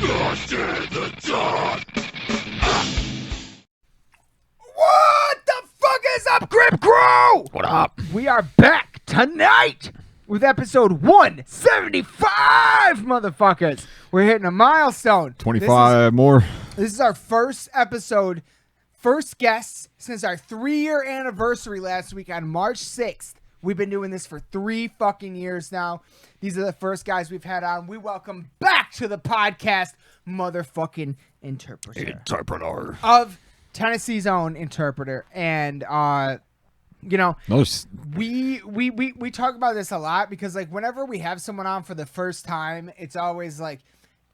What the fuck is up, Grip Crew? What up? We are back tonight with episode 175, motherfuckers. We're hitting a milestone. 25 more. This is our first episode, first guests since our 3-year anniversary last week on March 6th. We've been doing this for 3 fucking years now. These are the first guys we've had on. We welcome back to the podcast, motherfucking interpreter of Tennessee's own interpreter. And you know, we talk about this a lot because like whenever we have someone on for the first time, it's always like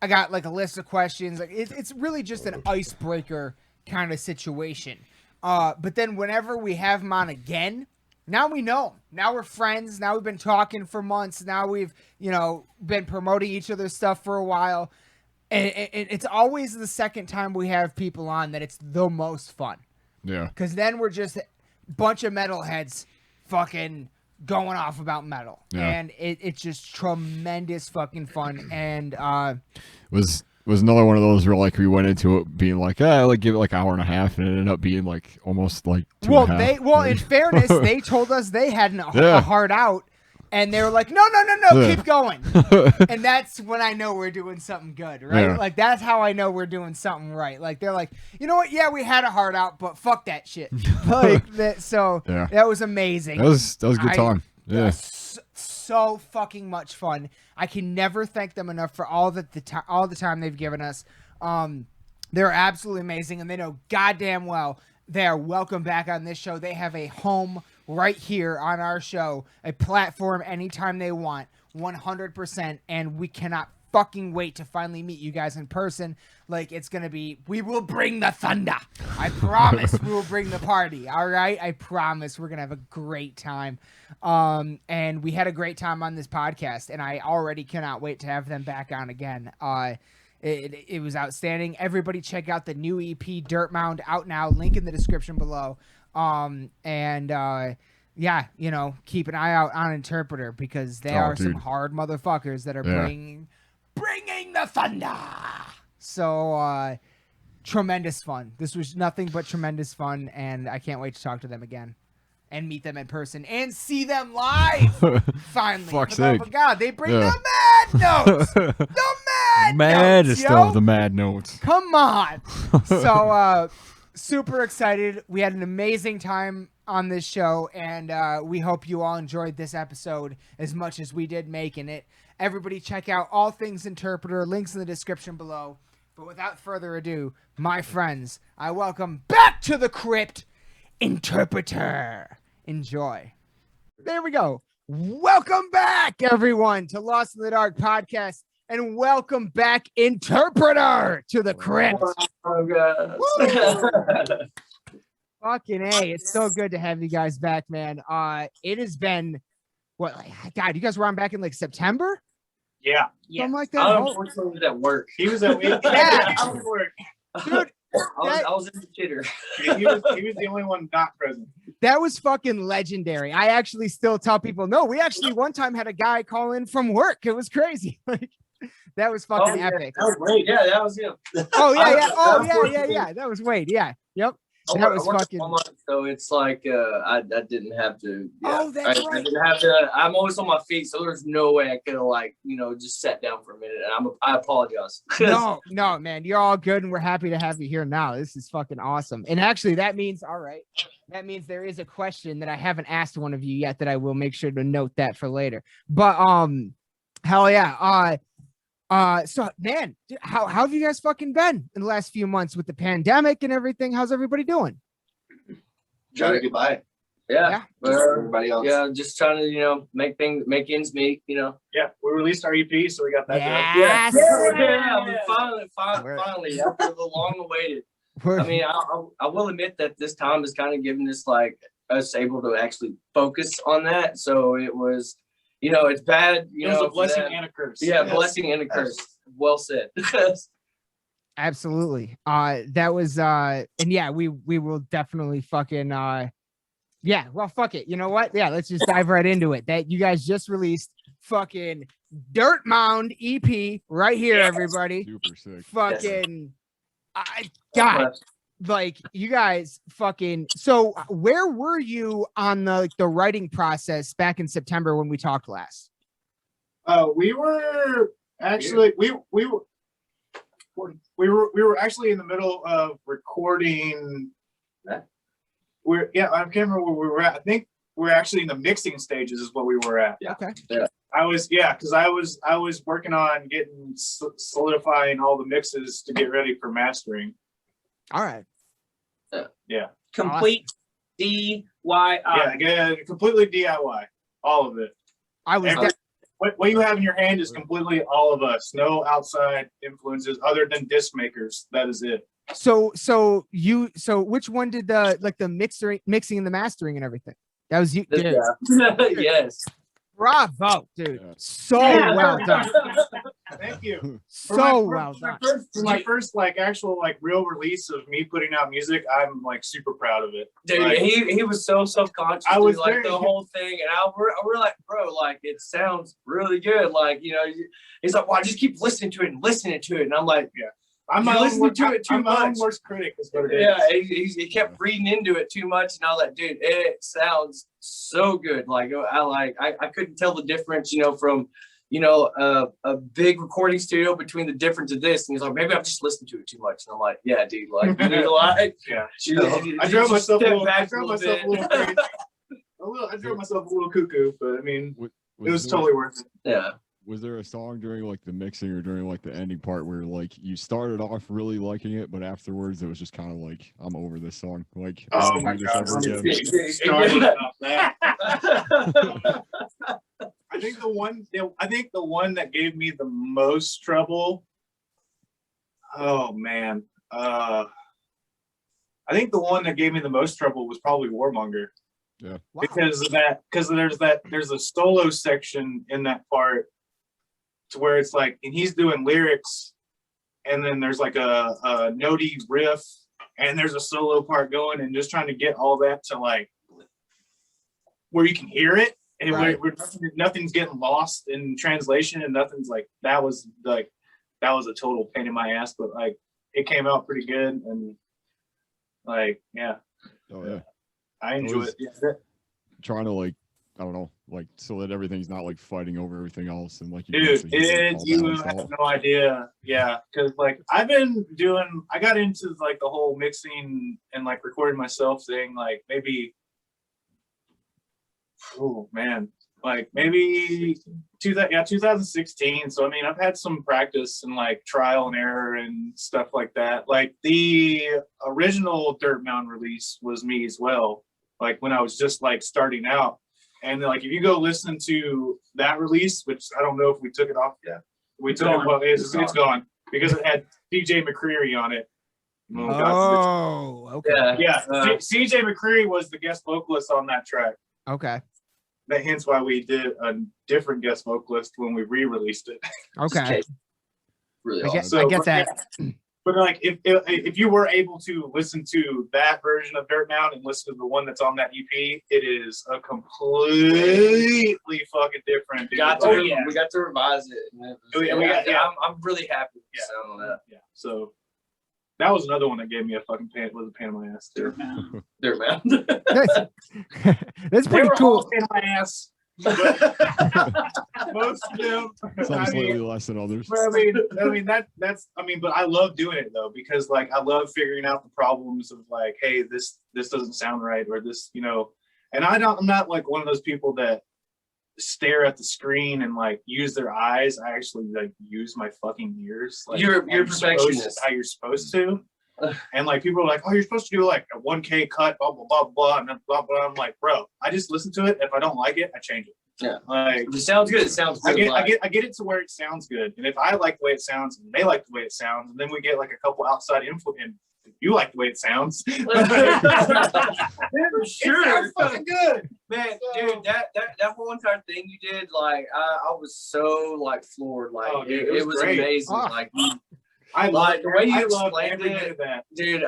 I got like a list of questions. Like it's really just an icebreaker kind of situation. But then whenever we have them on again, now we know. Now we're friends. Now we've been talking for months. Now we've, you know, been promoting each other's stuff for a while. And it's always the second time we have people on that it's the most fun. Yeah. Because then we're just a bunch of metalheads fucking going off about metal. Yeah. And it's just tremendous fucking fun. And was another one of those where like we went into it being like, like give it like an hour and a half, and it ended up being like almost like 2.5. In fairness, they told us they had a hard out, and they were like, no, keep going. And that's when I know we're doing something good, right? Yeah. Like that's how I know we're doing something right. Like they're like, you know what? Yeah, we had a hard out, but fuck that shit. Like that. So that was amazing. That was a good time. Yeah. So fucking much fun. I can never thank them enough for all the time they've given us. They're absolutely amazing, and they know goddamn well they are welcome back on this show. They have a home right here on our show, a platform anytime they want, 100%, and we cannot fucking wait to finally meet you guys in person. Like it's gonna be, we will bring the thunder. I promise we will bring the party. All right, I promise we're gonna have a great time. And we had a great time on this podcast, and I already cannot wait to have them back on again. It was outstanding. Everybody check out the new EP Dirtmound, out now. Link in the description below. Yeah, you know, keep an eye out on Interpreter because they are some hard motherfuckers that are bringing the thunder. So tremendous fun. This was nothing but tremendous fun, and I can't wait to talk to them again and meet them in person and see them live. Finally, fuck's sake. Oh my God, they bring the mad notes. The maddest notes, of the mad notes. Come on. So super excited. We had an amazing time on this show, and we hope you all enjoyed this episode as much as we did making it. Everybody check out All Things Interpreter, links in the description below. But without further ado, my friends, I welcome back to the crypt, Interpreter. Enjoy. There we go. Welcome back, everyone, to Lost in the Dark podcast, and welcome back, Interpreter, to the crypt. Oh, God. Fucking A, it's so good to have you guys back, man. It has been, God, you guys were on back in like September? Yeah. Something like that? I unfortunately was at work. He was at work. Yeah. I was at work. Dude, I was in the chitter. He was the only one not present. that was fucking legendary. I actually still tell people, no, we actually one time had a guy call in from work. It was crazy. Like, that was fucking epic. That was great. Yeah, that was him. Oh, yeah. That was Wade. Yeah. Yep. That was fucking. So it's like I didn't have to. Yeah, oh, that's right. I didn't have to. I'm always on my feet, so there's no way I could have just sat down for a minute. And I apologize. No, man, you're all good, and we're happy to have you here now. This is fucking awesome. And actually, that means That means there is a question that I haven't asked one of you yet that I will make sure to note that for later. But hell yeah. So man, how have you guys fucking been in the last few months with the pandemic and everything? How's everybody doing? Trying to get by. Yeah. Everybody else. Yeah, just trying to make ends meet. Yeah, we released our EP, so we got that. Yes. Finally, after the long awaited. I mean, I will admit that this time has kind of given us us able to actually focus on that. So it was. It's bad. It was a blessing and a curse. Yeah, yes. Blessing and a curse. Well said. Absolutely. That was and yeah, we will definitely fucking Yeah, well, fuck it. You know what? Yeah, let's just dive right into it. That you guys just released fucking Dirtmound EP right here, everybody. Super sick. Fucking, God, like you guys fucking. So, where were you on the writing process back in September when we talked last? We were actually we were actually in the middle of recording. I can't remember where we were at. I think we're actually in the mixing stages is what we were at. Yeah. Okay. Yeah. Because I was working on getting solidifying all the mixes to get ready for mastering. All right. Yeah. Complete DIY. Yeah, completely DIY. All of it. I was. What you have in your hand is completely all of us. No outside influences other than disc makers. That is it. So which one did the mixing and the mastering and everything? That was you, dude. Yes. Bravo, dude. Yeah. So well done. Thank you. So well done. For my first actual real release of me putting out music, I'm super proud of it. Dude, he was so self-conscious. I was the whole thing, and we're like, bro, it sounds really good. He's like, well, I just keep listening to it, and I'm like, yeah. I'm listening to it too much. I'm my worst critic is what it is. Yeah, he kept reading into it too much, and I was like, dude, it sounds so good. I couldn't tell the difference, from a big recording studio between the difference of this. And he's like, maybe I've just listened to it too much. And I'm like, yeah, dude, yeah. I drove myself a little crazy. I drove myself a little cuckoo, but I mean, it was totally worth it. Yeah. Was there a song during the mixing or during the ending part where you started off really liking it, but afterwards it was just kind of I'm over this song. Oh my God. I think the one that gave me the most trouble. Oh man. I think the one that gave me the most trouble was probably Warmonger. Yeah. Wow. Because there's a solo section in that part to where it's and he's doing lyrics, and then there's a notey riff, and there's a solo part going, and just trying to get all that to where you can hear it, and right. where nothing's getting lost in translation, and nothing's that was a total pain in my ass, but it came out pretty good, and yeah. Oh yeah. I enjoy it. Yeah. Trying to I don't know, so that everything's not fighting over everything else, and dude, you have no idea. Yeah, because I got into the whole mixing and recording myself thing maybe, oh man, maybe 2016. So I mean, I've had some practice and trial and error and stuff like that. The original Dirtmound release was me as well. When I was just starting out. And if you go listen to that release, which I don't know if we took it off yet. We took it, well, it's gone because it had CJ McCreery on it. Oh, okay. Yeah. CJ McCreery was the guest vocalist on that track. Okay. Hence why we did a different guest vocalist when we re-released it. Okay. Really awesome. I get that. Yeah. But if you were able to listen to that version of Dirtmound and listen to the one that's on that EP, it is a completely fucking different. We got to revise it. I'm really happy with the sound on that. Yeah. So that was another one that gave me a fucking pain in my ass. Dirtmound. That's pretty cool. Pain in my ass. Most of them, some slightly less than others. But but I love doing it though, because I love figuring out the problems of hey, this doesn't sound right, or this, and I'm not one of those people that stare at the screen and use their eyes. I actually use my fucking ears. You're a perfectionist. How you're supposed to. And people are oh, you're supposed to do a 1K cut, blah blah blah blah, and then blah blah. I'm bro, I just listen to it. If I don't like it, I change it. Yeah, if it sounds good, it sounds good. I get it to where it sounds good, and if I like the way it sounds, and they like the way it sounds, and then we get a couple outside influence, and you like the way it sounds. Sure, it sounds fucking good, man. Dude, that whole entire thing you did, I was so floored. It was great. amazing. I Like the way you love explained every bit it, of that. dude.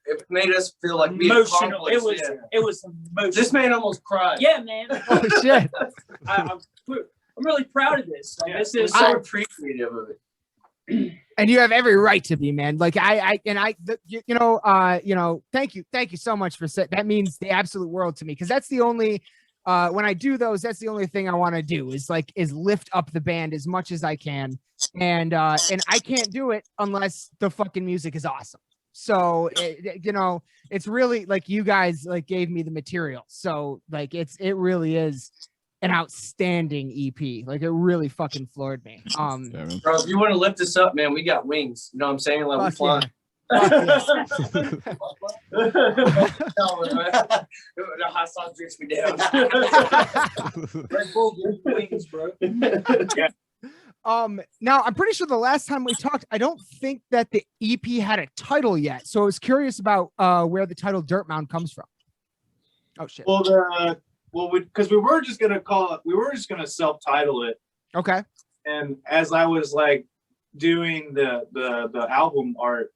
It made us feel like we Emotional. It accomplished was emotional. This man almost cried. Yeah, man. Oh shit! I'm really proud of this. Like, Yeah, this We're is so appreciative of it. And you have every right to be, man. Like thank you so much for saying that. Means the absolute world to me, because that's the only when I do those, that's the only thing I want to do is lift up the band as much as I can, and I can't do it unless the fucking music is awesome. So it's really like you guys like gave me the material, so like it really is an outstanding EP. Like it really fucking floored me. Yeah, man. Bro, if you want to lift us up, man, we got wings. You know what I'm saying? Like we Fuck fly. yeah. The hot sauce drinks me down. Red Bull gives me wings, bro. Now I'm pretty sure the last time we talked, I don't think that the EP had a title yet. So I was curious about where the title Dirtmound comes from. Oh shit. Well, because we were just gonna self-title it. Okay. And as I was like doing the album art,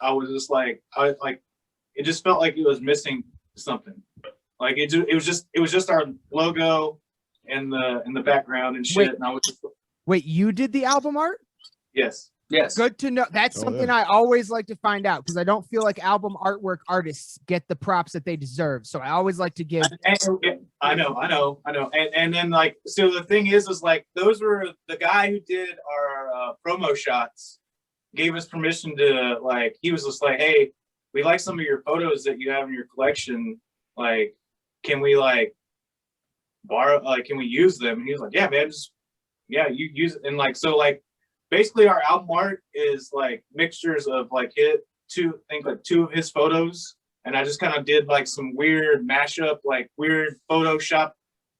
I was just like, it just felt like it was missing something. Like it was just our logo and the background and shit. Wait. And I was just, Wait, you did the album art? yes. Yes. Good to know. That's something yeah. I always like to find out, because I don't feel like album artwork artists get the props that they deserve. So I always like to give. I know. And then like, so the thing is like, those were the guy who did our promo shots gave us permission to like, he was just like, hey, we like some of your photos that you have in your collection. Like, can we like borrow, like, can we use them? And he was like, yeah, man, you use it. And like, so like, basically our album art is like mixtures of like two of his photos. And I just kind of did like some weird mashup, like weird Photoshop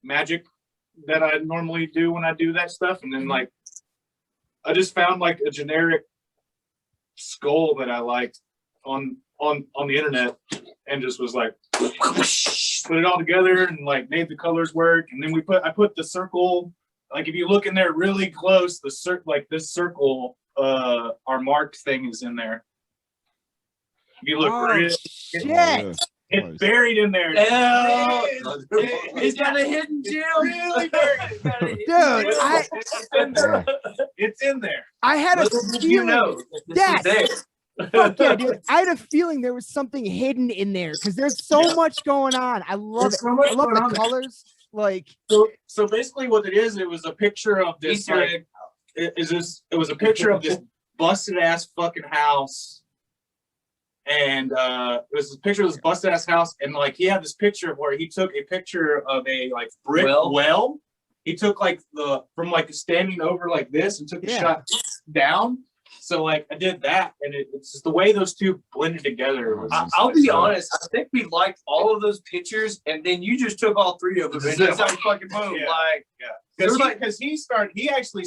magic that I normally do when I do that stuff. And then like, I just found like a generic skull that I liked on the internet and just was like, put it all together and like made the colors work. And then I put the circle, like if you look in there really close, this circle, our mark thing is in there. If you look Shit. it's buried in there. He's got a hidden gem. Really buried. Dude, It's in there. I had a feeling. You know, Yes. Fuck yeah, dude. I had a feeling there was something hidden in there, because there's so much going on. I love There's it. so much I love going the on there. colors. Like, So basically what it is, it was a picture of this Easter egg. it was a picture of this busted ass fucking house. And it was a picture of this busted ass house, and like he had this picture of where he took a picture of a like brick well. He took like from like standing over like this and took the shot down. So like I did that, and it's just the way those two blended together. I'll be honest. I think we liked all of those pictures, and then you just took all three of them and just like fucking boom, Because he actually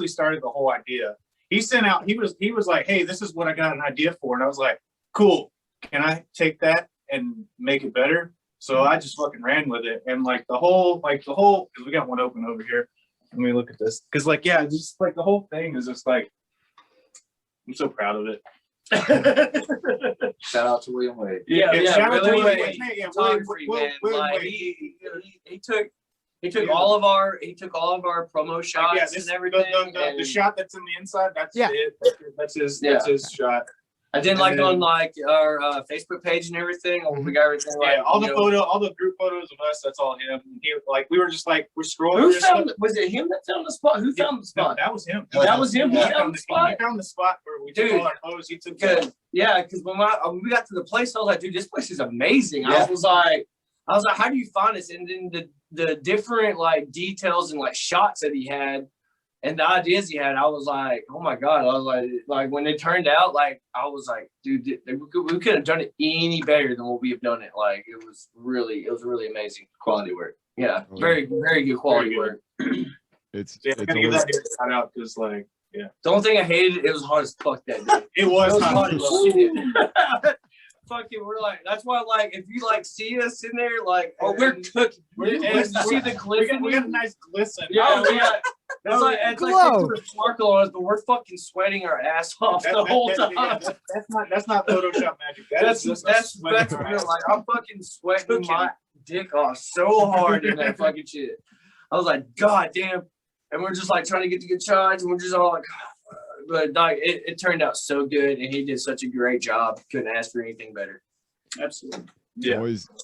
started the whole idea. He sent out. He was like, hey, this is what I got an idea for, and I was like, cool. Can I take that and make it better? So I just fucking ran with it, and like the whole because we got one open over here. Let me look at this, because like just like the whole thing is just like. I'm so proud of it. Shout out to William Wade. Shout out to William Wade. He took all of our promo shots and everything. The shot that's in the inside, that's it. That's his shot. I did like on like our Facebook page and everything. We got everything like all the group photos of us. That's all him. He, like we were just like we're scrolling. Was it him that found the spot? Who found the spot? No, that was him. That was him. He found the spot. He found the spot where we took all our photos. He took because when we got to the place, I was like, dude, this place is amazing. I was like, how do you find this? And then the different like details and like shots that he had. And the ideas he had, I was like, oh my God. I was like when it turned out, like, I was like, dude, we could have done it any better than what we have done it. Like, it was really amazing quality work. Yeah. Very, very good quality work. It's I'm gonna give that a shout out because like, The only thing I hated, it was hard as fuck that day. It was hard as fuck. fucking, we're like, that's why, like, if you like see us in there, like, Oh, we're cooking. and you see the glisten. We got a nice glisten. Yeah, yeah. It's like Glow. they put a sparkle on us, but we're fucking sweating our ass off the whole time. That's not Photoshop magic. That's real. Like, I'm fucking sweating my dick off so hard in that fucking shit. I was like, God damn. And we're just like trying to get the good shots, and we're just all like, but like it turned out so good, and he did such a great job. Couldn't ask for anything better. Absolutely.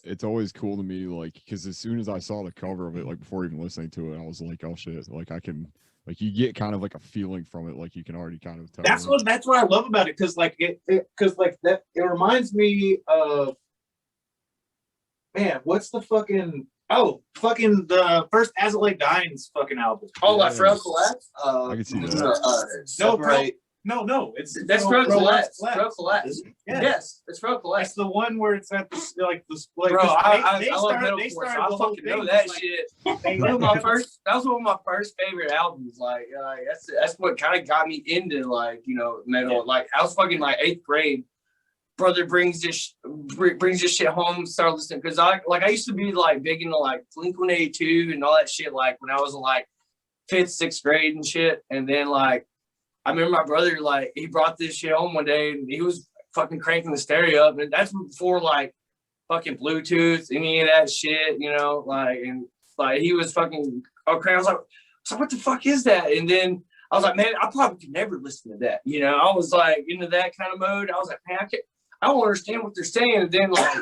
It's always cool to me, like, because as soon as I saw the cover of it, like before even listening to it, I was like, oh shit, like I can, like, you get kind of like a feeling from it, like you can already kind of tell. That's what I love about it, because like it reminds me of, man, what's the fucking the first Azalea Dines fucking album. Oh, like Fro Collapse? I can see that. No, that's Fro Collapse. Collapse. Fro Collapse. Yes, it's Fro Collapse. That's the one where it's at the display. Bro, I love they metalcore, so started I the whole fucking know thing that like, shit. That was one of my first favorite albums. Like that's what kind of got me into, like, you know, metal. Yeah. Like I was fucking like 8th grade. Brother brings this shit home, start listening, because I used to be like big into like Blink-182 and all that shit, like when I was in like 5th, 6th grade and shit. And then like I remember my brother, like, he brought this shit home one day and he was fucking cranking the stereo up, and that's before like fucking Bluetooth, any of that shit, you know, like, and like he was fucking okay. I was like, so what the fuck is that? And then I was like, man, I probably could never listen to that, you know. I was like into that kind of mode. I was like, man, I don't understand what they're saying. And then, like,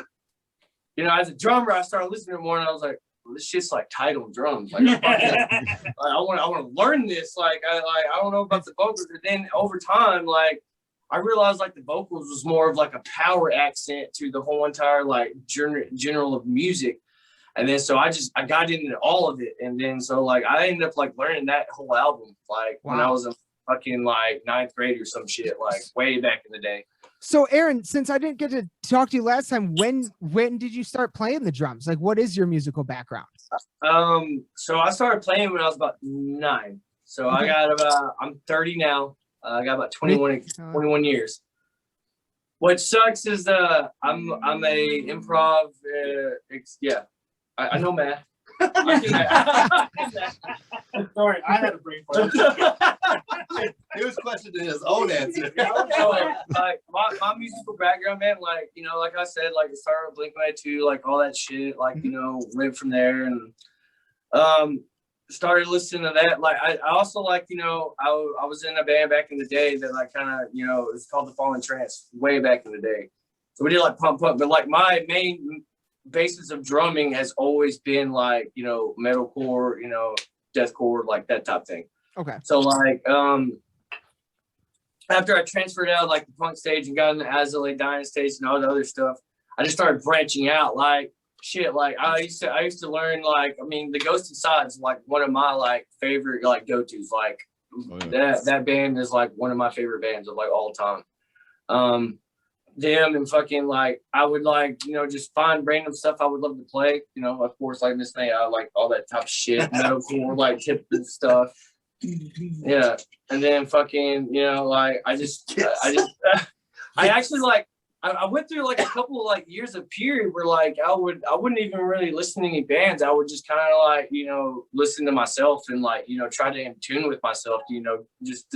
you know, as a drummer, I started listening to more, and I was like, well, this shit's like tight on drums. Like, I want to learn this. Like, I don't know about the vocals. And then over time, like, I realized like the vocals was more of like a power accent to the whole entire like general of music. And then so I got into all of it. And then so like I ended up like learning that whole album like when I was in fucking like 9th grade or some shit, like way back in the day. So Aaron, since I didn't get to talk to you last time, when did you start playing the drums? Like, what is your musical background? So I started playing when I was about 9. So okay. I'm 30 now. I got about 21 years. What sucks is I'm a improv. I know math. Sorry, I had a brain fart. He was questioning his own answer. Like my musical background, man, like, you know, like I said, like it started with Blink-182, like all that shit, like, you know, went from there and started listening to that. Like I also, like, you know, I was in a band back in the day that like kind of, you know, it's called the Fallen Trance way back in the day. So we did like pump, but like my main basis of drumming has always been like, you know, metalcore, you know, deathcore, like that type thing. Okay. So like after I transferred out of like the punk stage and got in the Azalea Dines stage and all the other stuff, I just started branching out like shit. Like I used to learn, like, I mean, the Ghost Inside is like one of my like favorite like go-tos. Like that band is like one of my favorite bands of like all time. Them and fucking like I would like, you know, just find random stuff I would love to play. You know, of course, like Miss May, I like all that type of shit, metalcore, like hip stuff. Yeah, and then fucking, you know, like I actually like I went through like a couple of like years of period where like I wouldn't even really listen to any bands. I would just kind of like, you know, listen to myself and like, you know, try to in tune with myself. You know, just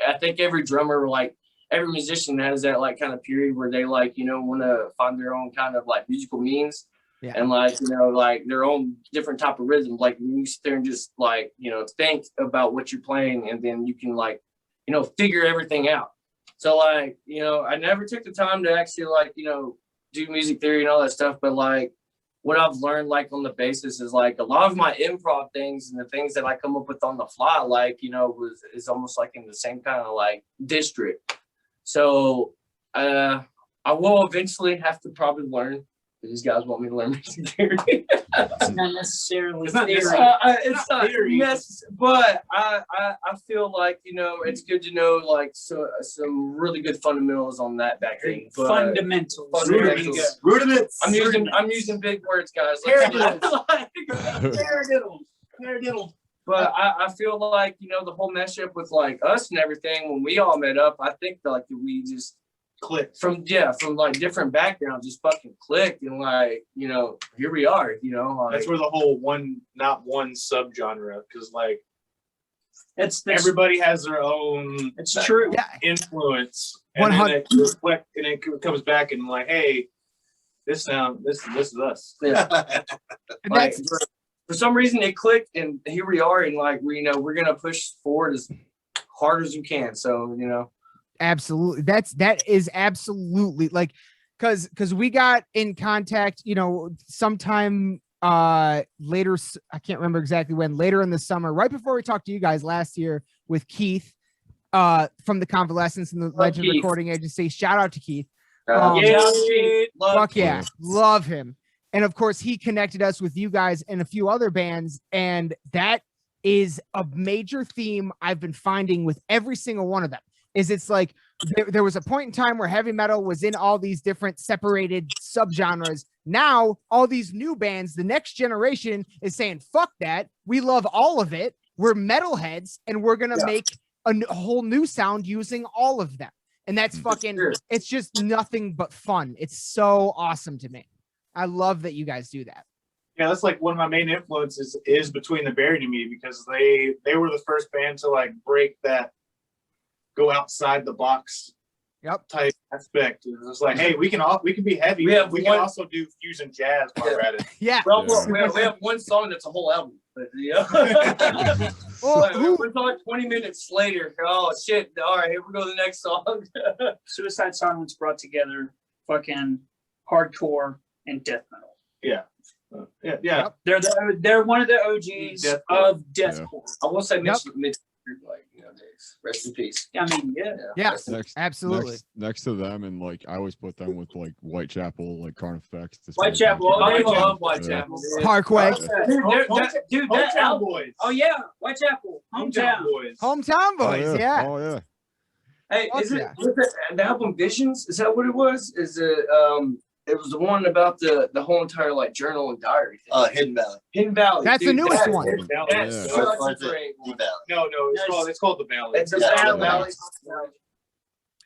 I think every drummer, like every musician has that like kind of period where they like, you know, want to find their own kind of like musical means. Yeah. And like, you know, like their own different type of rhythm. Like you sit there and just like, you know, think about what you're playing, and then you can like, you know, figure everything out. So like, you know, I never took the time to actually like, you know, do music theory and all that stuff. But like what I've learned like on the basis is like a lot of my improv things and the things that I come up with on the fly, like, you know, is almost like in the same kind of like district. So I will eventually have to probably learn. These guys want me to learn music theory. It's not necessarily it's not theory. But I feel like, you know, it's good to know like some really good fundamentals on that back end. Fundamentals. Rudiments. I'm using big words, guys. Paradiddle. But I feel like, you know, the whole mashup with like us and everything, when we all met up, I think like we just clicked. from like different backgrounds, just fucking clicked, and like, you know, here we are, you know. Like, That's where the whole not one subgenre, because like That's everybody has their own It's true. Yeah. influence, and 100 then it comes back and like, hey, this is us. yeah. And Like, that's for some reason it clicked, and here we are, and like we're gonna push forward as hard as we can. So, you know. absolutely that is absolutely like because we got in contact, you know, sometime later, I can't remember exactly when, later in the summer, right before we talked to you guys last year with Keith from the Convalescence and the Legend Keith. Recording Agency. Shout out to Keith. Love Fuck yeah, love him. And of course, he connected us with you guys and a few other bands, and that is a major theme I've been finding with every single one of them. Is it's like there was a point in time where heavy metal was in all these different separated subgenres. Now, all these new bands, the next generation is saying, fuck that. We love all of it. We're metalheads, and we're going to make a whole new sound using all of them. And that's fucking, it's just nothing but fun. It's so awesome to me. I love that you guys do that. Yeah, that's like one of my main influences is Between the Buried and Me, because they were the first band to like break that go outside the box type aspect. It's like, hey, we can be heavy. We can also do fusion jazz while we're at it. Yeah. Well, we have one song that's a whole album. But, yeah. We're talking 20 minutes later. Oh shit! All right, here we go to the next song. Suicide Silence brought together fucking hardcore and death metal. Yeah. Yeah. They're one of the OGs of deathcore. I will say, like, nowadays, rest in peace. I mean, Yeah. Next, Absolutely. Next to them, and like I always put them with like Whitechapel, like Carnifex. Whitechapel, I they love Whitechapel. Parkway. Dude, that album. Boys. Oh yeah, Whitechapel, hometown. Boys. Hometown Boys. Yeah. Oh yeah. Hey, Fuck is it yeah. was the album Visions? Is that what it was? Is it it was the one about the whole entire like journal and diary thing. Hidden Valley. Hidden Valley. That's the newest one. That's Yeah. such a great one. Valley. No, it's called The Valley. It's a Yeah, Valley.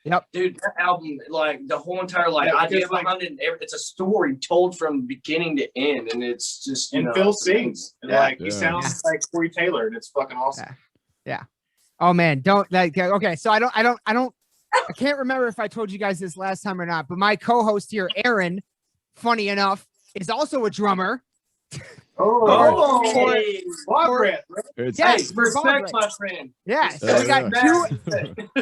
Yep. Dude, that album, like the whole entire idea behind it, it's a story told from beginning to end, and it's just And Phil sings. And like he Yeah. sounds like Corey Taylor, and it's fucking awesome. Oh man, don't like. Okay, so I can't remember if I told you guys this last time or not, but my co-host here, Aaron, funny enough, is also a drummer. It's Yes, respect, my friend. Yeah, so we got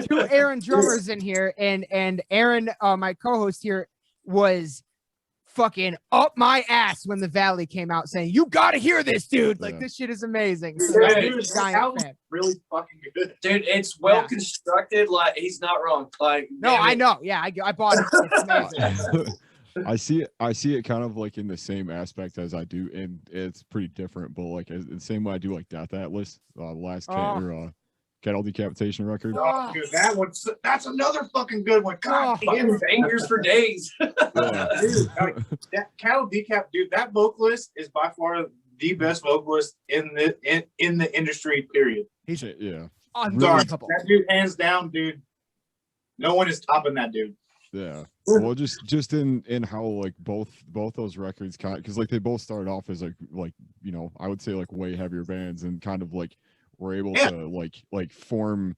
two Aaron drummers in here, and Aaron, my co-host here, was fucking up my ass when the Valley came out, saying, "You gotta hear this, dude! Like this shit is amazing." So Yeah, I'm a Dude, giant fan. really fucking good. Dude, it's well constructed. Like he's not wrong. Like No, I know. Yeah, I bought it. It's amazing. I see it kind of like in the same aspect as I do, and it's pretty different, but like the same way I do like Death Atlas, last Cattle Decapitation record. Oh. Dude, that's another fucking good one. God Oh. damn it. bangers for days. Yeah. Dude, like, that Cattle Decap, dude, that vocalist is by far the best vocalist in the industry, period. Yeah. Unbelievable. That dude, hands down, dude. No one is topping that dude. Yeah. Well, just in how like both those records kind of, because like they both started off as like you know, I would say like way heavier bands, and kind of like were able to like form,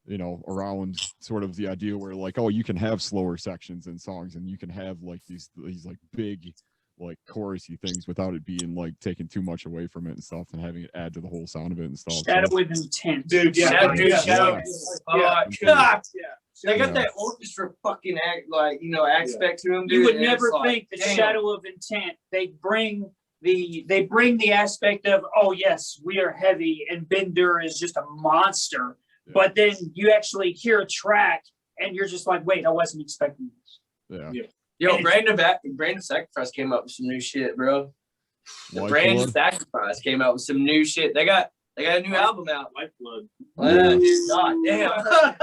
you know, around sort of the idea where like, oh, you can have slower sections in songs, and you can have like these like big like chorusy things without it being like taking too much away from it and stuff, and having it add to the whole sound of it and stuff. Shadow with Intent. Dude, yeah. Shadow, yeah. Shadow. Yeah. God. Yeah. They got that orchestra fucking aspect to them, dude. You would and never it's like, think the damn. Shadow of Intent. They bring the aspect of, oh yes, we are heavy, and Bender is just a monster. Yeah. But then you actually hear a track, and you're just like, wait, I wasn't expecting this. Yeah. Yo, Brandon Sacrifice came up with some new shit, bro. Brandon Sacrifice came out with some new shit. They got a new album out. Lifeblood. God damn.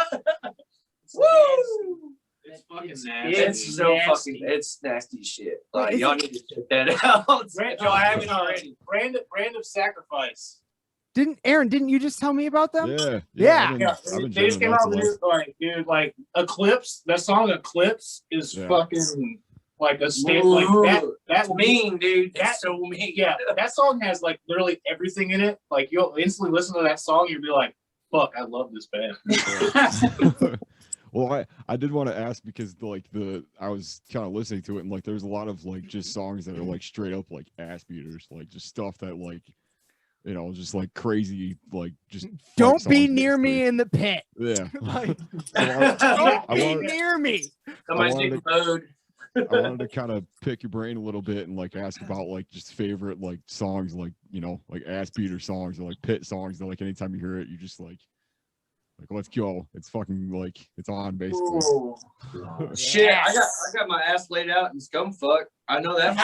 Woo! It's fucking It's- nasty. It's so nasty. fucking. It's nasty shit. Like y'all need to check that out. No, I haven't already. Brand of Sacrifice Didn't you just tell me about them? Yeah. Yeah. I've been They just came jamming out with that a new, like, dude, like Eclipse. That song Eclipse is Yeah. fucking like a state like that. That's That mean, dude. that- That's so mean. Yeah, that song has like literally everything in it. Like you'll instantly listen to that song, you'll be like, "Fuck, I love this band." Well, I did want to ask because I was kind of listening to it and like there's a lot of like just songs that are like straight up like ass beaters, like just stuff that like just like crazy like just fuck Don't be songs, near basically. me in the pit. Yeah. Like, So don't I be wanted- near me. Somebody's wanted getting mowed. I wanted to kind of pick your brain a little bit and like ask about like just favorite like songs, like like ass beater songs or like pit songs that like anytime you hear it you just like let's go, it's fucking like it's on basically. Ooh. Shit, Yes. I got my ass laid out in scumfuck. I know that.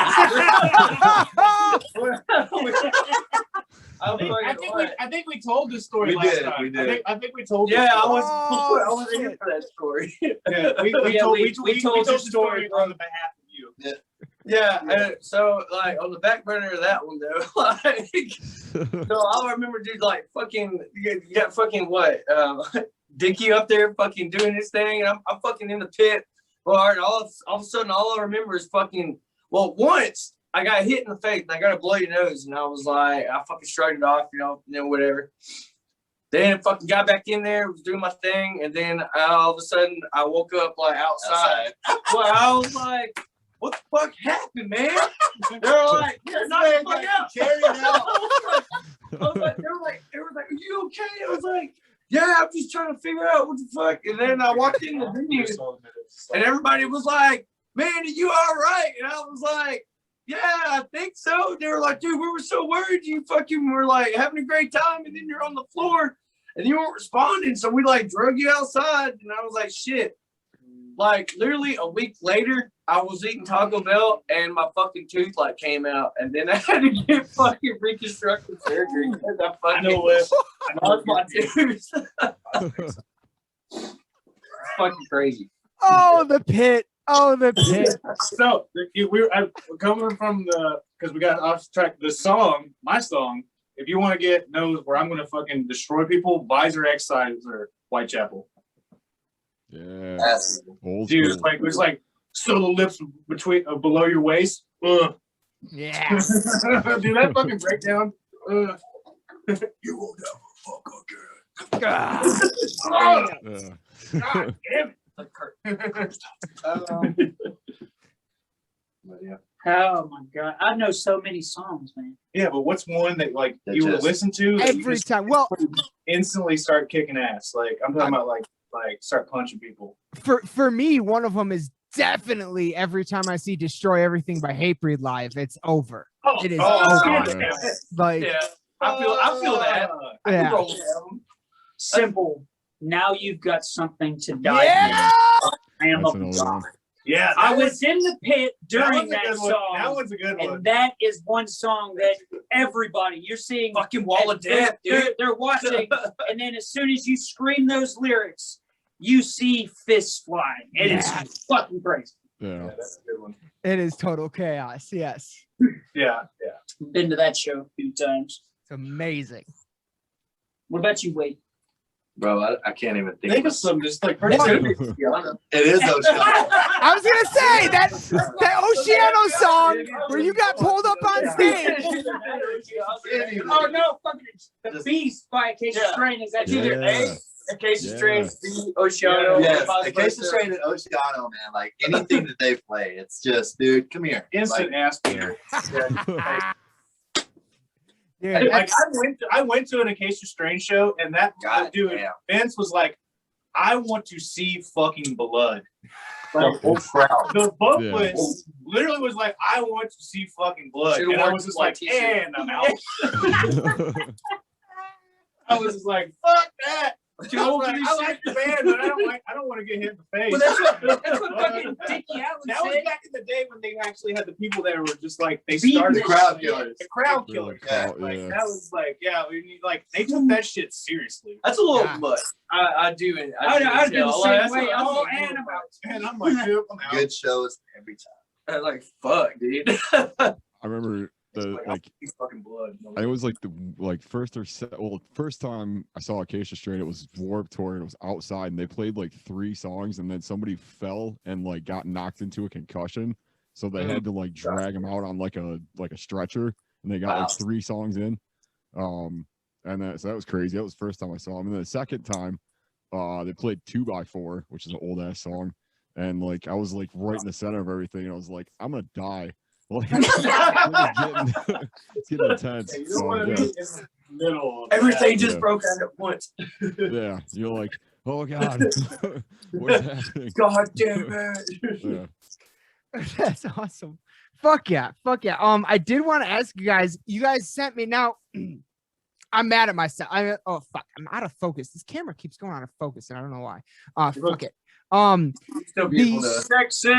I think we told this story We last did, time. we did. I think we told. Yeah, this I story. was here for that story. Yeah, we Yeah, told, we told the story on the behalf of you. Yeah, so like on the back burner of that one though, like so all I remember, dude, like fucking you got fucking what, Dickie up there fucking doing his thing, and I'm fucking in the pit, bar, and all of a sudden all I remember is fucking once I got hit in the face and I got a bloody nose, and I was like, I fucking shrugged it off, whatever. Then fucking got back in there, was doing my thing, and then all of a sudden I woke up like outside. Well, I was like, what the fuck happened, man? They're like, you're not the fuck out. Carry it out. They were like, are you okay? I was like, yeah, I'm just trying to figure out what the fuck. And then I walked in the venue and everybody was like, man, are you all right? And I was like, yeah, I think so. They were like, dude, we were so worried you fucking were like having a great time and then you're on the floor and you weren't responding. So we like drug you outside. And I was like, shit. Like literally a week later, I was eating Taco Bell and my fucking tooth like came out, and then I had to get fucking reconstructive surgery because I lost my tooth. Fucking crazy. Oh, the pit. Oh, the pit. So we're coming from because we got off track. The song, my song. If you want to knows where I'm gonna fucking destroy people, Visor Excise or Whitechapel. Yeah. That's Old Dude, school. it's like solo lips between below your waist. Ugh. Yeah. Dude, that fucking breakdown. Ugh. you will never fuck again. God. Yeah. God damn it. But yeah. Oh my god, I know so many songs, man. Yeah, but what's one that like That you would just- listen to that you Every just time. Well, instantly start kicking ass? Like I'm talking about like start punching people. for me, one of them is definitely every time I see Destroy Everything by Hatebreed live, it's over. Oh, It is over. Like, Yeah, I feel that. I Yeah. can roll with them. Simple. Now you've got something to die yeah. for. I am That's a another one. Yeah, I was in the pit during one's a that good one. song. That one's a good one. And that is one song that everybody, you're seeing Fucking wall of death, dude. they're watching, and then as soon as you scream those lyrics, you see fists flying, and Yeah. it's fucking crazy. Yeah, Yeah. that's a good one. It is total chaos. Yes. Yeah. Been to that show a few times. It's amazing. What about you, Wade? Bro, I can't even think. Think of of some just like What? it is those shows. I was gonna say that Oceano song where you got pulled up on stage. Oh no, fucking the Just- Beast by Acacia Yeah. Strain. Is that Yeah. either A? Acacia Yeah. Strain, B, Oceano. Yes, vice Acacia versa. Strain and Oceano, man. Like anything that they play, it's just, dude, come here. instant ass beater. Dude, Like that's- I went to an Acacia Strain show, and that God dude damn. Vince was like, "I want to see fucking blood." The whole crowd. The book Yeah. was literally was like, "I want to see fucking blood," Should've and I worn was just my like, t-shirt. "And I'm out." I was just like, "Fuck that." Too I old was to like, be I like the band, but I don't want to get hit in the face. Well, that's what fucking Dickie Allen That was said. back in the day when they actually had the people that were just like they Beating started The crowd killers. The crowd Really killers. crowd, Like yeah. that was like, yeah, we need like they took that shit seriously. That's a little Yeah. much. I do. I'd do the tell. same That's way. a Oh, little and I'm much. And I'm like, dude, I'm out. Good shows every time. I'm like, fuck, dude. I remember the like He's fucking blood. it was like the first time I saw Acacia Strain, it was Warped Tour and it was outside and they played like 3 songs and then somebody fell and like got knocked into a concussion, so they had to like drag him out on like a stretcher, and they got like 3 songs in, and so that was crazy. That was the first time I saw him. And then the second time they played 2x4, which is an old ass song, and like I was like right in the center of everything, and I was like, I'm gonna die. Well, it's getting intense. You don't So, want to yeah. be in the middle of Everything that. just Yeah. broke out at once. Yeah, you're like, oh god, what's happening? God damn it. Yeah. That's awesome. Fuck yeah. I did want to ask you guys. You guys sent me now. I'm mad at myself. Oh fuck. I'm out of focus. This camera keeps going out of focus, and I don't know why. Fuck it. Still beautiful though. Sexy.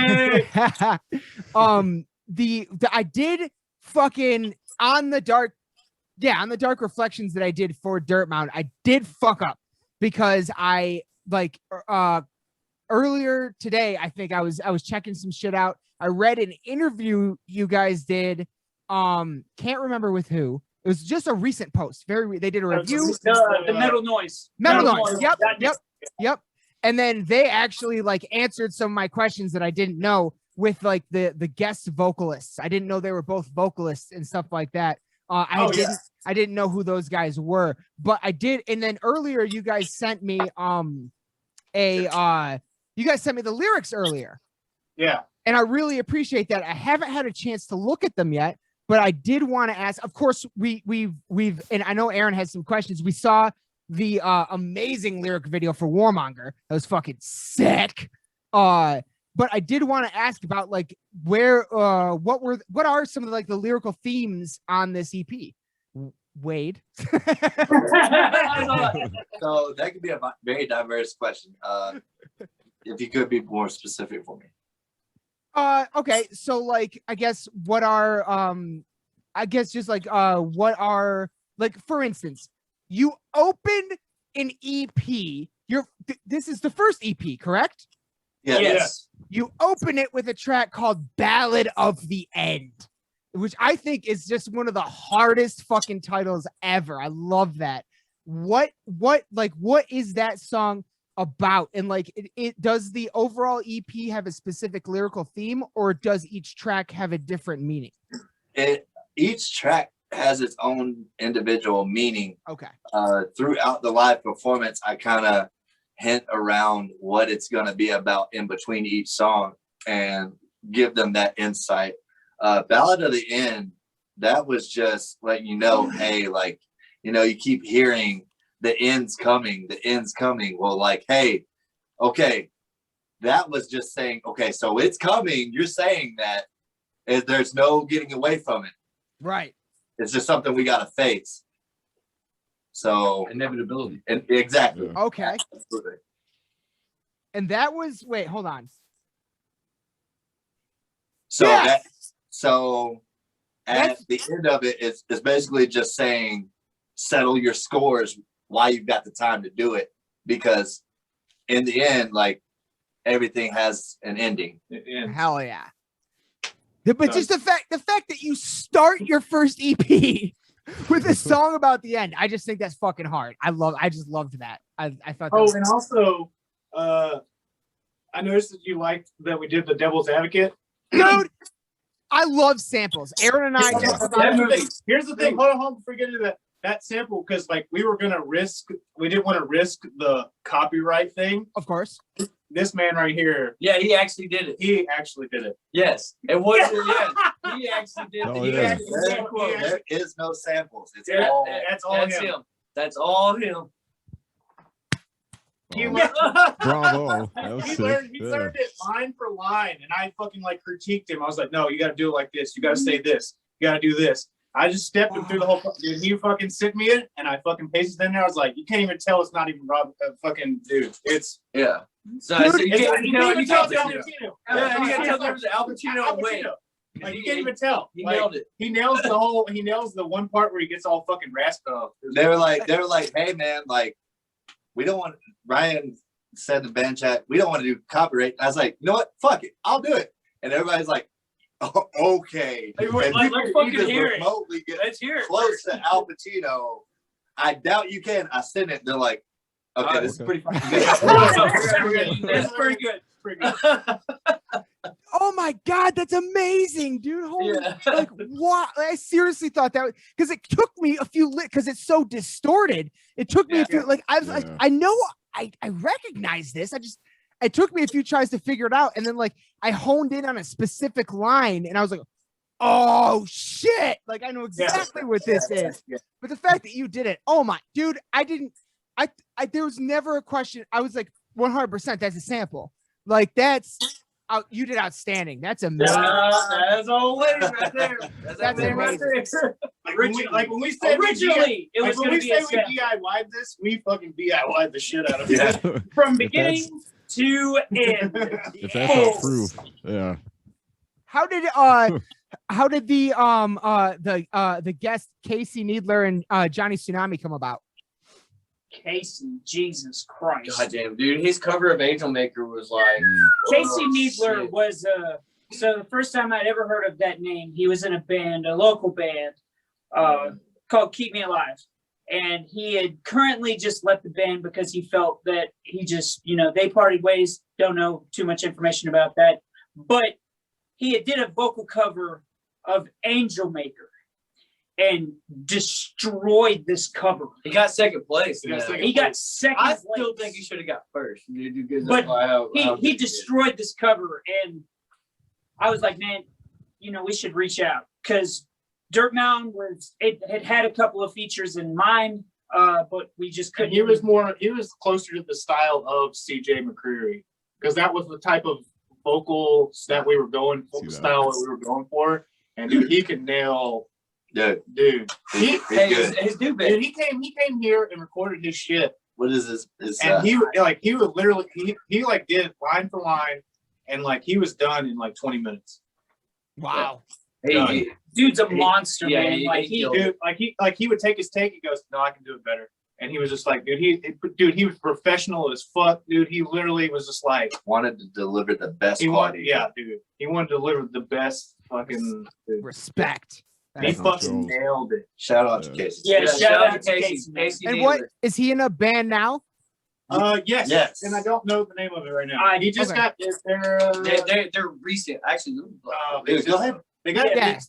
I did fucking on the dark reflections that I did for Dirtmound. I did fuck up because I like earlier today. I think I was checking some shit out. I read an interview you guys did. Can't remember with who. It was just a recent post. They did a review. The metal noise. Metal Noise. Yep. And then they actually like answered some of my questions that I didn't know with like the guest vocalists. I didn't know they were both vocalists and stuff like that. I didn't know who those guys were, but I did. And then earlier you guys sent me the lyrics earlier. Yeah. And I really appreciate that. I haven't had a chance to look at them yet, but I did want to ask. Of course, we've and I know Aaron has some questions. We saw the amazing lyric video for Warmonger. That was fucking sick. But I did want to ask about like what are some of like the lyrical themes on this EP? Wade. So that could be a very diverse question. If you could be more specific for me. Okay, so like I guess what are for instance, you opened an EP. This is the first EP, correct? Yeah. Yes. You open it with a track called Ballad of the End, which I think is just one of the hardest fucking titles ever. I love that. What is that song about? And like it does the overall EP have a specific lyrical theme, or does each track have a different meaning? Each track has its own individual meaning. Okay. Throughout the live performance, I kind of hint around what it's going to be about in between each song and give them that insight. Ballad of the End, that was just letting you know, hey, like, you know, you keep hearing the end's coming. Well, like, hey, okay, that was just saying, okay, so it's coming. You're saying that there's no getting away from it. Right. It's just something we got to face. So Inevitability. Exactly. Yeah. Okay. Absolutely. And that was hold on. So Yes! At the end of it, it's basically just saying, settle your scores while you've got the time to do it, because in the end, like, everything has an ending. Hell yeah. But just the fact that you start your first EP with a song about the end, I just think that's fucking hard. I just loved that. I thought that Oh, was- and also, I noticed that you liked that we did the Devil's Advocate. dude, I love samples. Aaron and I talked about it. Here's the thing. Hold on, forget that sample, because like we didn't want to risk the copyright thing. Of course. This man right here, Yeah, he actually did it. he actually did it. Yes. It was he actually did Oh, it. He yeah. actually did it. Quote. There is no samples. It's Yeah, all that's all That's him. him. That's all him. He Oh, learned, bravo. That was he sick. learned Yeah. it line for line, and I fucking like critiqued him. I was like, no, you got to do it like this. You got to say this. You got to do this. I just stepped him through the whole. Dude, he fucking sent me it, and I fucking pasted it in there. I was like, you can't even tell it's not even Rob. Fucking dude, it's. Yeah. So, Dude, so you can't You tell. can't You even tell can't it's tell. Al Pacino. Yeah, you can't tell there was Al Pacino and Wayne. Like you can't even tell. He Like, nailed it. He nails the whole. He nails the one part where he gets all fucking rasped up. they were like, hey man, like, we don't want. Ryan said in the band chat, we don't want to do copyright. I was like, you know what? Fuck it, I'll do it. And everybody's like, Oh, okay. Hey, And let's you fucking can hear it. remotely get Let's hear it. close to Al Pacino. I doubt you can. I sent it. They're like, okay, this is pretty fucking good. That's pretty good. Pretty good. Oh my god, that's amazing, dude. Holy, like what? I seriously thought that because it took me a few because it's so distorted. It took me a few like I was like, I know I recognize this. It took me a few tries to figure it out, and then like I honed in on a specific line, and I was like, oh shit! Like I know exactly what this is. But the fact that you did it, oh my dude, there was never a question. I was like 100%. That's a sample. Like you did outstanding. That's amazing. That's always right there. That's amazing. When we say Originally, it was when going we to be say a we DIY'd this, we fucking DIY'd the shit out of it. Yeah. from beginning to end. If that's not proof, yeah. How did the guest Casey Needler and Johnny Tsunami come about? Casey, Jesus Christ. God damn, dude. His cover of Angel Maker was like Casey Needler was so the first time I'd ever heard of that name, he was in a band, a local band, called Keep Me Alive. And he had currently just left the band because he felt that he just, they parted ways. Don't know too much information about that. But he had did a vocal cover of Angel Maker and destroyed this cover. He got second place. He got second I place. still think he should have got first. But he destroyed this cover, and I was like, man, we should reach out because Dirtmound had a couple of features in mind, but we just couldn't. He was closer to the style of CJ McCreery because that was the type of vocal that we were going for, style that we were going for, and dude, he could nail. Dude, his dude, dude, he came here and recorded his shit. What is this? And he would literally he did line for line, and like he was done in like 20 minutes. Wow. Hey, dude's a monster, man. He would take his take. He goes, "No, I can do it better." And he was just like, he was professional as fuck, dude. He literally was just like wanted to deliver the best quality. Dude. He wanted to deliver the best fucking respect. He fucking nailed it. Shout out to Casey. Yeah, shout out to Casey. And what is he in a band now? Yes. And I don't know the name of it right now. He just got they're recent. Actually, Go ahead. They got Yeah,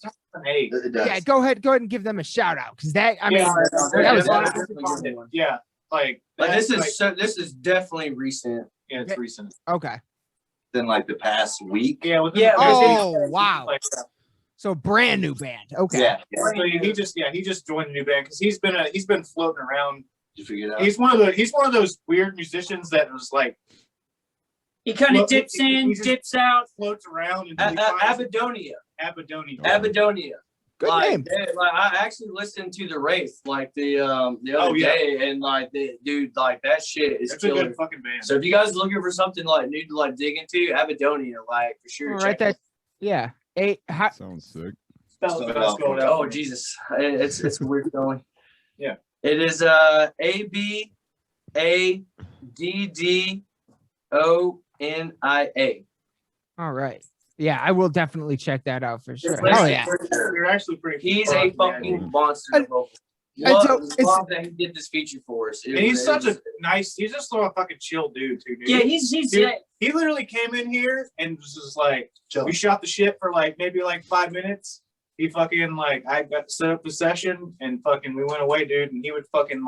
go ahead and give them a shout out because that was this is definitely recent. Yeah, it's recent. Okay. Then like the past week. Wow. So brand new band. Okay. Yeah. So he just joined a new band because he's been floating around. You figured out. He's one of those weird musicians that was like he kind of dips in, dips out, floats around. Abadonia. Good name. I actually listened to the Wraith the other day, and dude, that shit is killer. A good fucking band. So if you guys are looking for something new to dig into, Abadonia, for sure. Right there. Yeah. Sounds sick. Oh Jesus, it's a weird spelling. Yeah. It is ABADDONIA. All right. Yeah, I will definitely check that out for sure. Oh yeah. You're actually pretty. He's a fucking monster. Love that he did this feature for us. And he's such a nice. He's just a fucking chill dude too. Dude. Yeah, he's dude, he literally came in here and was just like, we shot the shit for maybe 5 minutes. He fucking I got to set up the session and fucking we went away, dude. And he would fucking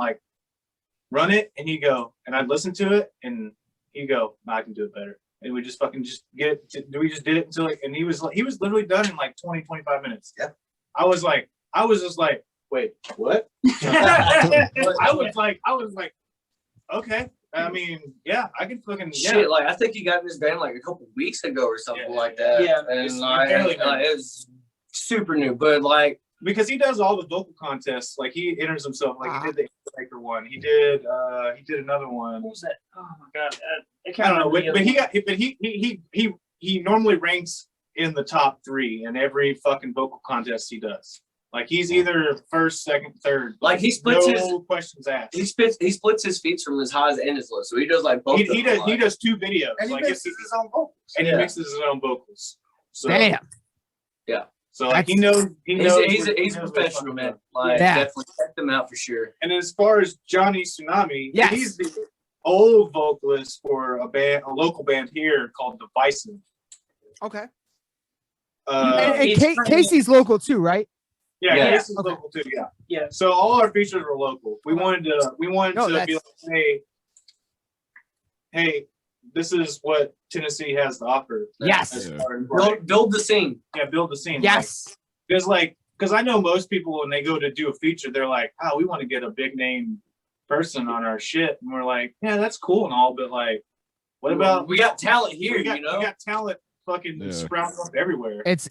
run it and he'd go and I'd listen to it and he'd go, no, I can do it better. And we just fucking we just did it until and he was literally done in 20, 25 minutes. Yeah. I was just like, wait, what? I was like, okay. I mean, yeah, I can fucking shit. I think he got in this band a couple weeks ago or something like that. Yeah, and it was super new, but because he does all the vocal contests, he enters himself. He did the Maker one. He did another one. What was that? Oh my god, I don't know. He normally ranks in the top 3 in every fucking vocal contest he does. He's either first, second, third. He splits no questions asked. He splits his feats from his highs and his lows. So he does both. He does 2 videos. And he mixes his own vocals. And he mixes his own vocals. So, damn. Yeah. So like he knows He's a professional, man. Like definitely check them out for sure. And as far as Johnny Tsunami, yes. he's the old vocalist for a local band here called Divisive. Okay. And Casey's local too, right? Yeah, Casey's local too. Yeah. Yeah. So all our features were local. We wanted to be like, hey, this is what Tennessee has to offer. Yes. Build the scene. Yeah, build the scene. Yes. Because I know most people when they go to do a feature, they're like, oh, we want to get a big name person on our shit. And we're like, yeah, that's cool and all, but like, what about we got talent here, we got talent fucking sprouting up everywhere. It's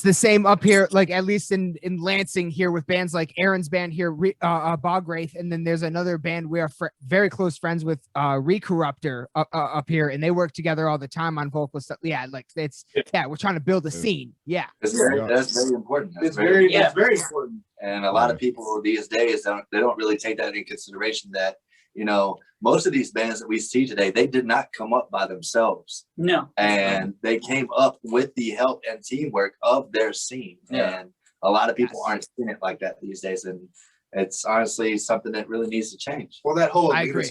the same up here, like at least in Lansing here with bands like Aaron's band here, Bog Wraith, and then there's another band we are very close friends with, Recorruptor up here, and they work together all the time on vocal stuff. Yeah, like we're trying to build a scene. Yeah, that's very important. It's very important. And a lot of people these days don't really take that into consideration that, you know, most of these bands that we see today, they did not come up by themselves. No. And they came up with the help and teamwork of their scene. Yeah. And a lot of people aren't seeing it like that these days. And it's honestly something that really needs to change. Well, that whole I agree.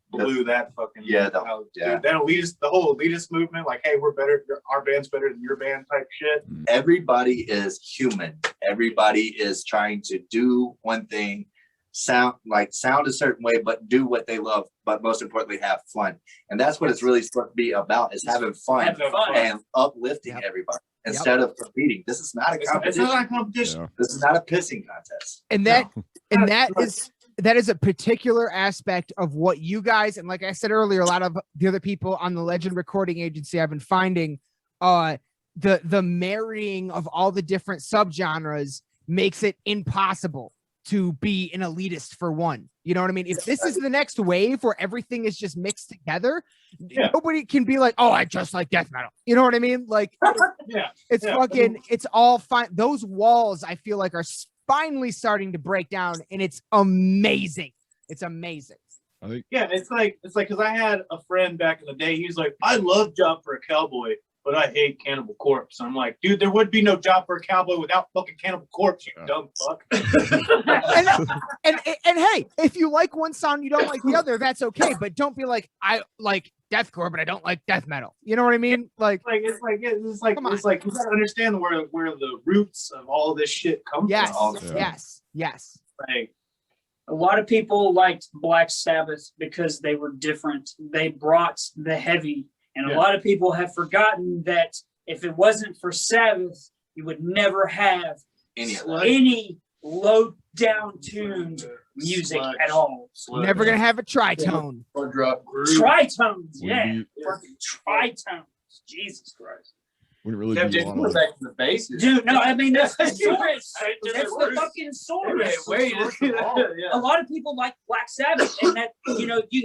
Blew that fucking dude, that elitist, the whole elitist movement, like, hey, we're better, our band's better than your band type shit. Everybody is human. Everybody is trying to do one thing, sound a certain way, but do what they love, but most importantly have fun. And that's what it's really supposed to be about, is having fun and uplifting everybody instead of competing. This is not a competition. It's not a competition. This is not a pissing contest. And that is a particular aspect of what you guys, and like I said earlier, a lot of the other people on the Legend Recording Agency I've been finding, the marrying of all the different subgenres makes it impossible to be an elitist for one. You know what I mean? If this is the next wave where everything is just mixed together, nobody can be like, oh, I just like death metal. You know what I mean? Like, it's all fine. Those walls, I feel like, are finally starting to break down, and it's amazing. It's amazing. It's like because I had a friend back in the day. He's like, I love Job for a Cowboy, but I hate Cannibal Corpse. And I'm like, dude, there would be no Job for a Cowboy without fucking Cannibal Corpse, you dumb fuck. and hey, if you like one sound, you don't like the other, that's okay. But don't be like, I like deathcore, but I don't like death metal. You know what I mean? It's like you gotta understand where the roots of all this shit come from. Yes. Like, a lot of people liked Black Sabbath because they were different. They brought the heavy. And a lot of people have forgotten that if it wasn't for Sabbath, you would never have any low down tuned music at all. Never gonna have a tritone. Tritones, fucking tritones. Jesus Christ. Wouldn't really back to the basics. Dude, no, I mean that's the source. That's the fucking source. A lot of people like Black Sabbath, and that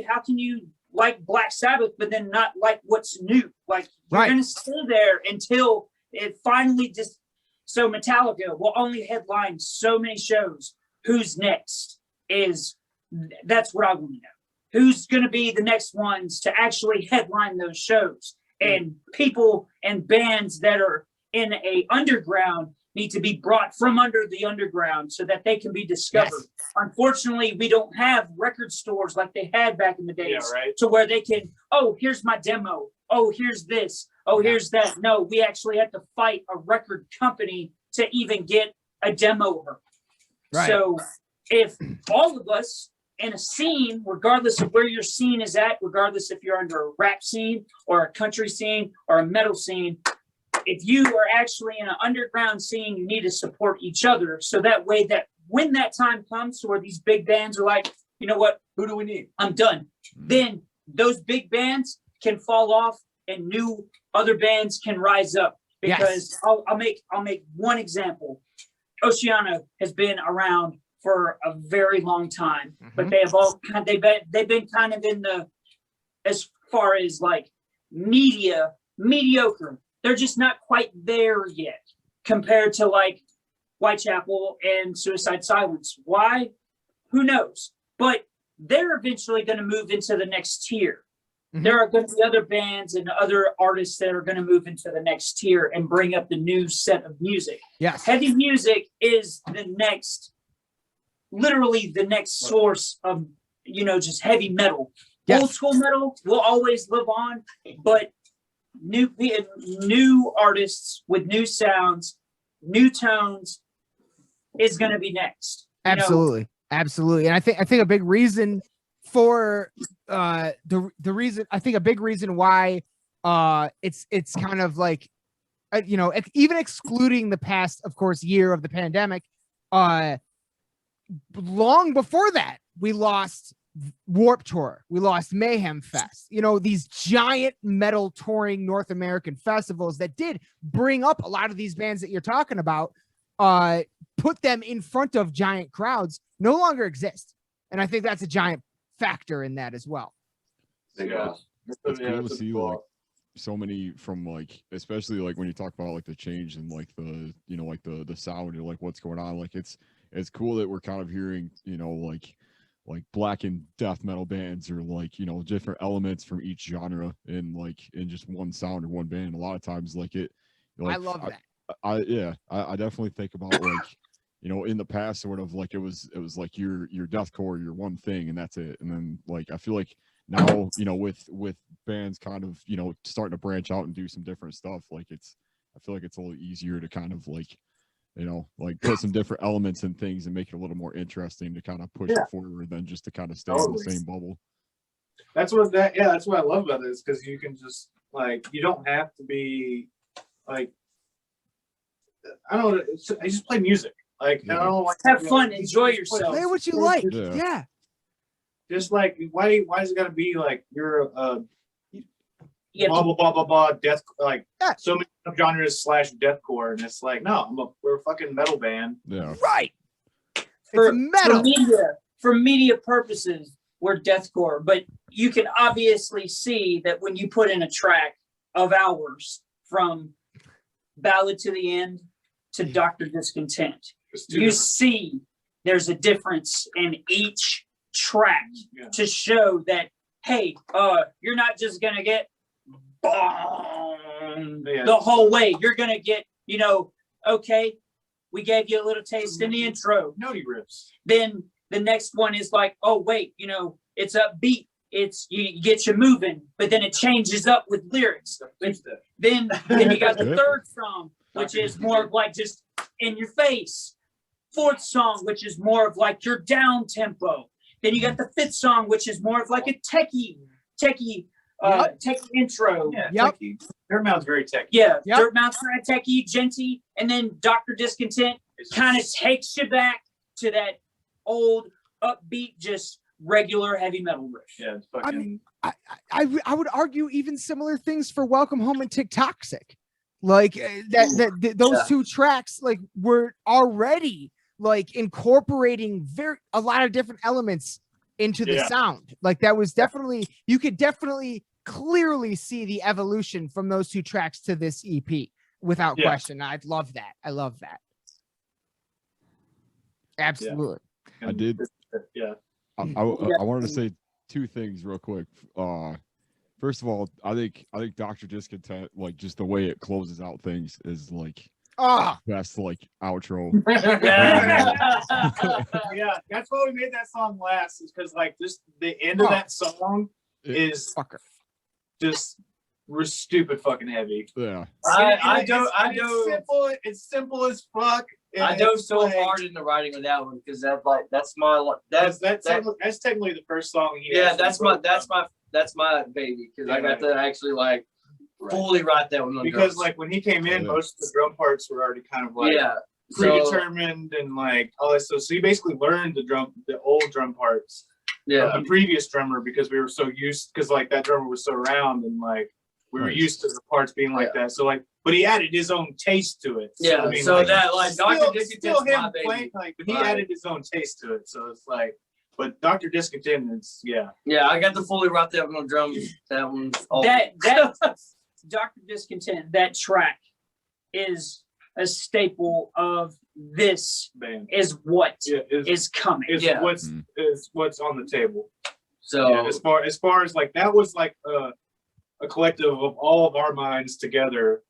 how can you like Black Sabbath, but then not like what's new? Like you're gonna stay there until it finally just. So Metallica will only headline so many shows. Who's next? That's what I want to know. Who's gonna be the next ones to actually headline those shows? And people and bands that are in a underground need to be brought from under the underground so that they can be discovered. Yes. Unfortunately, we don't have record stores like they had back in the days to where they can, here's my demo. Oh, here's this. Oh, here's that. No, we actually had to fight a record company to even get a demo heard. Right. So if all of us in a scene, regardless of where your scene is at, regardless if you're under a rap scene or a country scene or a metal scene, if you are actually in an underground scene, you need to support each other. So that way that when that time comes to where these big bands are like, you know what, who do we need? I'm done. Then those big bands can fall off and new other bands can rise up. Because I'll make one example. Oceana has been around for a very long time, but they've been kind of in the, as far as like mediocre. They're just not quite there yet compared to like Whitechapel and Suicide Silence. Why? Who knows? But they're eventually going to move into the next tier. There are going to be other bands and other artists that are going to move into the next tier and bring up the new set of music. Yes. Heavy music is literally the next source of, just heavy metal. Yes. Old school metal will always live on, but new artists with new sounds, new tones is going to be next. Absolutely. And I think a big reason for the reason, I think a big reason why it's kind of like even excluding the past, of course, year of the pandemic, long before that we lost Warped Tour, we lost Mayhem Fest, these giant metal touring North American festivals that did bring up a lot of these bands that you're talking about, put them in front of giant crowds, no longer exist. And I think that's a giant factor in that as well. Yeah. It's cool to see like so many from like, especially like when you talk about like the change and like the like the sound and like what's going on, like it's cool that we're kind of hearing like black and death metal bands or like different elements from each genre in just one sound or one band. A lot of times I love that. I definitely think about like in the past sort of like it was like your deathcore, your one thing, and that's it. And then like I feel like now with bands kind of starting to branch out and do some different stuff, like I feel like it's a little easier to kind of like like put some different elements and things and make it a little more interesting to kind of push it forward than just to kind of stay in the same bubble. That's what I love about this, because you can just like, you don't have to be like, I don't know, I just play music. Like, I don't like have fun, enjoy yourself. Play what you like. Yeah. Just like, why is it gotta be like you're blah blah blah blah blah death, like so many genres / deathcore, and it's like, no, we're a fucking metal band. Yeah. Right. For metal. For media purposes, we're deathcore, but you can obviously see that when you put in a track of ours from Ballad to the End to Dr. Discontent, you see there's a difference in each track to show that, hey, you're not just gonna get the whole way. You're gonna get, okay, we gave you a little taste in the intro. Nody riffs. Then the next one is like, oh wait, it's upbeat. It's you get you moving, but then it changes up with lyrics. Then you got the third song, which is more of like just in your face. Fourth song, which is more of like your down tempo. Then you got the fifth song, which is more of like a techie intro. Yeah, Dirtmound's very techie. Yeah, Dirtmound's kind of techie, genty, and then Dr. Discontent kind of takes you back to that old upbeat, just regular heavy metal riff. Yeah, it's fucking. I would argue even similar things for Welcome Home and Tick Toxic, like those two tracks like were already like incorporating a lot of different elements into the sound. Like that was definitely, you could definitely clearly see the evolution from those two tracks to this EP without question. I love that. Absolutely. I did. Yeah. I wanted to say two things real quick. First of all, I think Dr. Discontent, like just the way it closes out things is like best like outro. Yeah, that's why we made that song last, is because like just the end of that song is just stupid fucking heavy. Yeah. It's simple as fuck. I dove so hard into writing with that one because that's technically the first song. That's my baby, because I got to actually like fully write that one on because drums. Like when he came in, most of the drum parts were already kind of like predetermined and like all this. So he basically learned the old drum parts. Yeah. From the previous drummer, because we were so used, because like that drummer was so around and like we were used to the parts being like that. So like, but he added his own taste to it. So, I mean, so like, that like Dr. Discontent's my baby. Playing, like, but he added his own taste to it. So it's like, but Dr. Discontent is Yeah, I got to fully write that one on drums. That one's all that Dr. Discontent, that track is a staple of this band. Is what is coming. Is what's on the table. So yeah, as far as like that was like a collective of all of our minds together,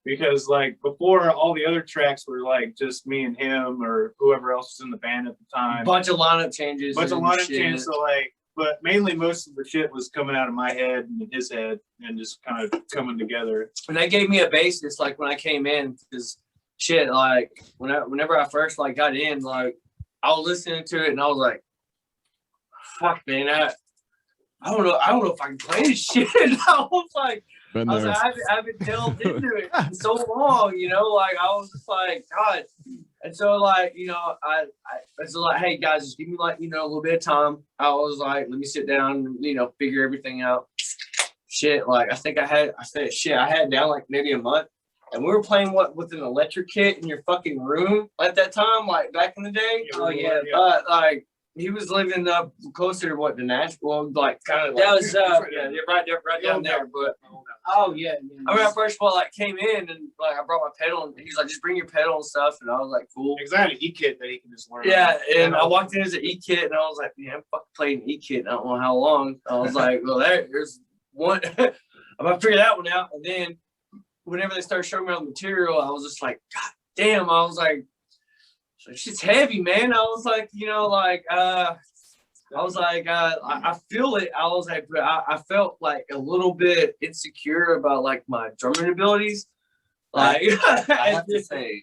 because like before all the other tracks were like just me and him or whoever else was in the band at the time. bunch of lineup changes. So like, but mainly most of the shit was coming out of my head and his head and just kind of coming together. And that gave me a basis, like when I came in, because shit, like whenever I first like got in, like I was listening to it and I was like, fuck, man, I don't know if I can play this shit. I was like, I haven't delved into it in so long, you know, like I was just like, God. And so like, you know, I was like, hey guys, just give me like, you know, a little bit of time. I was like, let me sit down and, you know, figure everything out. Shit, like I had it down like maybe a month. And we were playing with an electric kit in your fucking room at that time, like back in the day. Oh yeah. Like he was living up closer to what the Nashville, like kind of. That was right down there. But oh yeah. I mean, I first of all like came in and like I brought my pedal and he's like, just bring your pedal and stuff, and I was like, cool. Because I had an E-kit that he can just learn. Yeah, and I walked in as an E-kit and I was like, man, I'm fucking playing E-kit. I don't know how long. I was like, well, there's one. I'm gonna figure that one out. And then whenever they started showing me all the material, I was just like, God damn. I was like, shit's heavy, man. I was like, you know, like, I feel it. I was like, I felt like a little bit insecure about like my drumming abilities. Like, I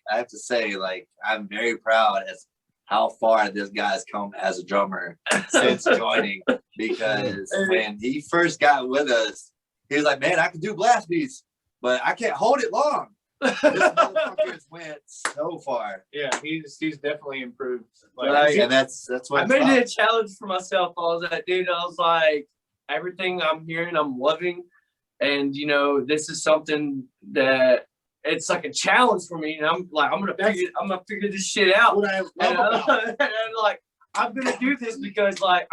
have to say, like, I'm very proud as how far this guy's come as a drummer since joining. Because when he first got with us, he was like, man, I can do blast beats, but I can't hold it long. This motherfucker went so far. Yeah, he's definitely improved. Like, and that's what I made it a challenge for myself. I was like, dude, I was like, everything I'm hearing, I'm loving, and you know, this is something that it's like a challenge for me, and I'm like, I'm gonna figure this shit out. What I love about and like, I'm gonna do this because like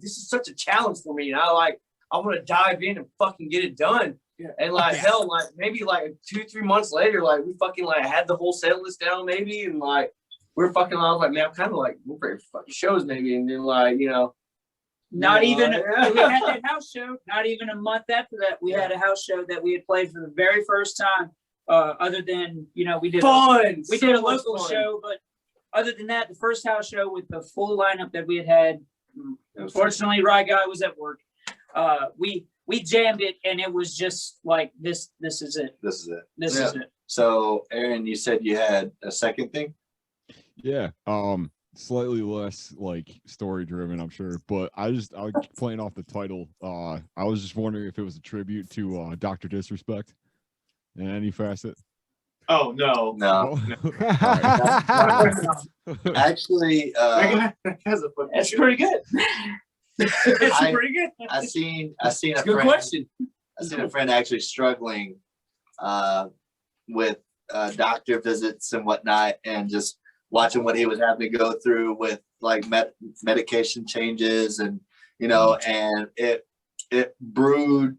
this is such a challenge for me, and I want to dive in and fucking get it done. Yeah. And like hell, like maybe like 2-3 months later, like we fucking like had the whole set list down maybe, and like we're fucking. I was like, man, I'm kind of like we're ready for fucking shows maybe, and then like you know, not even we had that house show. Not even a month after that, we had a house show that we had played for the very first time. Other than you know, we did a local show, but other than that, the first house show with the full lineup that we had. Unfortunately, Rye Guy was at work. We jammed it, and it was just like this. This is it. This is it. Is it. So, Aaron, you said you had a second thing. Yeah. Slightly less like story driven, I'm sure, but I was playing off the title. I was just wondering if it was a tribute to Dr. Disrespect in any facet. Oh no. Actually, that's pretty good. It's pretty good. I seen a good friend. Question. I seen a friend actually struggling with doctor visits and whatnot, and just watching what he was having to go through with like medication changes, and you know, and it brewed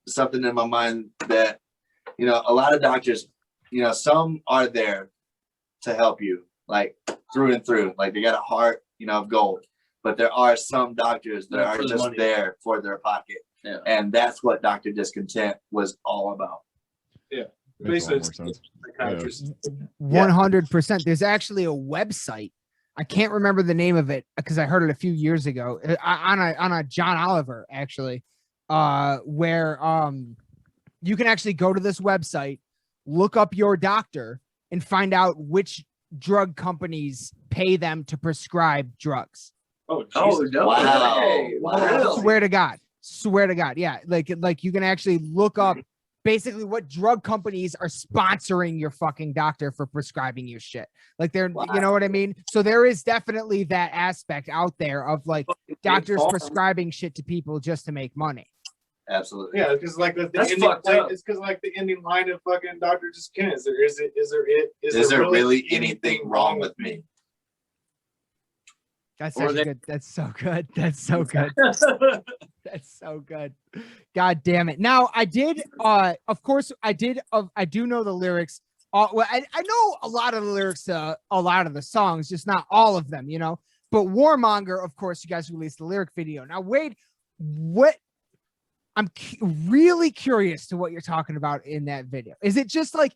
something in my mind that, you know, a lot of doctors, you know, some are there to help you like through and through, like they got a heart, you know, of gold. But there are some doctors that are just there for their pocket. Yeah. And that's what Dr. Discontent was all about. Yeah. Basically, 100%. There's actually a website. I can't remember the name of it because I heard it a few years ago on a John Oliver, actually, where you can actually go to this website, look up your doctor, and find out which drug companies pay them to prescribe drugs. Oh no! Wow! Swear to God, yeah. Like you can actually look up basically what drug companies are sponsoring your fucking doctor for prescribing you shit. Like they're, you know what I mean? So there is definitely that aspect out there of like doctors prescribing shit to people just to make money. Absolutely. Yeah, because like the ending, like, it's because like the ending line of fucking Dr. Discontent. Is there really anything wrong with me? That's good. That's so good. That's so good. That's so good. God damn it. Now I did, of course I do know the lyrics. Well, I know a lot of the lyrics to a lot of the songs, just not all of them, you know, But Warmonger, of course, you guys released the lyric video. Now, Wade, what? I'm really curious to what you're talking about in that video. Is it just like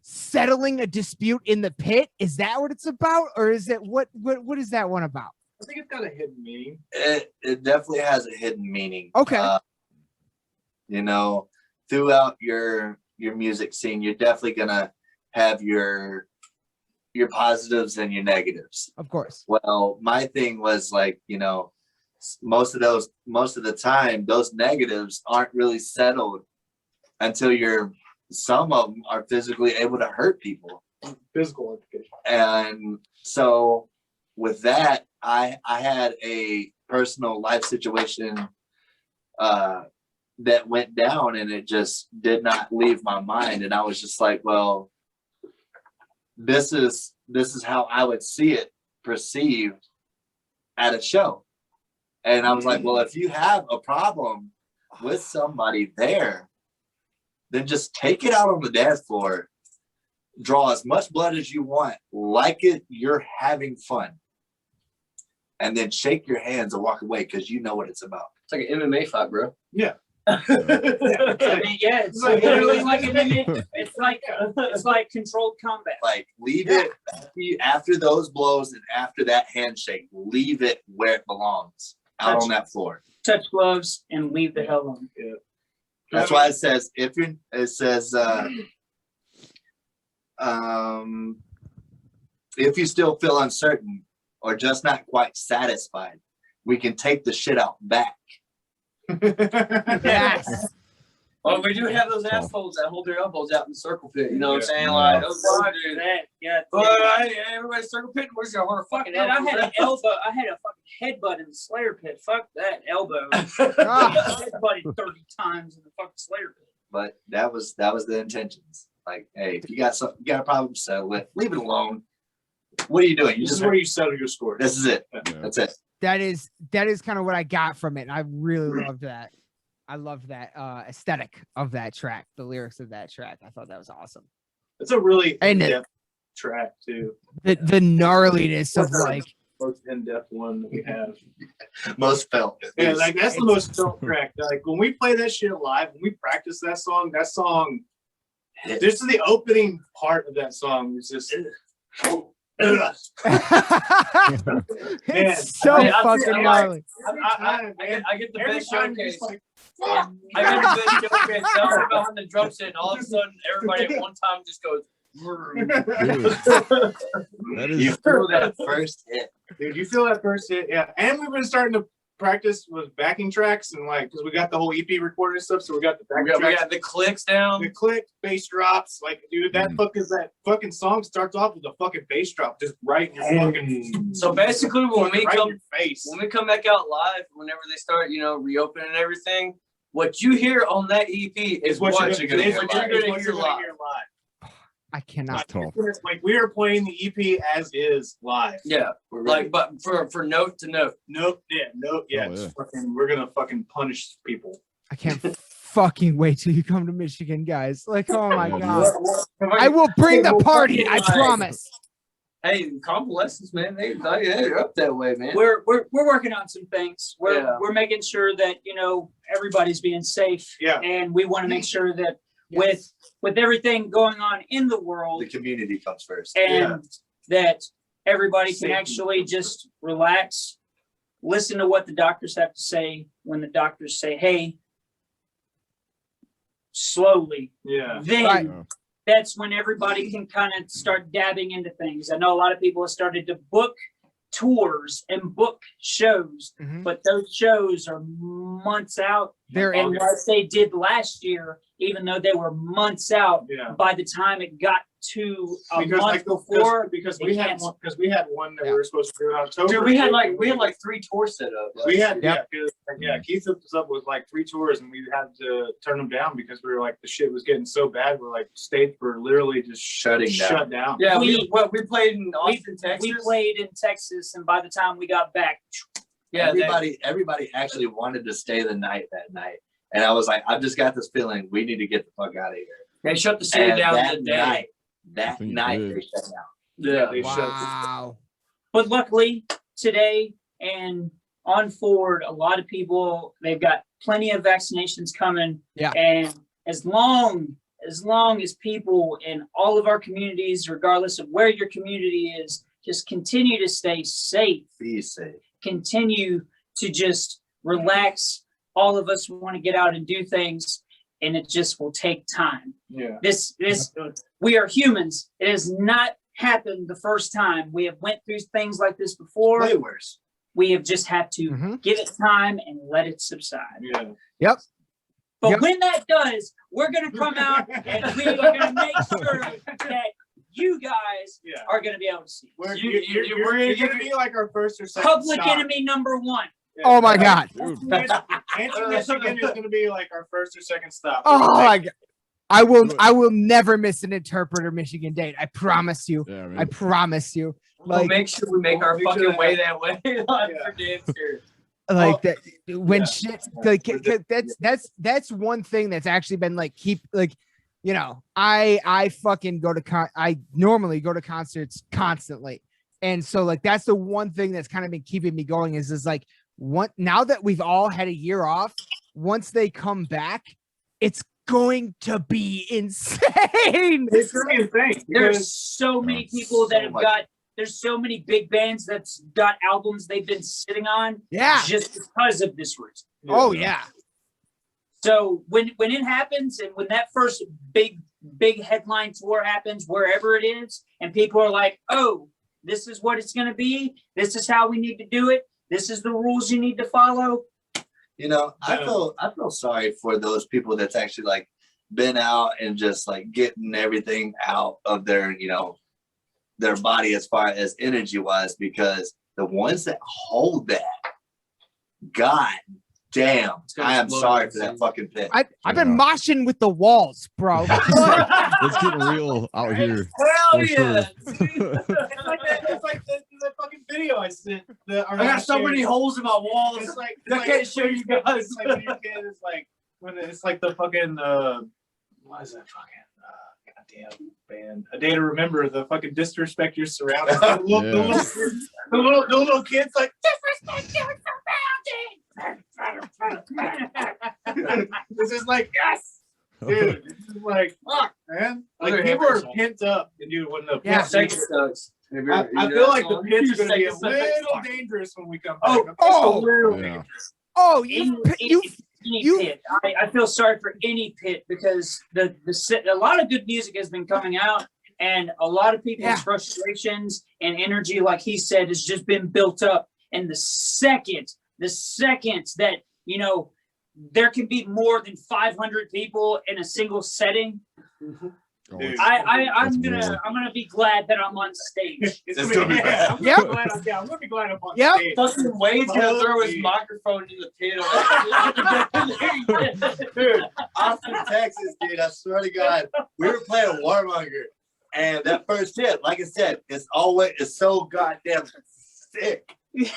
settling a dispute in the pit? Is that what it's about, or is it what is that one about? I think it's got a hidden meaning. It definitely has a hidden meaning. Okay. You know, throughout your music scene, you're definitely gonna have your positives and your negatives. Of course. Well, my thing was like, you know, most of the time, those negatives aren't really settled until some of them are physically able to hurt people. Physical implication. And so with that, I had a personal life situation that went down, and it just did not leave my mind. And I was just like, well, this is how I would see it perceived at a show. And I was like, well, if you have a problem with somebody there, then just take it out on the dance floor, draw as much blood as you want, like you're having fun, and then shake your hands and walk away, because you know what it's about. It's like an MMA fight, bro. Yeah. I mean, yeah, it's like literally like it's like controlled combat. Like, leave it after those blows and after that handshake, leave it where it belongs, out on that floor. Touch gloves and leave the hell alone. Yeah. That's why it says if you still feel uncertain or just not quite satisfied, we can take the shit out back. Yes. Well, we do have those assholes that hold their elbows out in the circle pit. You know what I'm saying? Yeah. Like, those guys do that. Yeah. Everybody's circle pit. Where's your horror fucking And I elbows had an at? elbow. I had a fucking headbutt in the Slayer pit. Fuck that elbow. Ah. Headbutted 30 times in the fucking Slayer pit. But that was the intentions. Like, hey, if you got a problem, settle it. Leave it alone. What are you doing? This is where you settle your score. This is it. Yeah. That's it. That is kind of what I got from it. And I really loved that. I loved that aesthetic of that track, the lyrics of that track. I thought that was awesome. It's a really And in-depth track too. The gnarliness of like, Most in-depth one that we have. Most felt. Yeah, like that's the most felt track. Like when we play that shit live, when we practice that song, this is the opening part of that song. It's just it's so Man, fucking gnarly. I get the every best time showcase. it's like, I get the best showcase. Down behind the drum set, and all of a sudden, everybody at one time just goes. That You is feel that first hit. dude, you feel that first hit, yeah. And we've been starting to practice with backing tracks and like because we got the whole EP recorded and stuff, so we got the backing We tracks. got the clicks down. The click, bass drops, like dude, that fucking song starts off with a fucking bass drop just right in your fucking. So basically, when we right in come your face. when we come back out live, whenever they start, reopening everything, what you hear on that EP is what you're gonna hear live. I cannot. tough. Like we are playing the EP as is live. Yeah, like but for note to note. Nope. Yeah. Nope. Yeah. Oh, yeah. We're gonna fucking punish people. I can't fucking wait till you come to Michigan, guys. Like, oh my Yeah, god. I will bring the party, I promise. Hey, convalescents, man, they're up that way, man. We're working on some things. Yeah. We're making sure that everybody's being safe. Yeah. And we want to make sure that Yes. with everything going on in the world, The community comes first. and that everybody can Safety. actually just relax, listen to what the doctors have to say. When the doctors say, hey, slowly, Yeah. then Right. that's when everybody can kind of start dabbing into things. I know a lot of people have started to book tours and book shows, Mhm. but those shows are months out. They're And like they did last year, even though they were months out, Yeah. by the time it got to a Because month like before, because they we had canceled. one that Yeah. we were supposed to do in October. Dude, we had like 3 tours set up. We had Yep. Keith hooked us up with like 3 tours and we had to turn them down because we were like the shit was getting so bad. We're like states were literally just Shutting down. shut down. Yeah, We- we played in Austin, Texas. we played in Texas, and by the time we got back, Yeah, everybody actually wanted to stay the night that night. And I was like, I've just got this feeling we need to get the fuck out of here. they shut the city And down that today. night, I think they did. shut down. Yeah, They shut wow. but luckily today and on forward, a lot of people, they've got plenty of vaccinations coming. Yeah. And as long as people in all of our communities, regardless of where your community is, just continue to stay safe. Be safe. Continue to just relax. All of us want to get out and do things, and it just will take time. Yeah. This we are humans. It has not happened the first time. We have went through things like this before. Way worse. We have just had to give it time and let it subside. Yeah. Yep. But when that does, we're going to come out and we are going to make sure that you guys are going to be able to see. You're going to be like our first or second Public stop. enemy number one. Yeah. Oh my God. Michigan is going to be like our first or second stop. Oh my God. I will never miss an Interpreter Michigan date. I promise you. Yeah, man. I promise you. We'll Like, make sure we make our fucking way that way. For damn sure. like that when shit like that's one thing that's actually been like you know, I fucking I normally go to concerts constantly, and so like that's the one thing that's kind of been keeping me going is like now that we've all had a year off, once they come back, it's going to be insane. It's going to be insane. There's so many people that have got. There's so many big bands that's got albums they've been sitting on just because of this reason. Oh yeah. So when it happens and when that first big headline tour happens, wherever it is, and people are like, oh, this is what it's going to be. This is how we need to do it. This is the rules you need to follow. You know, I feel sorry for those people that's actually like been out and just like getting everything out of their, you know, their body as far as energy wise, because the ones that hold that, God damn, I am sorry for that fucking pit. I've been moshing with the walls, bro. It's getting real out here. Hell for yeah. sure. It's like the fucking video I sent. I got so many holes in my walls. It's like I can't show you guys. It's like it's like when it's like the fucking what is that fucking goddamn band? A Day to Remember. The fucking disrespect your surroundings. The little kids like disrespect your surroundings. This is like yes, dude. This is like fuck, man. Like people are pent up, and dude, when the Yeah. Second sucks. I feel like the pit's gonna be a little dangerous when we come back. Oh, Any pit. I feel sorry for any pit because a lot of good music has been coming out, and a lot of people's frustrations and energy, like he said, has just been built up. And the second that, you know, there can be more than 500 people in a single setting. Dude, I'm gonna be glad that I'm on stage. It's gonna be bad. I'm gonna be glad I'm on stage. Fucking Wade's gonna throw his microphone in the pit. Dude, Austin, Texas, dude, I swear to God, we were playing Warmonger, and that first hit, like I said, it's so goddamn sick.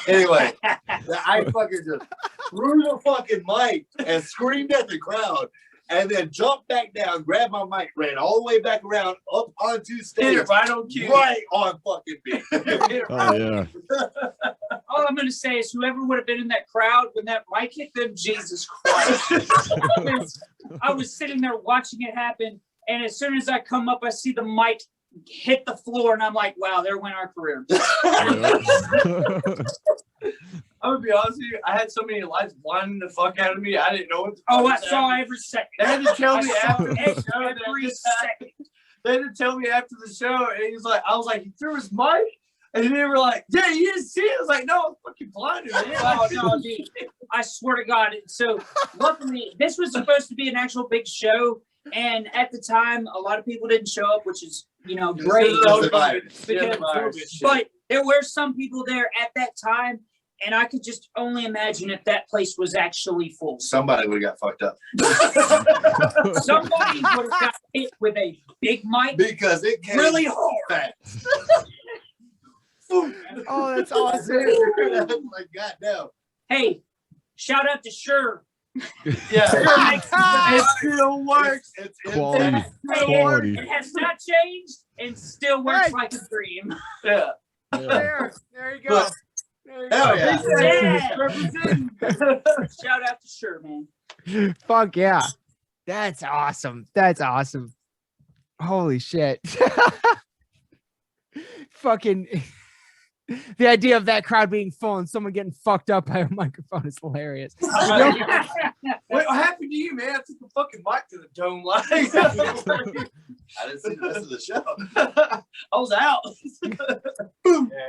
Anyway, I fucking just threw the fucking mic and screamed at the crowd, and then jumped back down, grabbed my mic, ran all the way back around, up onto stage. Hit it right on cue. Right on fucking beat. Oh yeah. All I'm gonna say is whoever would have been in that crowd when that mic hit them, Jesus Christ. I was sitting there watching it happen, and as soon as I come up, I see the mic hit the floor, and I'm like, wow, there went our career. I'm gonna be honest with you. I had so many lights blinding the fuck out of me. I didn't know what. I saw every second. They had to tell me after the every show. second. They had to tell me after the show, and he was like, I was like, he threw his mic, and they were like, yeah, you didn't see it. I was like, no, I'm fucking blinded. Oh no, dude! I swear to God. So luckily, this was supposed to be an actual big show, and at the time, a lot of people didn't show up, which is, you know, great. But there were some people there at that time. And I could just only imagine if that place was actually full. Somebody would have got fucked up. Somebody would have got hit with a big mic because it came really hard. Oh, that's awesome. My God, no. Hey, shout out to Sure. Yeah, It still works. It's Quality. Quality. It has not changed and still works like a dream. Yeah. There you go. Hell yeah. Yeah, representing. Shout out to Sure, man. Fuck yeah. That's awesome. That's awesome. Holy shit. Fucking the idea of that crowd being full and someone getting fucked up by a microphone is hilarious. What happened to you, man? I took the fucking mic to the dome line. I didn't see the rest of the show. I was out.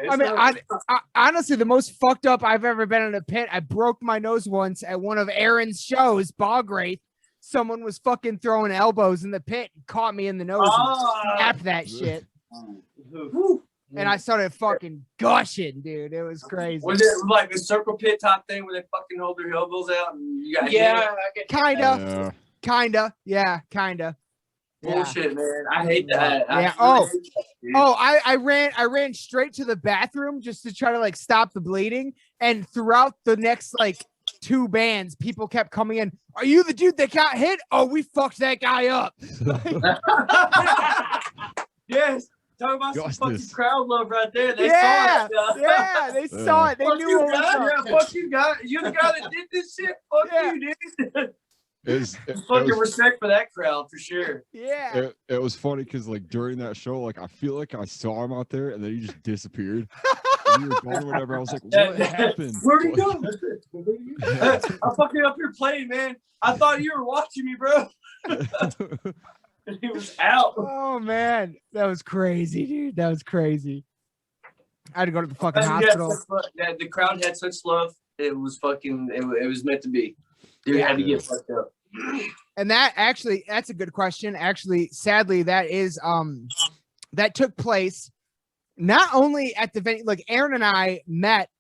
I mean, I honestly, the most fucked up I've ever been in a pit, I broke my nose once at one of Aaron's shows, Bog Wraith. Someone was fucking throwing elbows in the pit and caught me in the nose and snapped that shit. And I started fucking gushing, dude. It was crazy. Was it like the circle pit top thing where they fucking hold their elbows out and you got Kinda. Yeah, kinda. Bullshit, man. I hate that. Yeah. I ran straight to the bathroom just to try to like stop the bleeding. And throughout the next like 2 bands, people kept coming in. Are you the dude that got hit? Oh, we fucked that guy up. Yes. Talk about some fucking crowd love right there. They yeah, saw it. Yeah, they saw it. They Fuck knew you, what was guy. up. Yeah, fuck you, guy. You're the guy that did this shit. Fuck you, dude. Fucking respect for that crowd for sure. Yeah. It was funny because like during that show, like I feel like I saw him out there and then he just disappeared. And we were going or whatever. I was like, what happened? Where'd he go? I'm fucking up here playing, man. I thought you were watching me, bro. He was out. Oh man, that was crazy, dude. That was crazy. I had to go to the fucking hospital. Yeah, the crowd had such love. It was fucking. It was meant to be. Dude had to get fucked up. And that's a good question. Actually, sadly, that is that took place not only at the venue. Like Aaron and I met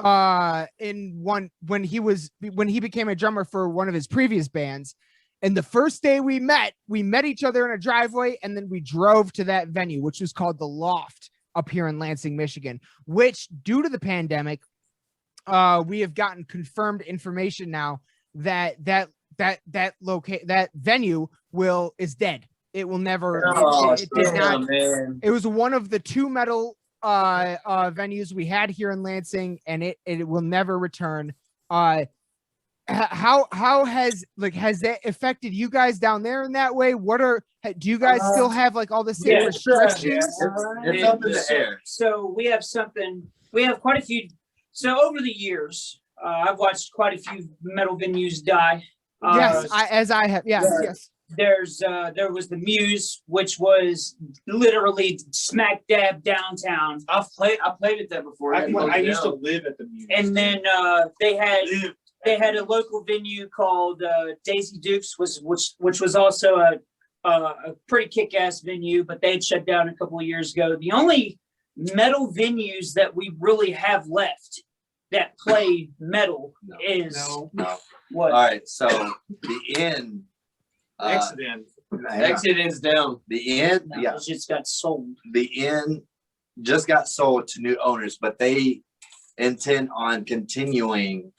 when he became a drummer for one of his previous bands. And the first day we met each other in a driveway, and then we drove to that venue, which was called The Loft up here in Lansing, Michigan, which due to the pandemic, we have gotten confirmed information now that venue is dead. It will never, it did not. Man. It was one of the 2 metal venues we had here in Lansing, and it will never return. How has that affected you guys down there in that way? Do you guys still have like all the same restrictions? It's up in the air. So we have quite a few. So over the years, I've watched quite a few metal venues die. Yes, I have. Yes. There was the Muse, which was literally smack dab downtown. I played at that before. I used to live at the Muse. And then they had a local venue called Daisy Dukes, which was also a pretty kick-ass venue, but they'd shut down a couple of years ago. The only metal venues that we really have left that play metal is what? All right, so the Inn. Exit Inn. Exit Inn's down. The Inn, it just got sold. The Inn just got sold to new owners, but they intend on continuing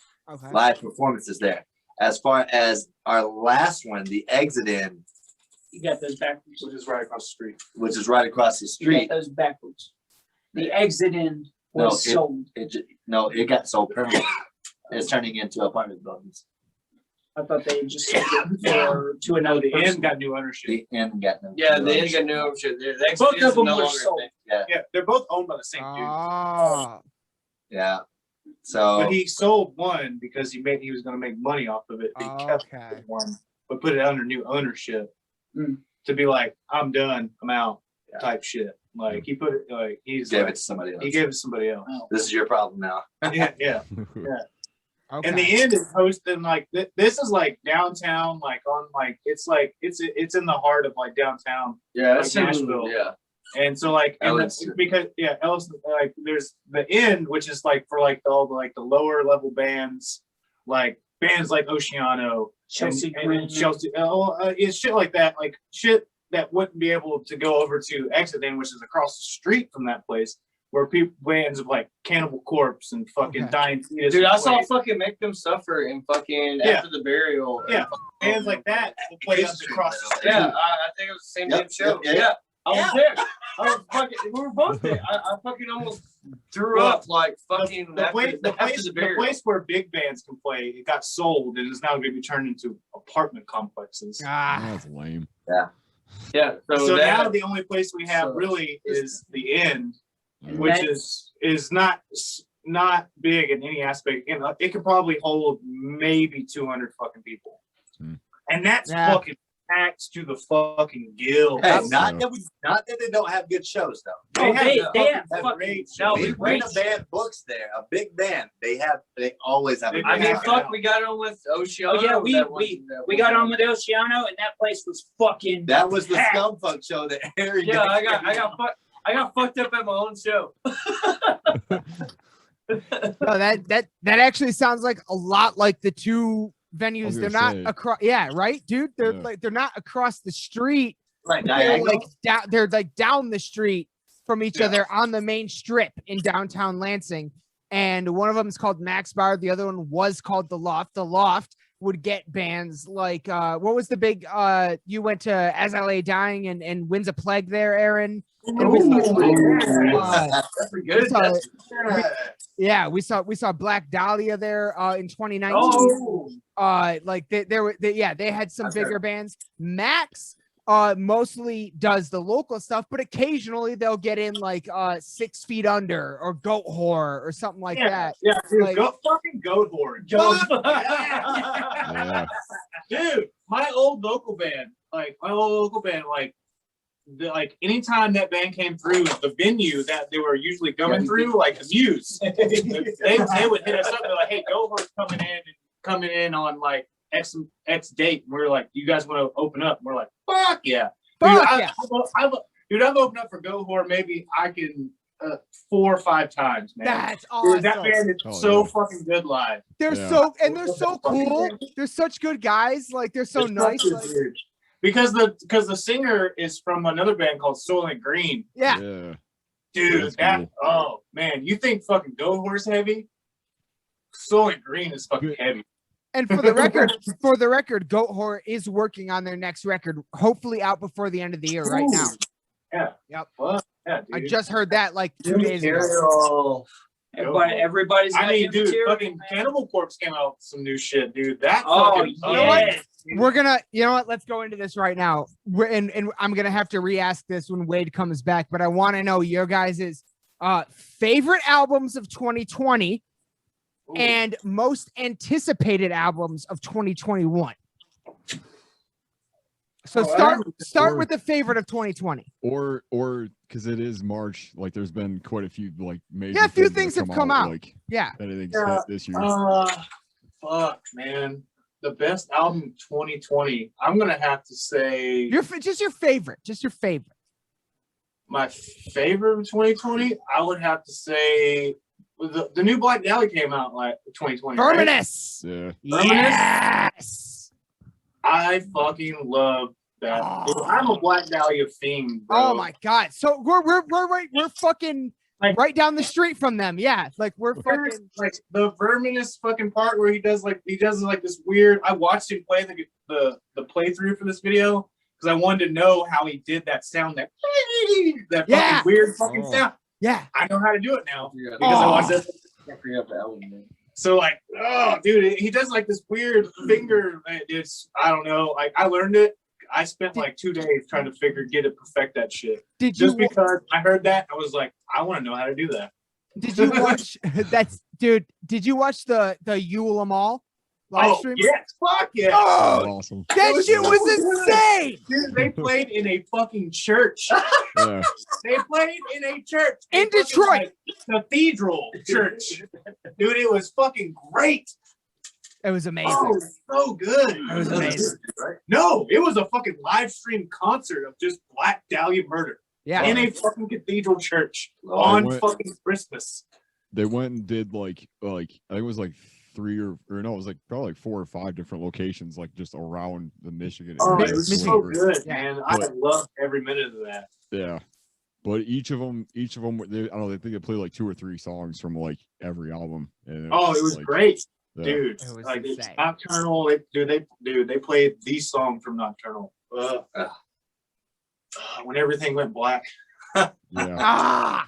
live performances there. As far as our last one, the Exit Inn, you got those backwards. Which is right across the street. You got those backwards. The Exit Inn was sold. It got sold permanently. It's turning into apartment buildings. I thought they just sold it to another person. The Inn got new ownership. The Inn got new the Inn got new ownership. Both of them were sold. Yeah, they're both owned by the same dude. Yeah. So, but he sold one because he was going to make money off of it. He kept one, but put it under new ownership to be like, I'm done, I'm out, type shit. Like he put it like he gave it to somebody else. He gave it to somebody else. This is your problem now. yeah. Okay. And the End is hosting like this is like downtown, like on like it's in the heart of like downtown. Yeah, like Nashville. Yeah. And so like because Elliston, like there's the End, which is like for like all the lower level bands, like bands like Oceano, Chelsea, it's shit like that, like shit that wouldn't be able to go over to Exit Inn, which is across the street from that place, where bands of like Cannibal Corpse and fucking Dying Fetus. Dude, I saw fucking Make Them Suffer and fucking After the Burial. Yeah, bands like that will play us across the street. Yeah, I think it was the same damn show. Yeah. I was there. We were both there. I fucking almost threw up like fucking the after the place where big bands can play, it got sold and is now going to be turned into apartment complexes. That's lame. Yeah. So now the only place we have really is the Inn, which is not big in any aspect. You know, it could probably hold maybe 200 fucking people, and that's fucking packed to the fucking gill. Hey, not that they don't have good shows though. They have great shows. When a band books there, a big band, they always have. I mean, fuck, we got on with Oceano. Oh yeah, we got on with Oceano, and that place was fucking. That was the Scumfuck show that Harry. Yeah, I got fucked up at my own show. No, that actually sounds like a lot like the two venues. They're not across. Yeah, right, dude. They're they're not across the street. Right, they're like down the street from each other on the main strip in downtown Lansing. And one of them is called Max Bar. The other one was called The Loft. The Loft would get bands like what was the big you went to As I Lay Dying and Winds a Plague there, Aaron? And we saw Black Dahlia there in 2019. Like they had some bigger bands. Max mostly does the local stuff, but occasionally they'll get in like 6 Feet Under or Goat Whore or something like that. Yeah, dude, like, fucking Goat Whore. Dude, my old local band, like anytime that band came through the venue that they were usually coming through, like the Muse, they would hit us up. They're like, "Hey, Goat Whore's coming in on like X date." And we're like, "You guys want to open up?" And we're like, "Fuck yeah!" Dude, I've opened up for Goat Whore. Maybe I can 4 or 5 times, man. That's awesome. Dude, that band is so fucking good live. They're so cool. They're such good guys. Like they're so nice. Like, because the singer is from another band called Soylent Green. Yeah. Dude, cool. Oh man, you think fucking Goat Whore's heavy? Soylent Green is fucking heavy. And for the record, Goat Whore is working on their next record, hopefully out before the end of the year right now. Yeah. Yep. Well, yeah, dude. I just heard that like 2 days ago. Everybody's. I mean, dude, fucking Cannibal Corpse came out with some new shit, dude. That. We're gonna, you know what? Let's go into this right now. And I'm gonna have to re-ask this when Wade comes back, but I want to know your guys' favorite albums of 2020 and most anticipated albums of 2021. So start with the favorite of 2020. Or because it is March, like there's been quite a few like major. Yeah, a few things have come out. Like anything's hit this year. Fuck, man. The best album of 2020. I'm gonna have to say your favorite. My favorite of 2020. I would have to say the new Black Dahlia came out like 2020. Verminous. Right? Yeah. Yes. I fucking love that. Dude, I'm a Black Dahlia fiend, bro. Oh my god! So we're fucking right down the street from them. Yeah, like we're fucking like the Verminous fucking part where he does this weird. I watched him play the playthrough for this video because I wanted to know how he did that sound, that fucking weird fucking sound. Yeah, I know how to do it now because I watched it. I forgot the album name. So like, oh dude, he does like this weird finger. It's, I don't know. Like I learned it. I spent like 2 days trying to perfect that shit. Because I heard that, I was like, I want to know how to do that. Did you watch did you watch the Yule 'em all live stream? Yes, fuck yeah. Oh, awesome. That shit was insane. Dude, they played in a fucking church. Yeah. They played in a church. In Detroit. Cathedral church. Dude, it was fucking great. It was amazing. Oh, so good. It was amazing. No, it was a fucking live stream concert of just Black Dahlia murder. Yeah. In a fucking cathedral church on fucking Christmas. They went and did like I think it was like 3 or no, it was like probably like 4 or 5 different locations, like just around the Michigan. Oh, it was so good, yeah. man. I loved every minute of that. Yeah. But each of them, I don't know, they think they played like 2 or 3 songs from like every album. And it was like, great. Yeah. Dude, It was like insane. it's Nocturnal. They played the song from Nocturnal. When Everything Went Black. Yeah. Ah,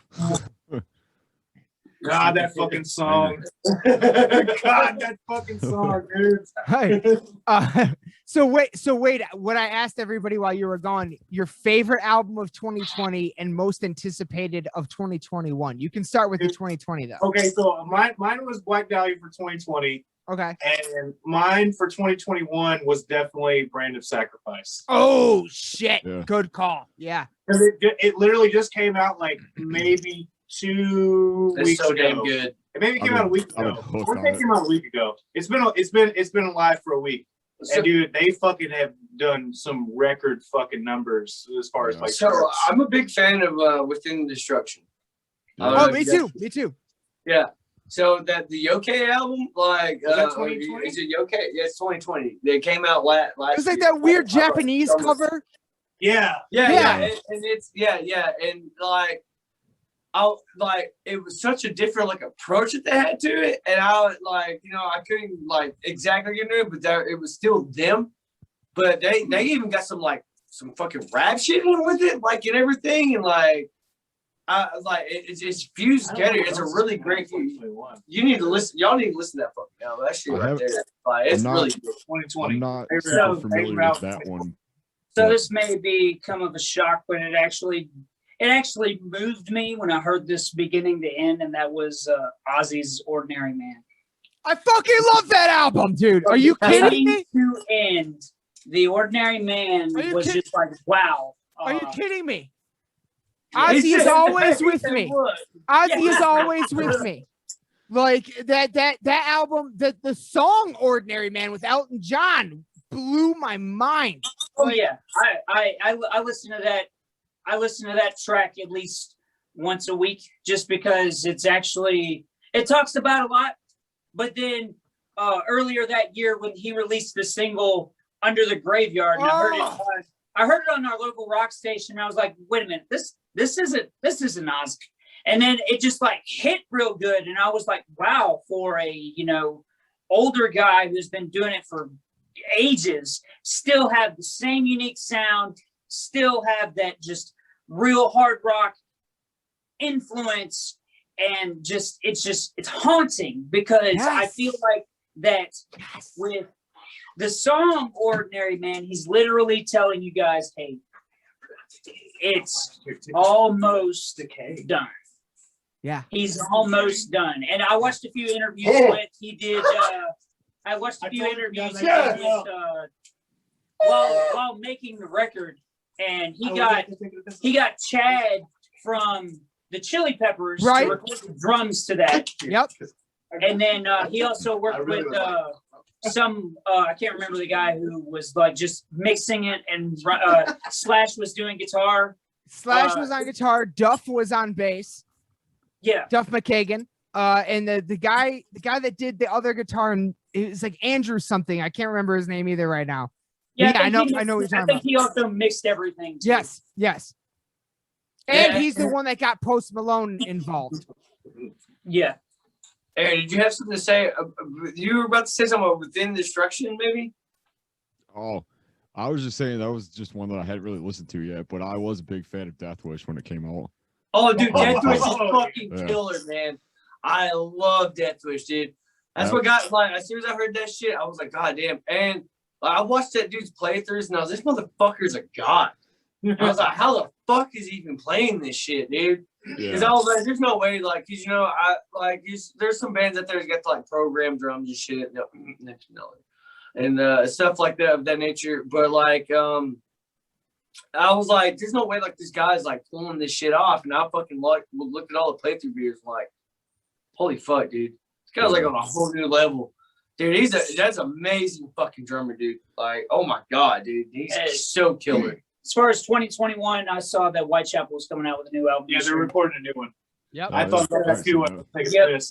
God, that fucking song. God, that fucking song, dude. hey. So wait. What I asked everybody while you were gone, your favorite album of 2020 and most anticipated of 2021. You can start with the 2020 though. Okay, so mine was Black Dahlia for 2020. Okay. And mine for 2021 was definitely Brand of Sacrifice. Oh shit! Yeah. Good call. Yeah. It literally just came out like maybe 2 It's weeks so ago. damn good. It maybe came out a week I've been ago. hooked Or on it it. came out a week ago. It's been alive for a week. So, And dude, they fucking have done some record fucking numbers as far as like. so charts. I'm a big fan of Within Destruction. Oh, me too. Me too. Yeah. So that the Yoke album, like, Was that 2020? is it Yoke? Yeah, it's 2020. They came out last. It was like that weird Japanese cover. Yeah. Yeah. And it's and like, it was such a different like approach that they had to it, and I like, I couldn't like exactly get into it, but it was still them. But they even got some fucking rap shit in with it, like, and everything, and like. It's fused together. It's a really great. You need to listen. Y'all need to listen to that fucking album. That shit right there. Like, it's really good. 2020. I'm not Favorite super album, familiar favorite with album. that one. So this may become of a shock, but it actually moved me when I heard this beginning to end, and that was Ozzy's "Ordinary Man." I fucking love that album, dude. Are you kidding me? To end, the "Ordinary Man" Are you was kidding- just like, wow. Are you kidding me? Yeah, he Ozzy is said- always he with said me. what? Ozzy is Yeah. always with me. Like that album, the song "Ordinary Man" with Elton John blew my mind. Oh yeah, I listen to that. I listen to that track at least once a week, just because it talks about a lot. But then earlier that year, when he released the single "Under the Graveyard," and I heard it on our local rock station, and I was like, wait a minute, this isn't Ozzy. And then it just like hit real good, and I was like, wow, for a older guy who's been doing it for ages, still have the same unique sound, still have that just real hard rock influence, and it's haunting, because Yes. I feel like that with the song "Ordinary Man," he's literally telling you guys, hey, it's almost done. Yeah. He's almost done. And I watched a few interviews I watched a few interviews while making the record, and he got Chad from the Chili Peppers Right. to record the drums to that. Yep. And then he also worked with I can't remember the guy who was like just mixing it, and Slash was doing guitar. Slash was on guitar. Duff was on bass. Yeah. Duff McKagan. And the guy that did the other guitar, and it was like Andrew something. I can't remember his name either right now. Yeah, I know what you're talking I think he also mixed everything too. Yes. And Yeah. he's the one that got Post Malone involved. Yeah. Aaron, did you have something to say? You were about to say something about Within Destruction, maybe? Oh, I was just saying that was just one that I hadn't really listened to yet, but I was a big fan of Death Wish when it came out. Oh, dude, Death Wish is Oh, fucking yeah. killer, man. I love Death Wish, dude. That's what got, like, as soon as I heard that shit, I was like, God damn. And I watched that dude's playthroughs, and I was like, this motherfucker's a god. I was like, how the fuck is he even playing this shit, dude? Because I was like, there's no way, like, because, there's some bands out there that got to, like, program drums and shit. And stuff like that, of that nature. But, like, I was like, there's no way, like, this guy's, like, pulling this shit off. And I fucking looked at all the playthrough videos, like, holy fuck, dude. This guy's, like, on a whole new level. Dude, that's amazing fucking drummer, dude. Like, oh, my God, dude. He's so killer. As far as 2021, I saw that Whitechapel was coming out with a new album. Yeah, they're recording a new one. Yep. I thought that too.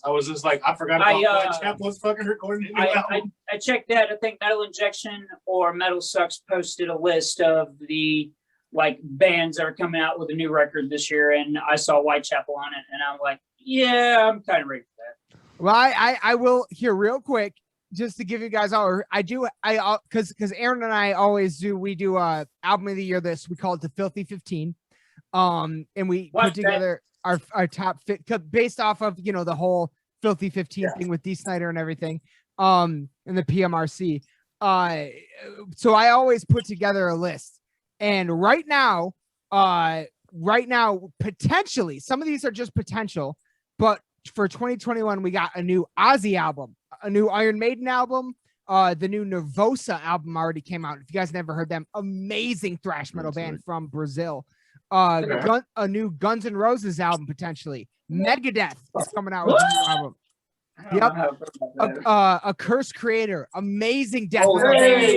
I was just like, I forgot about Whitechapel was fucking recording a new album. I checked that. I think Metal Injection or Metal Sucks posted a list of the like bands that are coming out with a new record this year, and I saw Whitechapel on it, and I'm like, yeah, I'm kind of ready for that. Well, I will here real quick. just to give you guys all, because Aaron and I always do. We do album of the year list. We call it the Filthy 15. And we put together our top fit based off of the whole Filthy 15 thing with D. Snyder and everything. And the PMRC. So I always put together a list, and right now, potentially, some of these are just potential, but for 2021, we got a new Ozzy album, a new Iron Maiden album, the new Nervosa album already came out. If you guys never heard them, amazing thrash metal band from Brazil. A new Guns N' Roses album potentially. Megadeth is coming out with a new album. Yep. A Cursed Creator, amazing death metal band.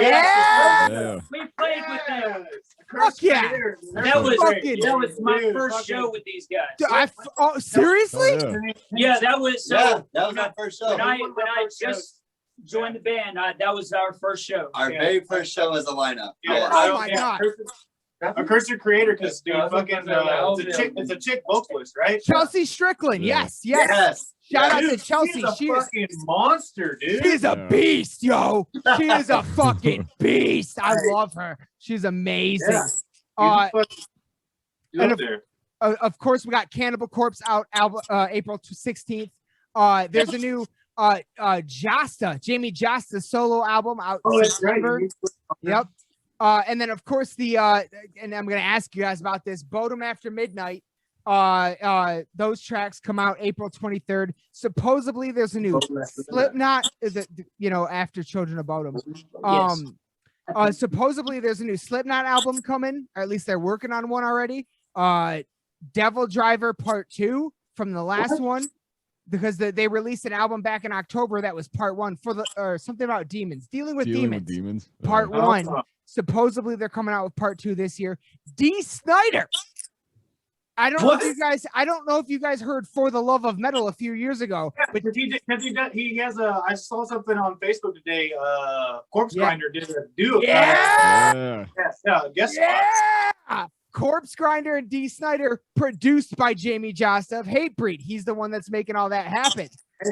Yeah. We played with them. Fuck yeah. That was my first show with these guys. Seriously? Oh, Yeah, that was that was my first show. When I just joined the band, that was our first show. Our very first show as a lineup. Yeah. Oh my god. A Cursed Creator, because dude, fucking it's a chick vocalist, right? Chelsea Strickland. Yes. Shout out to Chelsea. She's a fucking monster, dude. She's a beast, yo. She is a fucking beast. I love her. She's amazing. And of course, we got Cannibal Corpse out April 16th. There's a new Jamie Jasta solo album out in September. Right. Yep. And then of course and I'm gonna ask you guys about this. Bodom After Midnight. Those tracks come out April 23rd. Supposedly there's a new Slipknot, after Children of Bodom. Supposedly there's a new Slipknot album coming, or at least they're working on one already. Devil Driver Part 2 from the last one, because they released an album back in October that was Part 1 or something about demons, dealing with demons. Part 1. Supposedly they're coming out with Part 2 this year. D. Snyder. I don't know if you guys heard For the Love of Metal a few years ago. Yeah, but he has I saw something on Facebook today. Corpse Grinder did a duo. Yeah. Guess what? Corpse Grinder and D. Snyder, produced by Jamie Jost of Hatebreed. He's the one that's making all that happen. Hey,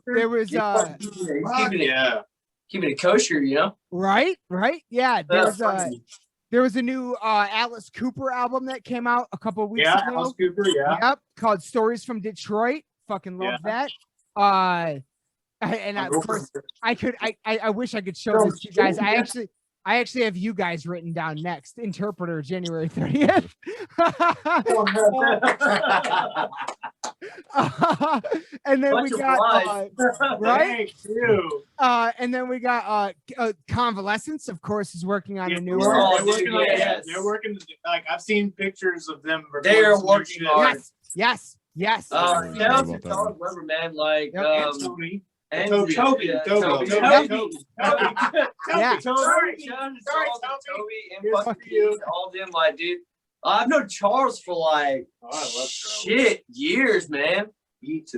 there was keeping it kosher, Right. Yeah. There was a new Alice Cooper album that came out a couple of weeks ago. Alice Cooper, Yep, called Stories from Detroit. Fucking love that. And of course, I wish I could show this to you guys. I actually have you guys written down next. Interpreter, January 30th. And then we got right. And then we got Convalescence, of course, is working on a new one. They're working. Like I've seen pictures of them. They are working hard. Yes. Shout out to Todd Weber, man. Like Toby. And Toby. Toby. Yeah. Sorry, Toby and fucking all them, like, dude. I've known Charles for like years, man. East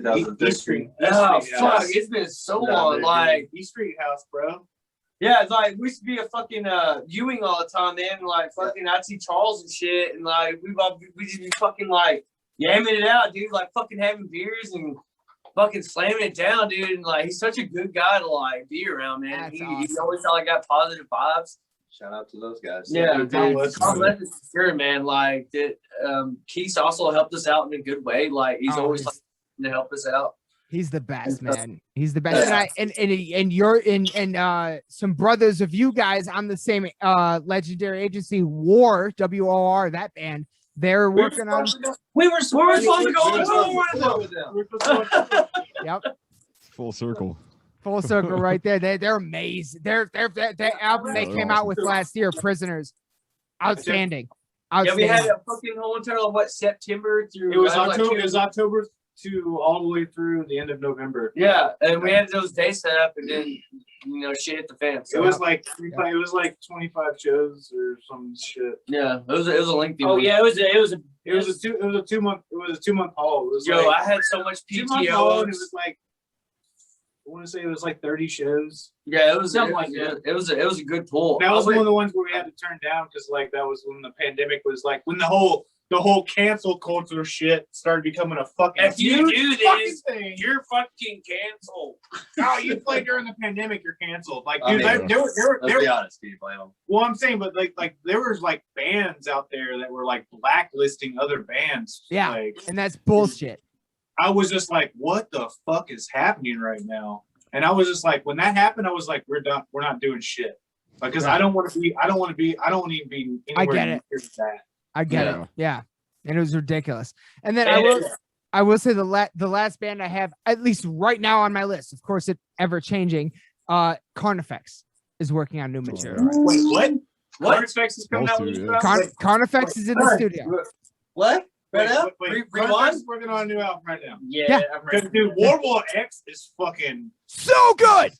Street. Oh fuck, it's been so long. Like East Street House, bro. Yeah, it's like we used to be a fucking viewing all the time, man. Like fucking I'd see Charles and shit, and like we just be fucking like yamming it out, dude. Like fucking having beers and fucking slamming it down, dude. And like he's such a good guy to like be around, man. He always like got positive vibes. Shout out to those guys. Yeah, that's sure, man. Like that, Keith also helped us out in a good way. Like he's always like to help us out. He's the best, man. He's the best. And you're in some brothers of you guys on the same legendary agency, WOR, that band. They're working on. We were supposed to go with them. Yep. Full circle. Full circle right there. They're amazing. Their album they came out with last year, Prisoners. Outstanding. Yeah, we had a fucking whole entire September through. It was October. It was October to all the way through the end of November. Yeah, and we had those days set up, and then shit hit the fan. So. It was like 25 shows or some shit. Yeah, it was a lengthy. Oh one. yeah, it was a 2 month haul. It was I had so much PTO. And it was like. I want to say it was like 30 shows. Yeah, it was It was a good pull. That was one of the ones where we had to turn down because like that was when the pandemic was like when the whole the whole cancel culture shit started becoming a fucking. If you do this, thing. you're fucking canceled. Oh, you played during the pandemic, you're canceled. Like, I dude, mean, let's be honest, Steve. Well, I'm saying, but like there was like bands out there that were like blacklisting other bands. Yeah, Like, and that's bullshit. I was just like, what the fuck is happening right now? And I was just like, when that happened, I was like, we're done. We're not doing shit. Because I don't want to be. I don't want to even be anywhere I get it. near that. I get it. Yeah, and it was ridiculous. And then And I will say the last band I have, at least right now on my list, of course, it ever changing. Carnifex is working on new material. Wait, what? Carnifex is coming out with Studio. Carnifex is in the studio. What? Right now? Rewind. Rewind? Working on a new album right now. Yeah. I'm ready. Because dude, World War X is fucking So good.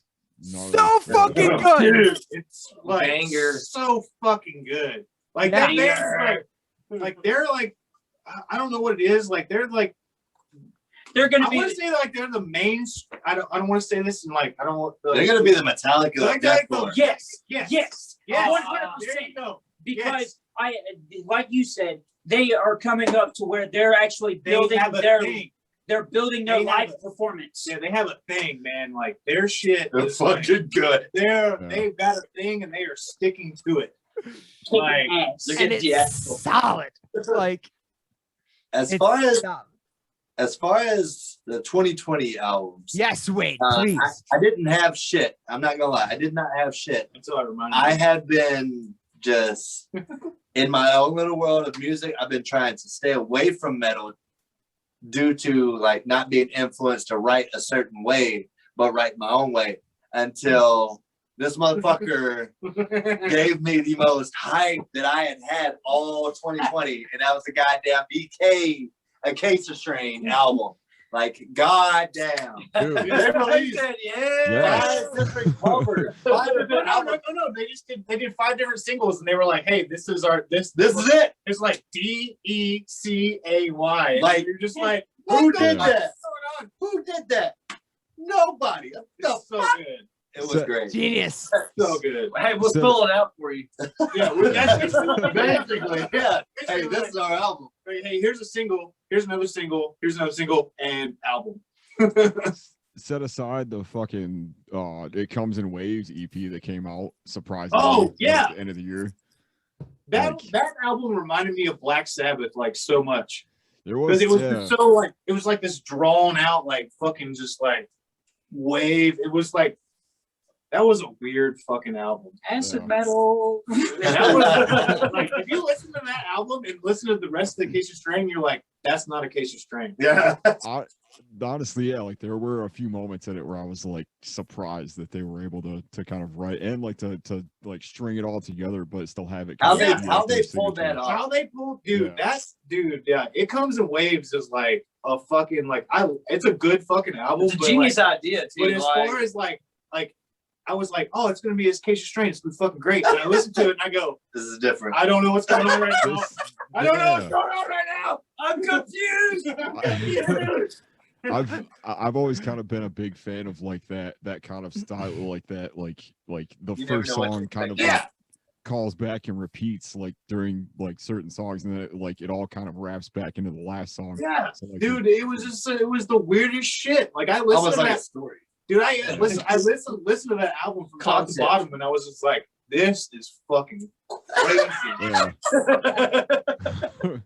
No, So fucking good. dude. It's like Banger. so fucking good. Like Yeah. that band's like they're like I don't know what it is. Like they're like They're gonna I be. want to say like they're the main. I don't want to say this and like I don't want. They're gonna be the Metallica of Like, like, deathcore. Yes. Yes. Yes. Yes. 100%. There you go. Because like you said, they are coming up to where they're actually They building have a their. thing. They're building their They have live a- performance. Yeah, they have a thing, man. Like their shit They're is like, fucking good. they've got a thing and they are sticking to it. Kicking Like, ass. Look And at it's theatrical. solid. Like As it's far as solid. the 2020 albums, Yes, Wade, uh, please. I didn't have shit. I'm not gonna lie, I did not have shit. until I remind I you. have been just in my own little world of music. I've been trying to stay away from metal due to like not being influenced to write a certain way, but write my own way until this motherfucker gave me the most hype that I had all 2020, and that was the goddamn BK Acacia Strain album. Like, goddamn. Dude. They released Yeah. 5 different covers. 5 different albums. No. They did 5 different singles, and they were like, "Hey, this is This is it. It's like DECAY. Like, You're just like, Who what did the that? fuck's going on? Who did that? Nobody. What the It's so fuck? good. It was So- great. Genius. So good. Hey, we'll So- fill it out for you. Yeah, that's Basically, yeah. Hey, this is our album. Hey, here's a single. Here's another single. Here's another single, and album. Set aside the fucking It Comes in Waves EP that came out surprisingly Oh, yeah. at the end of the year. That Like- that album reminded me of Black Sabbath like so much. There was Because it was yeah. just so like it was like this drawn out like fucking just like wave. It was like that was a weird fucking album. Acid Yeah. metal. That was like if you listen to that album and listen to the rest of the Acacia Strain, you're like, that's not Acacia Strain. Yeah. Honestly, yeah, like there were a few moments in it where I was like surprised that they were able to kind of write and like to like string it all together, but still have it. How kind of be, how like, they their pulled that signature. off. How they pulled, dude, Yeah. yeah. It Comes in Waves is like a fucking like it's a good fucking album. It's a but, genius like, idea, too. But as far as like I was like, oh, it's gonna be Acacia Strain. It's gonna be fucking great. And I listened to it and I go, This is different. I don't know what's going on right now. This- I don't know what's yeah. going on right now. I'm confused. I've always kind of been a big fan of like that kind of style, like that, like the You never first know what to song kind of expect. like calls back and repeats like during like certain songs, and then it all kind of wraps back into the last song. Yeah, So, like, dude, it was just it was the weirdest shit. Like I listened Almost to like a that, story. dude. I listened to that album from top to Concept. bottom, and I was just like, this is fucking crazy. Yeah.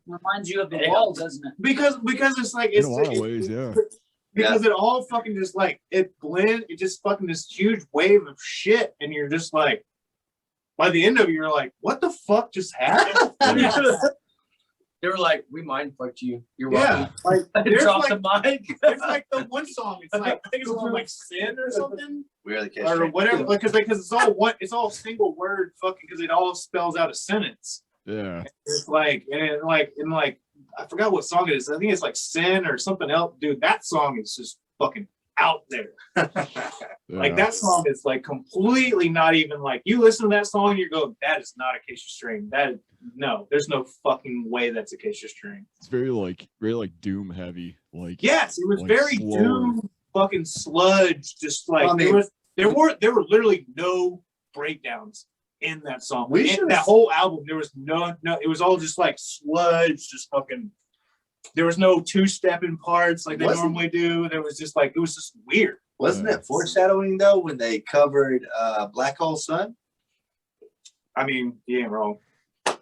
Reminds you of the wall, doesn't it? because it's like In it's a lot of ways, yeah. because it all fucking just like it just fucking this huge wave of shit, and you're just like, by the end of it, you're like, what the fuck just happened? They were like, we mind fucked you. You're Yeah, welcome. like there's Drop like the mic. there's like the one song. It's like I think it's called like Sin or something. We are the case. Or whatever, because it's all single word fucking because it all spells out a sentence. Yeah. It's like and I forgot what song it is. I think it's like Sin or something else. Dude, that song is just fucking out there. Like Yeah. that song is like completely not even like you listen to that song, you go, that is not Acacia Strain. No, there's no fucking way that's Acacia Strain. It's very like doom heavy. Like Yes, it was Like very slow. doom fucking sludge, just like I mean- there were literally no breakdowns. in that song. We In should've- that whole album, there was no. It was all just like sludge, just fucking. There was no two-stepping parts like they normally do. There was just like it was just weird. Wasn't it foreshadowing though when they covered Black Hole Sun? I mean, you ain't wrong.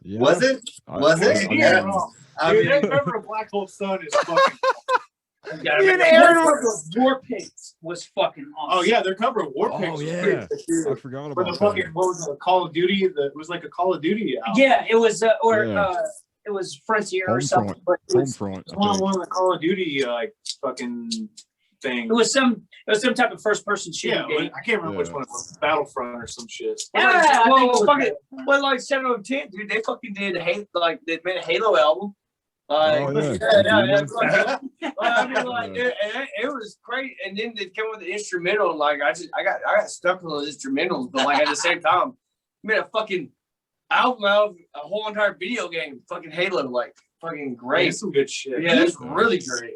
Yeah. Was it? Was it? You Yeah. ain't wrong. I Dude, mean, that cover of Black Hole Sun is fucking. Me and Aaron were- War Pigs was fucking awesome. Oh yeah, their cover of War Pigs. Oh was yeah, great. I forgot For about the fucking that. what was it? Call of Duty. It was like a Call of Duty album. Yeah, it was Yeah. it was Frontier or Homefront. something. But it was, Homefront. It was one of the Call of Duty like fucking thing. it was some type of first person shooting Yeah, game. I can't remember which one it was. Battlefront or some shit. Yeah, I think it was fucking, well, like 7 of 10, dude, they fucking did they made a Halo album. Like, Oh, yeah. Well, I mean, like, it was great. And then they came with the instrumental. And like, I got stuck on those instrumentals, but like at the same time, made a fucking album out of a whole entire video game. Fucking Halo, like, fucking great. Some good shit. Yeah, that's really great.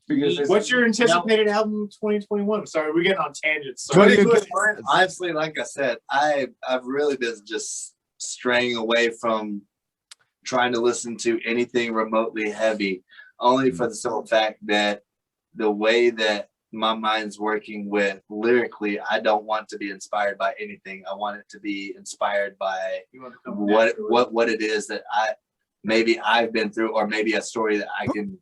Because What's your anticipated album 2021? Sorry, we're getting on tangents. So 2021, honestly, like I said, I've really been just straying away from trying to listen to anything remotely heavy, only for the simple fact that the way that my mind's working with lyrically, I don't want to be inspired by anything. I want it to be inspired by what it is that I've been through, or maybe a story that I can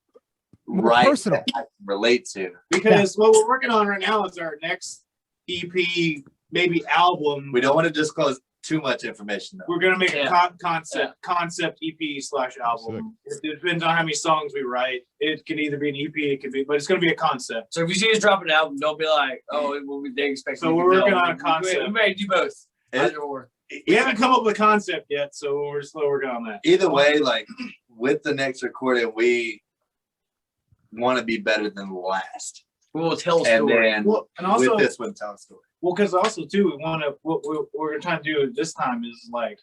More write personal. that I can relate to. because what we're working on right now is our next EP, maybe album. We don't want to disclose too much information though. We're gonna make a Yeah. concept EP/album. It depends on how many songs we write. It can either be an EP, it could be, but it's gonna be a concept. So if you see us drop an album, don't be like, oh, well, they expect. So you to we're know. working on a concept. We may do both. It- Either or. We haven't come up with a concept yet, so we're still working on that. Either way, like with the next recording, we want to be better than the last. We will tell a And story. then Well, and also, with this one, tell a story. well, because also too, we want to. What we're trying to do this time is like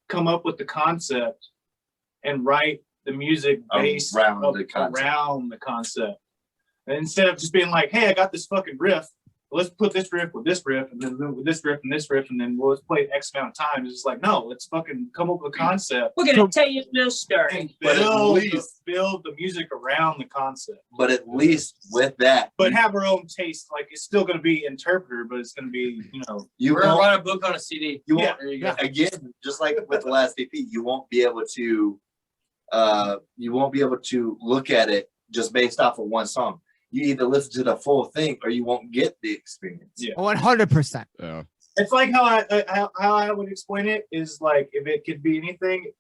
come up with the concept and write the music based Around the concept. around the concept. And instead of just being like, "Hey, I got this fucking riff. Let's put this riff with this riff, and then with this riff and this riff, and then let's play it X amount of times." It's just like, no, let's fucking come up with a concept We're gonna tell you the story. and But at least- build the music around the concept. But at least with that, But have our own taste. Like it's still going to be interpreter, but it's going to be, you We're gonna won't, write a book on a CD. you Yeah. won't There you go. again, just like with the last EP, you won't be able to look at it just based off of one song. You either listen to the full thing or you won't get the experience. Yeah. 100%. Yeah. It's like how I would explain it is like if it could be anything,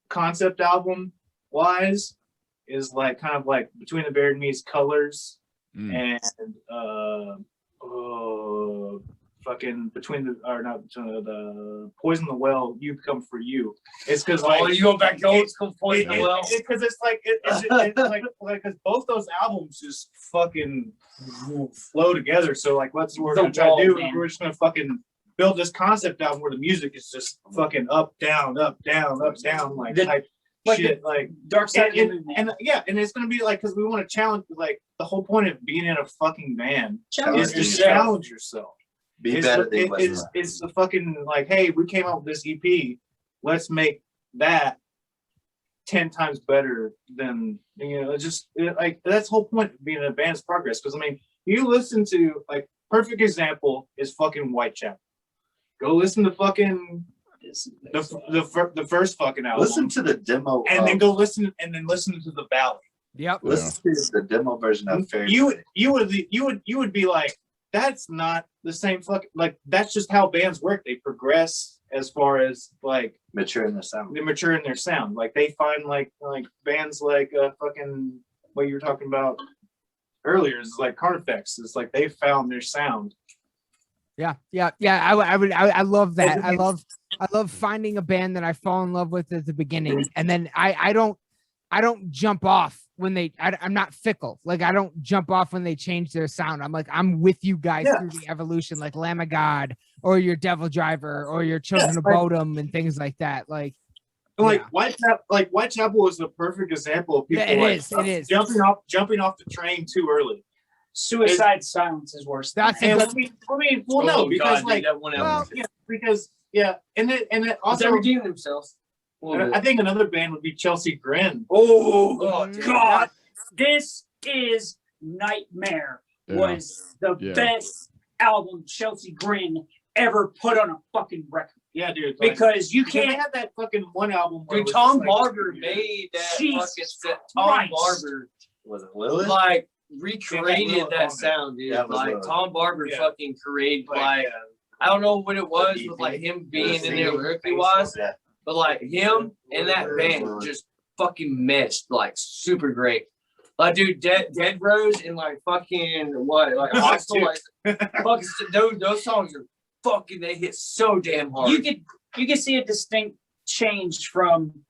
concept album wise, is like kind of like Between the Bear and Me's Colors Mm. and fucking the Poison the Well, You Come for You. It's because Oh, you go back to old school point. Well, because it's like because both those albums just fucking flow together. So like, what's what we're The gonna try to do? wall, man. We're just gonna fucking build this concept album where the music is just fucking up, down, up, down, up, down, like The- type like shit. Like Dark Side of the Moon, man. and yeah, and it's gonna be like because we want to challenge. Like the whole point of being in a fucking band Challenge is to yourself. challenge yourself. Be It's better the- than what you are. it's the fucking like, hey, we came out with this EP. Let's make that 10 times better than like that's the whole point of being in a band's progress. Because I mean, you listen to like perfect example is fucking Whitechapel. Go listen to fucking the first fucking album. Listen to the demo and then go listen to the ballad. Yep. listen to the demo version of Fairy. You would be like, that's not the same fucking, like that's just how bands work. They progress as far as like Mature in the sound. they mature in their sound. Like they find like bands like fucking what you were talking about earlier is like Carnifex. It's like they found their sound. Yeah. I love that. I love finding a band that I fall in love with at the beginning, and then I don't jump off when I'm not fickle. Like I don't jump off when they change their sound. I'm like, I'm with you guys through the evolution, like Lamb of God or your Devil Driver or your Children of Bodom and things like that. Like Whitechapel is the perfect example of people Yeah, it is. jumping off the train too early. Suicide Silence is worse. That's than a that. good. Well, no, Oh, because God, like, dude, that one Well, album. yeah, because and it also, They're redeeming themselves. A little bit. I think another band would be Chelsea Grin. Oh, God, God. this is Nightmare. Yeah. Was the Yeah. best album Chelsea Grin ever put on a fucking record. Yeah, dude. Like, Because you because they can't. had that fucking one album. Where it Dude, was Tom just like- Barber made that Jesus fucking set. Tom Christ. Barber Was it Lilith? like Yeah, recreated Lilith on that it. sound, dude. That was Like Lilith. Tom Barber Yeah. fucking created Like, like I don't know what it was with like him being in there lyrically wise, Yeah. but like him and that band just fucking meshed like super great. Like dude, Dead Rose and like fucking what like Hostile, like fucking those songs are fucking they hit so damn hard. You could see a distinct change from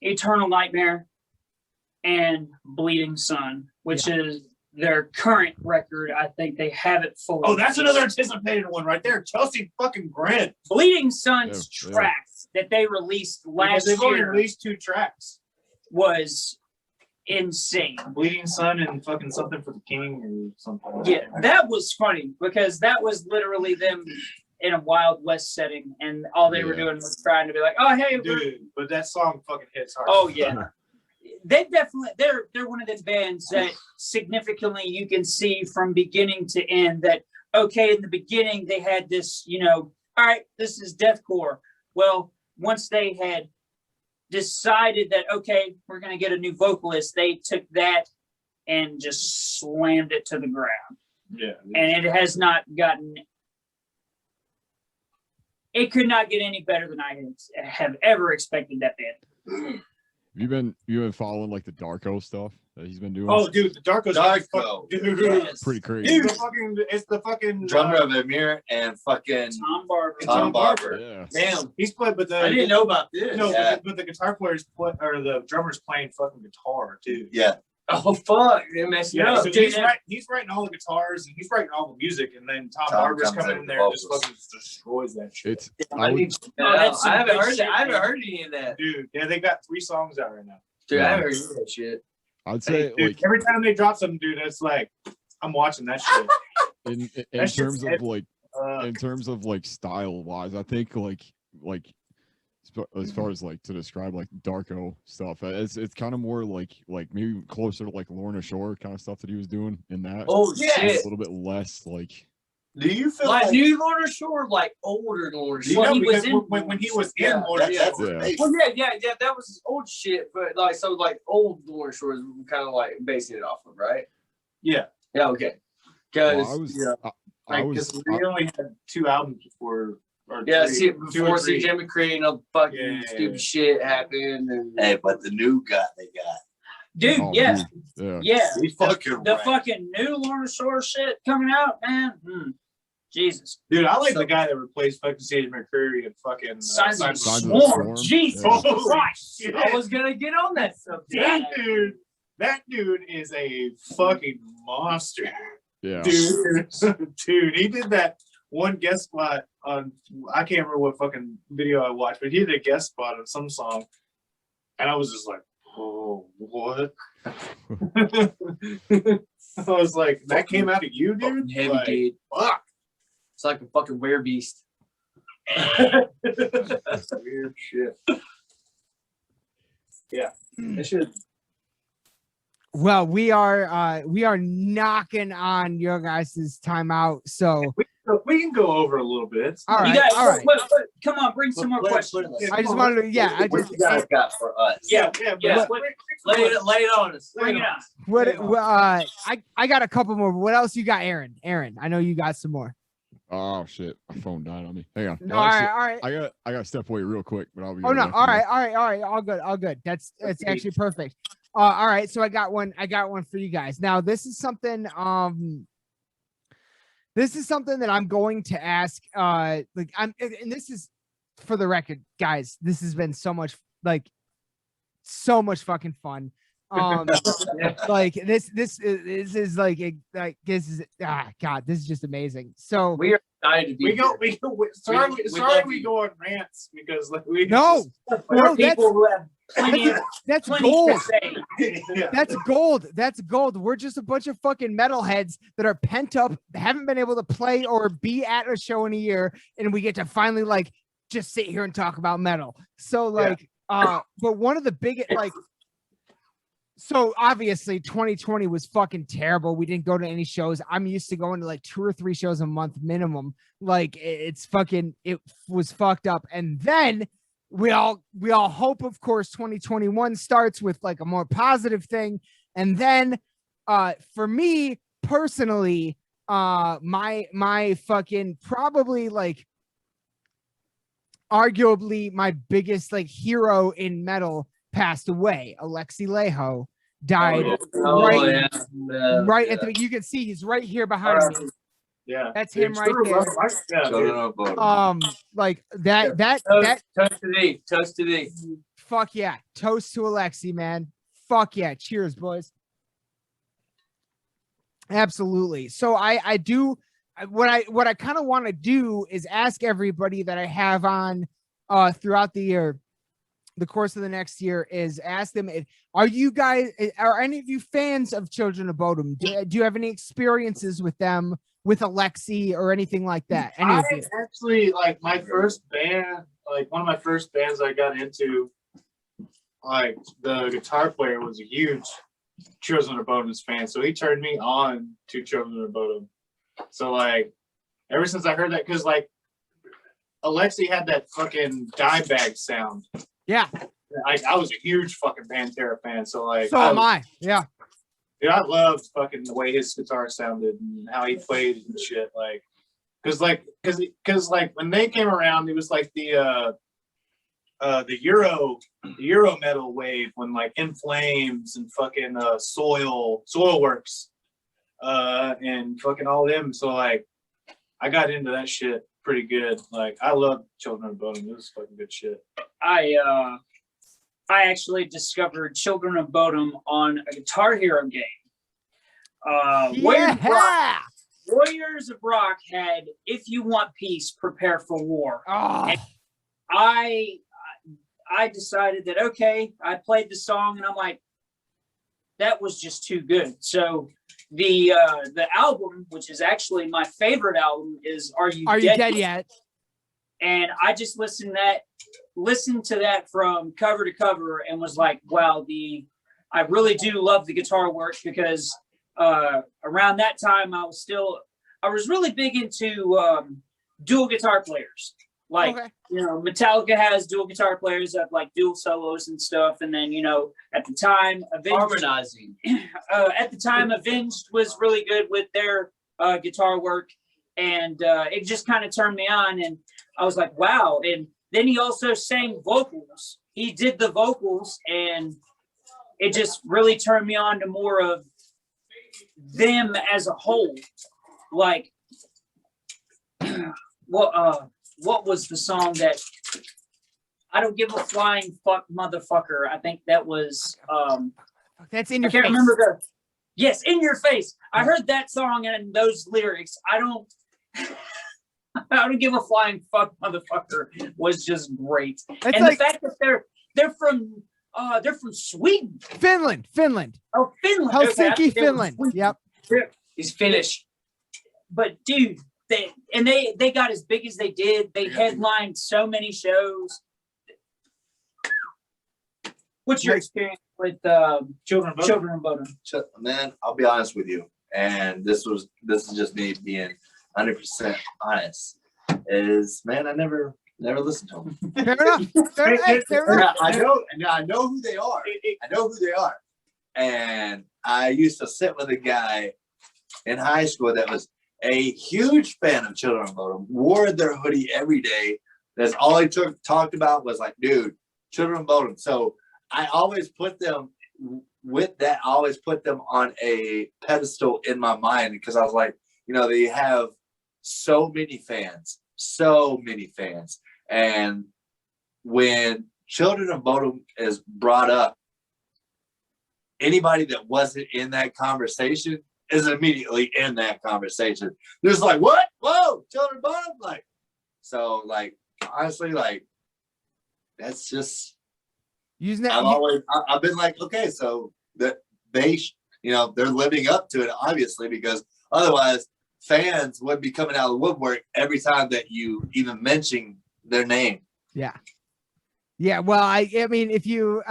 Eternal Nightmare and Bleeding Sun, which is their current record. I think they have it fully. Oh, that's another anticipated one right there. Chelsea fucking Grin. Bleeding Sun's Yeah, yeah. tracks that they released Because last they've only year released 2 tracks. was insane. Bleeding Sun and fucking Something for the King or something. Yeah, that was funny because that was literally them in a Wild West setting, and all they were Yeah. doing was trying to be like, "Oh, hey, we're-" Dude, but that song fucking hits hard. oh yeah." They definitely they're one of the bands that significantly you can see from beginning to end that okay, in the beginning they had this, all right, this is deathcore. Well, once they had decided that okay, we're gonna get a new vocalist, they took that and just slammed it to the ground. Yeah. And it has not gotten, it could not get any better than I have ever expected that band. You've been following like the Darko stuff that he's been doing. Oh, dude, the Darko's Darko. dude. Yes. Pretty crazy. Dude, it's the fucking Drummer of Amir and fucking Tom Barber. Tom Barber. Yeah. Damn, He's played, but I didn't know about this. No, Yeah. but the guitar players play, or the drummer's playing fucking guitar too. Yeah. Oh fuck, they messed it Yeah, up. so Dude, he's writing all the guitars and he's writing all the music, and then Tom Tom Barber's comes coming in in there with and just vocals. fucking destroys that shit. It's I need to check that Oh, out. that's some I haven't good heard shit, it. I haven't man. heard any of that. Dude, yeah, they got 3 songs out right now. Dude, I Yeah. haven't heard any of that shit. I'd say Dude, like every time they drop something, dude, it's like I'm watching that shit. in That shit's terms of heavy. like in terms of like style wise, I think like as far as like to describe like Darko stuff, it's kind of more like maybe closer to like Lorna Shore kind of stuff that he was doing in that. Oh Yeah. a shit. little bit less like Do you feel Like like, new Lorna Shore, like older Lorna You Shore. Well, know, he was because in- when he was in yeah, Lorna that's Shore, Yeah. Well, yeah, that was his old shit, but like so, like old Lorna Shore is kind of like basing it off of, right? yeah, Yeah, okay. well, Because I was yeah, I like, was 'cause we only had 2 albums before. Or yeah, 3, see, 2 or before 3. CJ McCree and all the fucking Yeah. stupid shit happened, and hey, but the new guy they got, Dude, oh, yeah, dude, yeah. yeah. he's fucking The right. fucking new Lorna Shore shit coming out, man. Jesus. Dude, I like So- the guy that replaced fucking CJ McCreary and fucking Signs of Signs of Swarm. Swarm. Jesus Yeah. Christ. shit. I was gonna get on that subject. That dude is a fucking monster. Yeah. Dude, dude, he did that one guest spot on, I can't remember what fucking video I watched, but he did a guest spot on some song, and I was just like, oh, what? I was like, that came out of you, dude? Heavy Like, dude. fuck. It's like a fucking werebeast. That's weird shit. Yeah, that shit. Well, we are knocking on your guys' timeout. So We can go over a little bit. all right, You guys, all right. come on, bring some more questions. I just wanted to, yeah, I What just you guys got for us? Yeah, yeah. Lay it on us. bring it on. I got a couple more. What else you got, Aaron? Aaron, I know you got some more. Oh shit, my phone died on me. Hang on. No, Well, actually, all right. I got to step away real quick, but I'll be. Oh right no, back. all right, all good. That's actually perfect. All right, so I got one for you guys. Now this is something that I'm going to ask and this is for the record, guys. This has been so much fucking fun. Like this is God, this is just amazing. So We are excited to be We go. here. Sorry, We sorry, love we you. go on rants because like we No, For no, people who have plenty that's to gold. say. yeah. That's gold. That's gold. We're just a bunch of fucking metalheads that are pent up, haven't been able to play or be at a show in a year, and we get to finally like just sit here and talk about metal. So like, but one of the biggest like. So obviously 2020 was fucking terrible. We didn't go to any shows. I'm used to going to like 2 or 3 shows a month minimum. Like it was fucked up. And then we all hope, of course, 2021 starts with like a more positive thing. And then for me personally, my fucking probably like arguably my biggest like hero in metal passed away. Alexi Leho died right at the. You can see he's right here behind me. Yeah, That's him right there. Like that. Toast to thee. Toast to thee. Fuck yeah! Toast to Alexi, man. Fuck yeah! Cheers, boys. Absolutely. So I do what I kind of want to do is ask everybody that I have on throughout the year. The course of the next year is ask them, are any of you fans of Children of Bodom? Do you have any experiences with them, with Alexi or anything like that? I actually like my first band, like one of my first bands I got into, like the guitar player was a huge Children of Bodom fan. So he turned me on to Children of Bodom. So like ever since I heard that, because like Alexi had that fucking dye bag sound. Yeah, I was a huge fucking Pantera fan, so like. So am I. Yeah. Dude, I loved fucking the way his guitar sounded and how he played and shit. Like, cause when they came around, it was like the Euro metal wave when like In Flames and fucking Soilworks, and fucking all them. So like, I got into that shit pretty good. Like I love Children of Bodom. It was fucking good shit. I actually discovered Children of Bodom on a Guitar Hero game. Warriors of Rock had "If You Want Peace, Prepare for War." Oh. And I decided that okay, I played the song and I'm like, that was just too good. So the album, which is actually my favorite album, is "Are You Dead Yet?" And I just listened to that from cover to cover and was like, wow, I really do love the guitar work because around that time I was really big into dual guitar players. Like, Metallica has dual guitar players that like dual solos and stuff. And then, at the time, harmonizing. At the time, Avenged was really good with their guitar work. And it just kind of turned me on. And I was like, wow. And then he also sang vocals. He did the vocals. And it just really turned me on to more of them as a whole. Like, what was the song that I don't give a flying fuck motherfucker? I think that was that's In Your Face. I can't remember yes, In Your Face. I heard that song and those lyrics. I don't give a flying fuck motherfucker was just great. It's and like, the fact that they're from Sweden. Finland. Oh, Finland. Helsinki, okay, Finland. Yep. He's Finnish. But dude, they got as big as they did. They headlined so many shows. What's your experience with Children of Bodom? Man, I'll be honest with you, and this is just me being 100% honest. I never listened to them. Fair enough. I know who they are. And I used to sit with a guy in high school that was a huge fan of Children of Bodom, wore their hoodie every day. That's all he talked about was like, dude, Children of Bodom. So I always put them on a pedestal in my mind because I was like, they have so many fans. And when Children of Bodom is brought up, anybody that wasn't in that conversation is immediately in that conversation. There's like, what? Whoa, children bottom? Like, so like, honestly, like, that's just, Using that. I've been like, okay, so that they, they're living up to it, obviously, because otherwise fans would be coming out of the woodwork every time that you even mention their name. Yeah. Yeah, well, I mean, if you're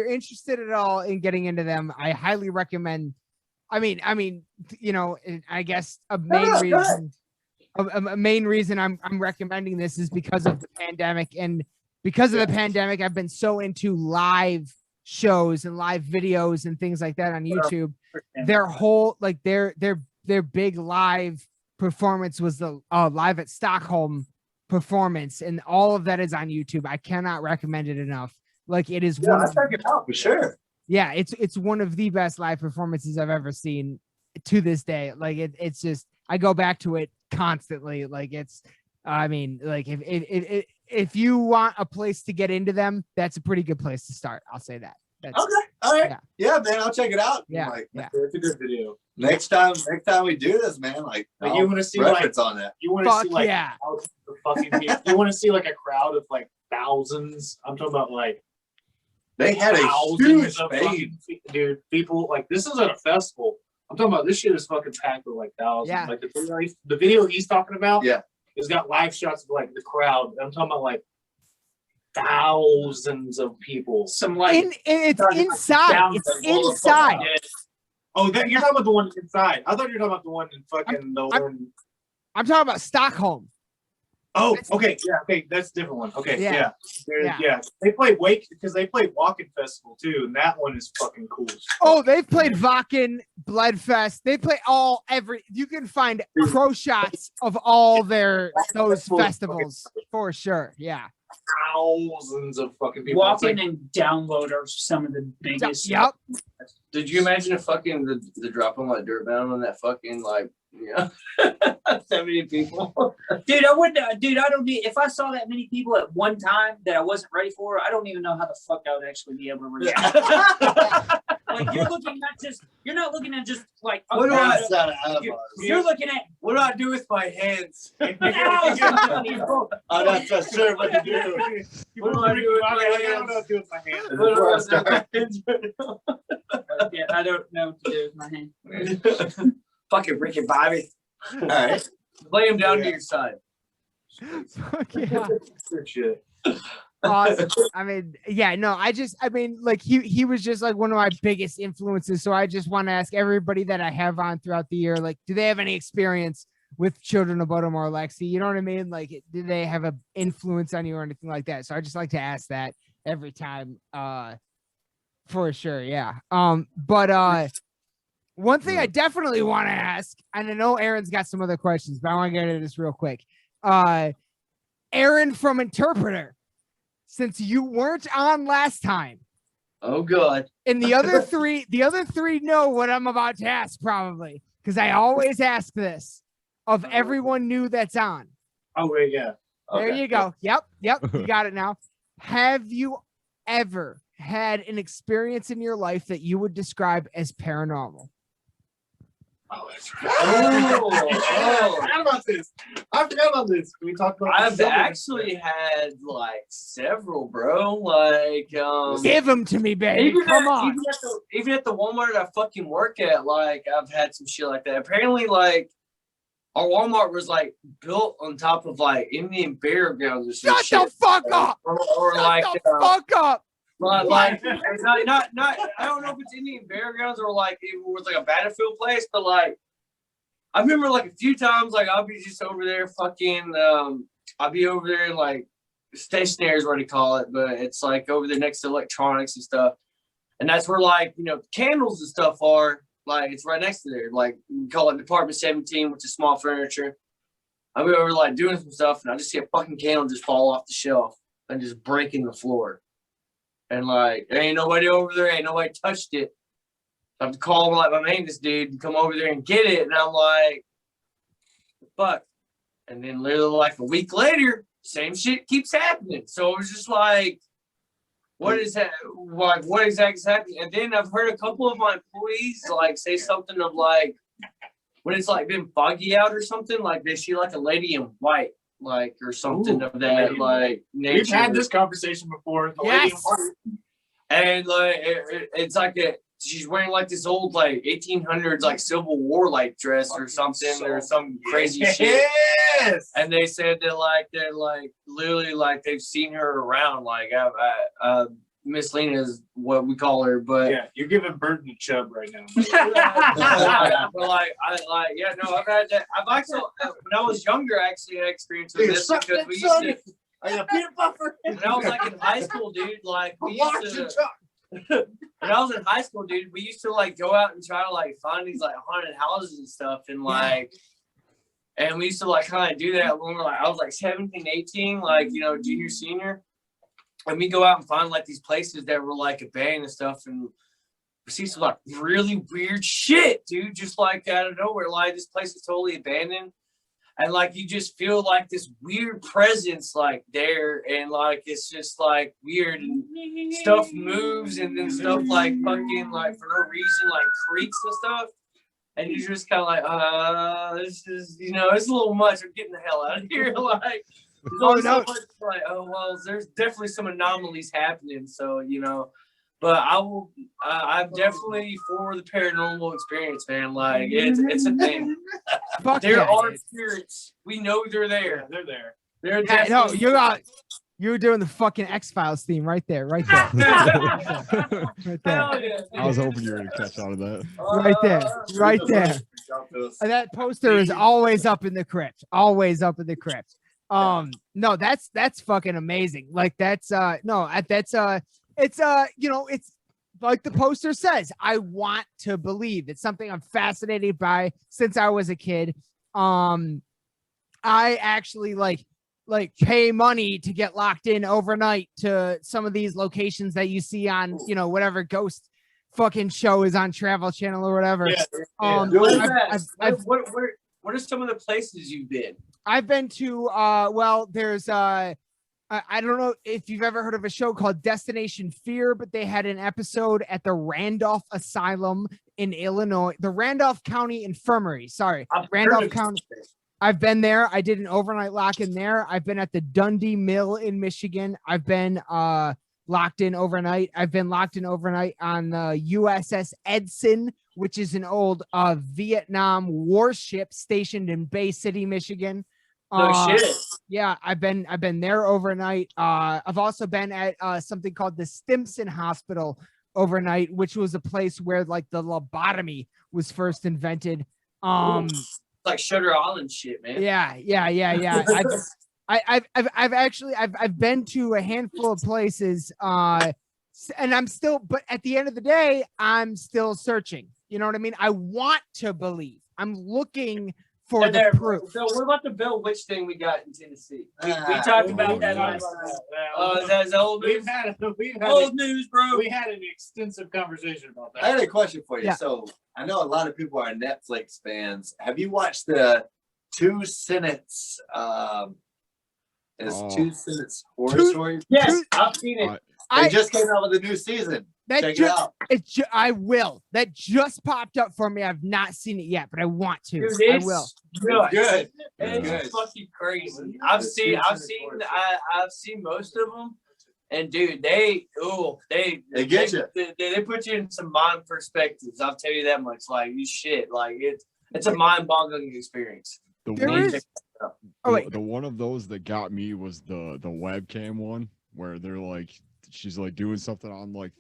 interested at all in getting into them, I highly recommend. I mean, I guess a main reason I'm recommending this is because of the pandemic, and because of the pandemic, I've been so into live shows and live videos and things like that on YouTube. Their whole their big live performance was the Live at Stockholm performance, and all of that is on YouTube. I cannot recommend it enough. Like, it is I'll check it out for sure. Yeah, it's one of the best live performances I've ever seen to this day. Like, it's just, I go back to it constantly. Like, it's, I mean, like, if you want a place to get into them, that's a pretty good place to start. I'll say that. That's, okay, all right, yeah, man, I'll check it out. Yeah, like, it's a good video. Next time we do this, man, like, you want to see reference on that. You want to see like yeah. The fucking you want to see like a crowd of like thousands. I'm talking about like they had a huge fade, dude. People like, this is at a festival. I'm talking about this shit is fucking packed with like thousands. Yeah. Like the video he's talking about, yeah, has got live shots of like the crowd. I'm talking about like thousands of people. Some like it's inside. It's inside. Oh, you're talking about the one inside. I thought you were talking about the one in fucking I'm talking about Stockholm. Oh, okay, yeah, okay, that's a different one. Okay, Yeah. yeah. They play because they play Wacken Festival too, and that one is fucking cool. Oh, they've played Wacken, Bloodfest. They play you can find pro shots of all those festivals for sure. Yeah. Thousands of fucking people. Walking and Download are some of the biggest. Yep. Did you imagine if fucking the drop on like Dirtmound on that fucking like 70 people? Dude, I wouldn't. Dude, I don't need. If I saw that many people at one time that I wasn't ready for, I don't even know how the fuck I would actually be able to react. Like, you're not looking at just like. What do you're looking at. What do I do with my hands? I'm not so sure what to do. What do I do with my hands? Yeah, I don't know what to do with my hand. Fucking Ricky Bobby. All right, lay him down to your side. Fuck yeah. Shit. Awesome. I mean, yeah, no, like he was just like one of my biggest influences. So I just want to ask everybody that I have on throughout the year, like, do they have any experience with Children of Bodom or Lexi? You know what I mean? Like, did they have an influence on you or anything like that? So I just like to ask that every time, for sure. Yeah. But one thing I definitely want to ask, and I know Aaron's got some other questions, but I want to get into this real quick. Aaron from Interpreter, since you weren't on last time. Oh, God. And the other three know what I'm about to ask, probably, because I always ask this of everyone new that's on. Oh, wait, yeah. There you go. Yep. You got it now. Have you ever had an experience in your life that you would describe as paranormal? Oh, that's right. I forgot about this. We talked about. I've actually had like several, bro. Like, give them to me, baby. Come on. Even at the Walmart I fucking work at, like, I've had some shit like that. Apparently, like, our Walmart was like built on top of like Indian burial grounds or some shit. Shut the fuck up. Or like, fuck up. Like, it's not. I don't know if it's Indian burial grounds or like it was like a battlefield place, but like, I remember like a few times, like I'll be just over there, fucking. I'll be over there like stationary is what they call it, but it's like over there next to electronics and stuff, and that's where like candles and stuff are. Like it's right next to there. Like we call it Department 17, which is small furniture. I'll be over like doing some stuff, and I just see a fucking candle just fall off the shelf and just breaking the floor. And like, there ain't nobody over there, ain't nobody touched it. I have to call like my maintenance dude to come over there and get it. And I'm like, fuck. And then literally like a week later, same shit keeps happening. So it was just like, what is that? Like, what exactly is happening? And then I've heard a couple of my employees like say something of like, when it's like been foggy out or something, like they see like a lady in white, like or something of that like nature. We've had this conversation before. Yes. And like it's like she's wearing like this old like 1800s like Civil War like dress or something or some crazy shit. Yes. And they said that like they're like literally like they've seen her around. Like Miss Lena is what we call her, but Yeah, you're giving Burton a chub right now. but like yeah, no, I've had that. I've actually when I was younger, I actually had experience with this because we used to. Are you a peanut buffer? When I was like in high school, dude, like we used to. When I was in high school, dude, we used to like go out and try to like find these like haunted houses and stuff, and like, and we used to like kind of do that when we were like, I was like 17, 18, like you know, junior, senior. And we go out and find like these places that were like abandoned and stuff, and we see some like really weird shit, dude. Just like out of nowhere, like this place is totally abandoned, and like you just feel like this weird presence like there, and like it's just like weird, and stuff moves, and then stuff like fucking like for no reason like creaks and stuff, and you're just kind of like, this is it's a little much. I'm getting the hell out of here, like. Oh, no. Like, oh well, there's definitely some anomalies happening. So but I'm definitely for the paranormal experience, man. Like it's a thing. Fuck There yeah, are dude. spirits. We know they're there. They're there. They're Yeah, no, definitely you're doing the fucking X-Files theme right there, right there, right there, Hell yeah, I was dude. hoping you were gonna catch on to that. right there, right there. And that poster is always up in the crypt, always up in the crypt. No, that's fucking amazing. Like that's it's it's like the poster says, I want to believe. It's something I'm fascinated by since I was a kid. I actually like pay money to get locked in overnight to some of these locations that you see on whatever ghost fucking show is on Travel Channel or whatever. What is that? What are some of the places you've been? I've been to there's I don't know if you've ever heard of a show called Destination Fear, but they had an episode at the Randolph Asylum in Illinois, the Randolph County Infirmary. Sorry, Randolph County. I've been there. I did an overnight lock in there. I've been at the Dundee Mill in Michigan. I've been locked in overnight. I've been locked in overnight on the USS Edson, which is an old Vietnam warship stationed in Bay City, Michigan. No shit. Yeah, I've been there overnight. I've also been at something called the Stimson Hospital overnight, which was a place where like the lobotomy was first invented. Like Shutter Island shit, man. Yeah. I've been to a handful of places, and I'm still, but at the end of the day, I'm still searching. You know what I mean? I want to believe. I'm looking for the proof. So what about the Bill Witch thing we got in Tennessee? We talked about that yes. on Is that old news? Old news, bro. We had an extensive conversation about that. I had a question for you. Yeah. So I know a lot of people are Netflix fans. Have you watched the 2 Sentence? Two Sentence horror story? Yes, I've seen it. They just came out with a new season. Check it out. I will. That just popped up for me. I've not seen it yet, but I want to. Dude, I will. Good. It's It's fucking crazy. I've seen most of them, and dude, they get you. They put you in some mind perspectives. I'll tell you that much. Like you shit. Like it's a mind-boggling experience. The wait. the one of those that got me was the webcam one where they're like, she's like doing something on like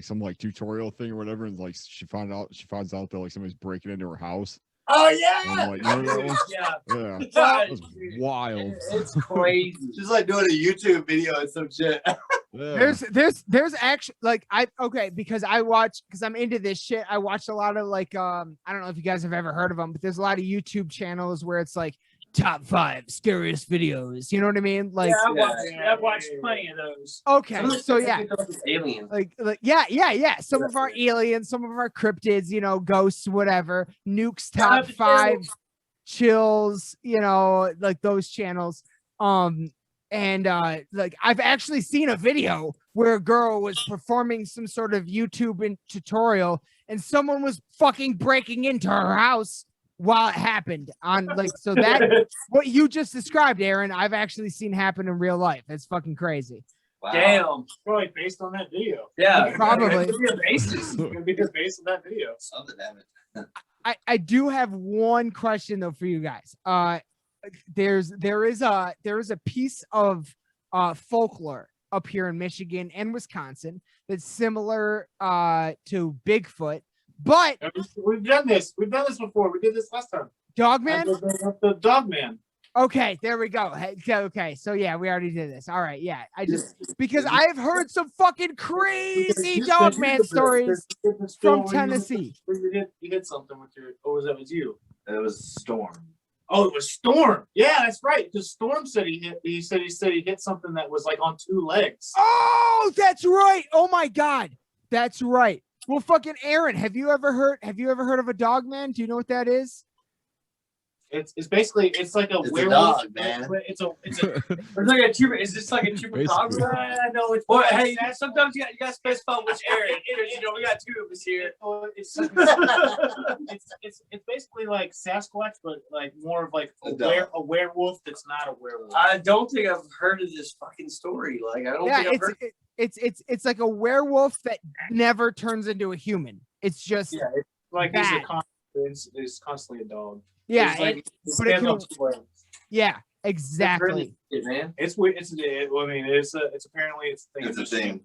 some like tutorial thing or whatever, and like she finds out that like somebody's breaking into her house. Oh And yeah. I'm like, you know that one? Yeah. Yeah, that was wild. It's crazy. She's like doing a YouTube video and some shit. Yeah. There's actually like because I'm into this shit. I watch a lot of like I don't know if you guys have ever heard of them, but there's a lot of YouTube channels where it's like top 5 scariest videos. You know what I mean? Like I've watched plenty of those. okay, so yeah. Aliens. Like yeah. Some of our aliens, some of our cryptids, ghosts, whatever. Nuke's top 5 chills, like those channels. And And like I've actually seen a video where a girl was performing some sort of YouTube tutorial and someone was fucking breaking into her house while it happened on like, so that what you just described, Aaron, I've actually seen happen in real life. It's fucking crazy. Wow. Damn. Probably based on that video. Yeah. Probably. It could be a basis. It's gonna be just based on that video. Something happened. I do have one question though for you guys. There is a piece of folklore up here in Michigan and Wisconsin that's similar to Bigfoot, but We've done this. We've done this before. We did this last time. Dogman. The Dogman. Okay, there we go. Okay, so yeah, we already did this. All right, yeah. I just because I've heard some fucking crazy Dogman stories from Tennessee. You hit something with your. Or was that was you? It was Storm. Oh, it was Storm. Yeah, that's right. Because Storm said he hit. He said he hit something that was like on 2 legs. Oh, that's right. Oh my God, that's right. Well, fucking Aaron, have you ever heard of a Dogman? Do you know what that is? It's basically like a It's werewolf. a dog, man. It's a It's like a chupa. Is this like a chupacabra? I know it's. Well, hey, sometimes you got to specify which area. Because, you know, we got 2 of us here. It's basically like Sasquatch, but like more of like A dog. a werewolf that's not a werewolf. I don't think I've heard of this fucking story. Like, I don't Yeah, think I've heard. it's like a werewolf that never turns into a human. It's just Yeah, it's like he's bad. it's constantly a dog. yeah, It's like, it- It but it stands can- on 2 legs. yeah, it's exactly. really shit, man. It's weird. I mean, it's apparently it's a thing. It's a thing.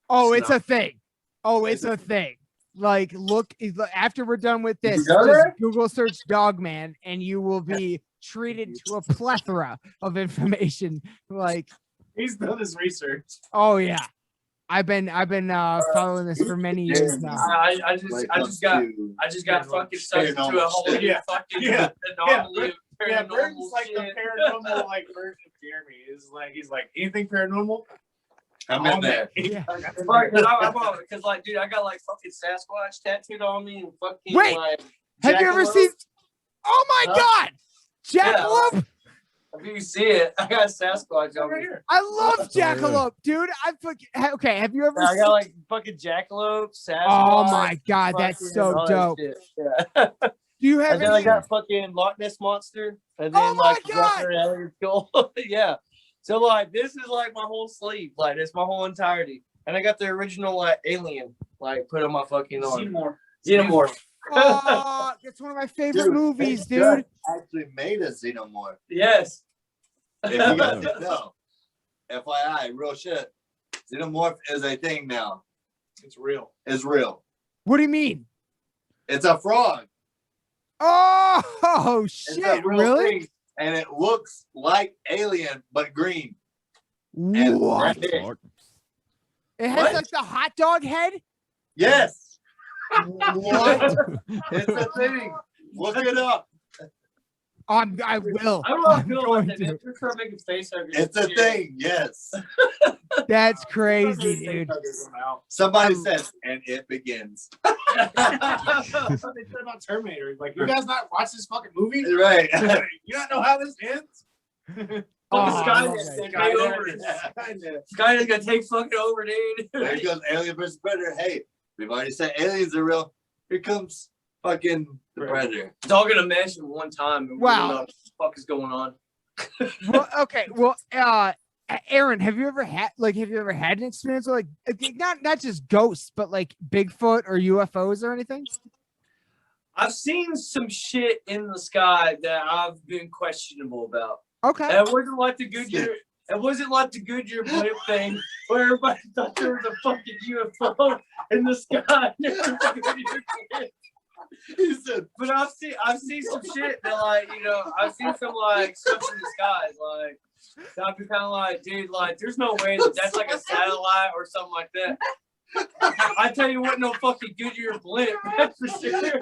Oh, It's it's a thing. Oh, it's a thing. Like, look, after we're done with this, done just it? Google search Dogman, and you will be treated to a plethora of information. Like, He's done his research. oh yeah, I've been following this for many years now. I When it I comes just got to- I just got fucking sucked into a Paranormal whole shit. new Yeah. fucking Yeah. anomaly of Yeah, paranormal Burton's like the shit. paranormal like version of Jeremy. He's like anything paranormal. I'm in there. Yeah. Because like, dude, I got like fucking Sasquatch tattooed on me and fucking Wait, like. Have you ever jackalope. seen? Oh my Huh? God, Jackalope! If you see it, I got Sasquatch on me. I love Jackalope, dude. I fucking okay. Have you ever I seen? got like fucking jackalope, Sasquatch. Oh my God, that's fucking so all that dope. shit. Yeah. Do you have And then I any? got fucking Loch Ness monster, and then Oh my like God! Ruffler alien skull. Yeah. So like this is like my whole sleeve, like it's my whole entirety, and I got the original like alien like put on my fucking arm. Xenomorph. Oh, that's one of my favorite Dude, movies, they dude. actually made a xenomorph. Yes. If you guys didn't know, FYI, real shit. Xenomorph is a thing now. It's real. It's real. What do you mean? It's a frog. Oh It's a shit! real Really? thing, and it looks like Alien but green. And What? that's it. Fuck. It has What? like the hot dog head. Yes, What? it's a thing. Look it up. I will. I don't know. I I'm feel going like to. that. You're trying to make a face over It's a thing. Yes. That's crazy, dude. Somebody says, and it begins. That's what they said about Terminator. Like, you guys not watch this fucking movie? Right. You don't know how this ends? Oh, I Skynet, love that. they take over. Skynet's gonna take fucking over, dude. There goes Alien versus Predator. Hey, we've already said aliens are real. Here comes fucking the Predator. It's all gonna mesh at one time. And Wow. we don't know what the fuck is going on. Well, okay. Well, Aaron, have you ever had an experience with like not just ghosts, but like Bigfoot or UFOs or anything? I've seen some shit in the sky that I've been questionable about. Okay. And it wasn't like the Goodyear. It wasn't like the Goodyear blimp thing where everybody thought there was a fucking UFO in the sky. He said, But I've seen some shit that like, you know, I've seen some like stuff in the skies, like that I'd be kind of like, dude, like there's no way that that's like a satellite or something like that. I tell you what, no fucking Goodyear blimp, that's for sure.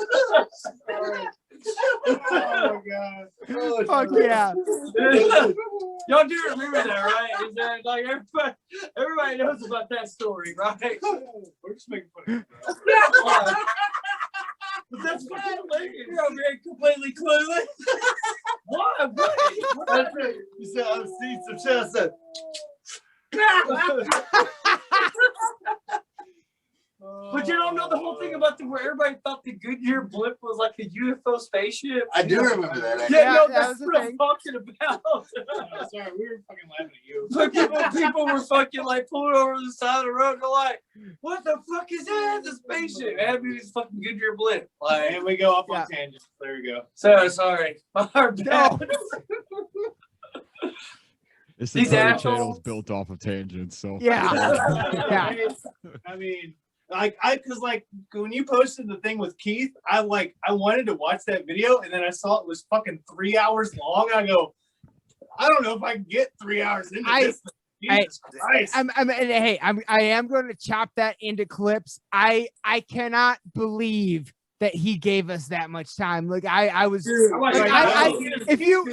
Oh my god. Fuck yeah. Y'all do remember that, right? Is that like everybody knows about that story, right? We're just making fun of it, bro. But that's fucking hilarious. You're over here completely clueless. Why? What? You said I've seen some shit. I said, But you don't know the whole thing about where everybody thought the Goodyear blimp was like a UFO spaceship. I do remember that. Yeah, no, that that's was the what I'm thing. talking about. Sorry, we were fucking laughing at you. People were fucking like pulling over the side of the road. They're like, "What the fuck is that? The spaceship?" It had to be this fucking Goodyear blimp. Like, And we go off Yeah. on tangents. There we go. so sorry. Our bad. It's These the assholes. channel's built off of tangents, so Yeah. Yeah. I mean, cause like when you posted the thing with Keith, I wanted to watch that video, and then I saw it was fucking 3 hours long. I go, I don't know if I can get 3 hours into this. Jesus Christ. I am going to chop that into clips. I cannot believe that he gave us that much time. Like I was, Dude, like, like, if you,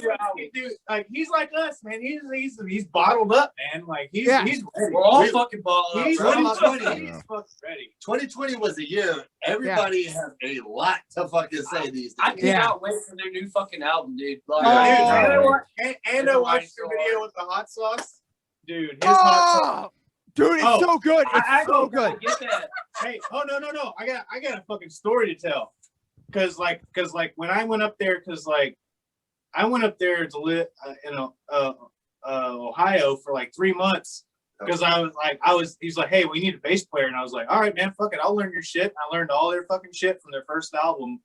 Dude, like he's like us, man. He's bottled up, man. Like he's ready. we're all fucking balled up. He's bro. 2020. He's fucking ready. 2020 was a year. Everybody has a lot to fucking say these I days. cannot wait for their new fucking album, dude. Like, Oh. And I watched your video with the hot sauce. Dude, his hot sauce. dude, it's Oh, so good. It's I so actually good. get that. Hey, oh no. I got a fucking story to tell. Cause like when I went up there, I went up there to live in Ohio for like 3 months. Cause he's like, hey, we need a bass player. And I was like, all right, man, fuck it. I'll learn your shit. I learned all their fucking shit from their first album.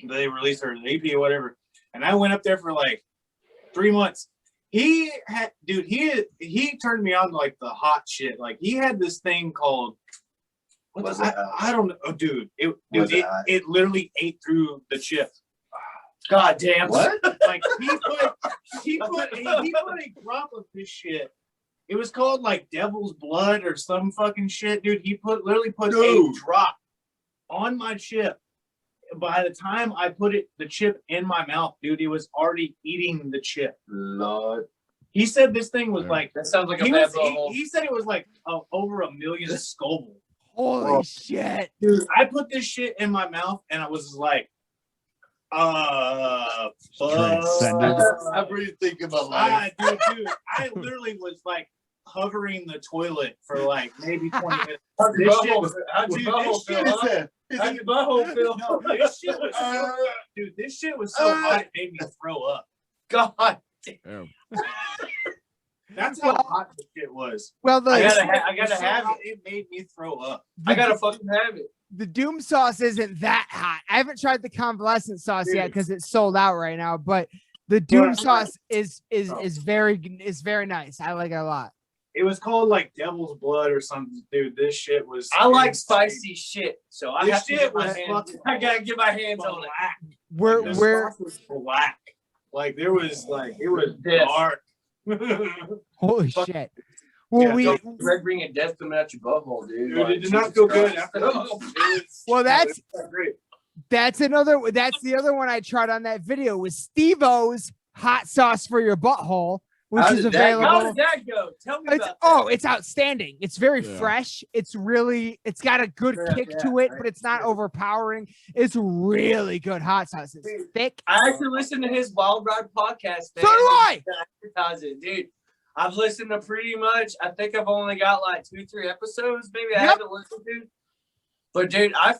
They released their EP or whatever. And I went up there for like 3 months. He turned me on to like the hot shit. Like he had this thing called, I don't know, oh, dude. It literally ate through the chip. God damn. What? Like he put a drop of this shit. It was called like Devil's Blood or some fucking shit, dude. He literally put a drop on my chip. By the time I put the chip in my mouth, dude, it was already eating the chip. Lord. He said this thing was like, That sounds like a bad butthole. he said it was like over 1 million Scoville. Holy shit. Dude, I put this shit in my mouth and I was like, Transcended. Everything about life. dude, I literally was like hovering the toilet for like maybe 20 minutes. How'd your This shit butthole was, feel? How'd your dude, butthole this shit feel, was huh? How'd your butthole feel? no, this shit was so, dude, this shit was so hot it made me throw up. God. Damn. That's how hot the shit was. Well, I the gotta have it. It made me throw up. I gotta fucking have it. the Doom sauce isn't that hot. I haven't tried the convalescent sauce yet because it's sold out right now. But the Doom sauce is very nice. I like it a lot. It was called like Devil's Blood or something, dude. This shit was. I like spicy shit, so I This have to shit get my was hands. fucking I gotta get my hands on it. black. We're The we're sauce was black. Like there was like it was Yes. dark. holy Fuck. shit. Well, Yeah, Red bringing death coming out your butthole, dude. Dude, Like, it did not Jesus feel good Christ. after that. Well, that's great. that's the other one I tried on that video was Steve-O's hot sauce for your butthole, which How is did that go? How available. did that go? Tell me It's, about that. it's outstanding. It's very Yeah. fresh. It's got a good Yeah, kick yeah, to it, right. but it's not overpowering. It's really good hot sauce. It's thick. I actually listened to his Wild Ride podcast. So do I. Advertise it, dude. I've listened to pretty much. I think I've only got like 2-3 episodes. Maybe I Yep. haven't listened to. But dude, I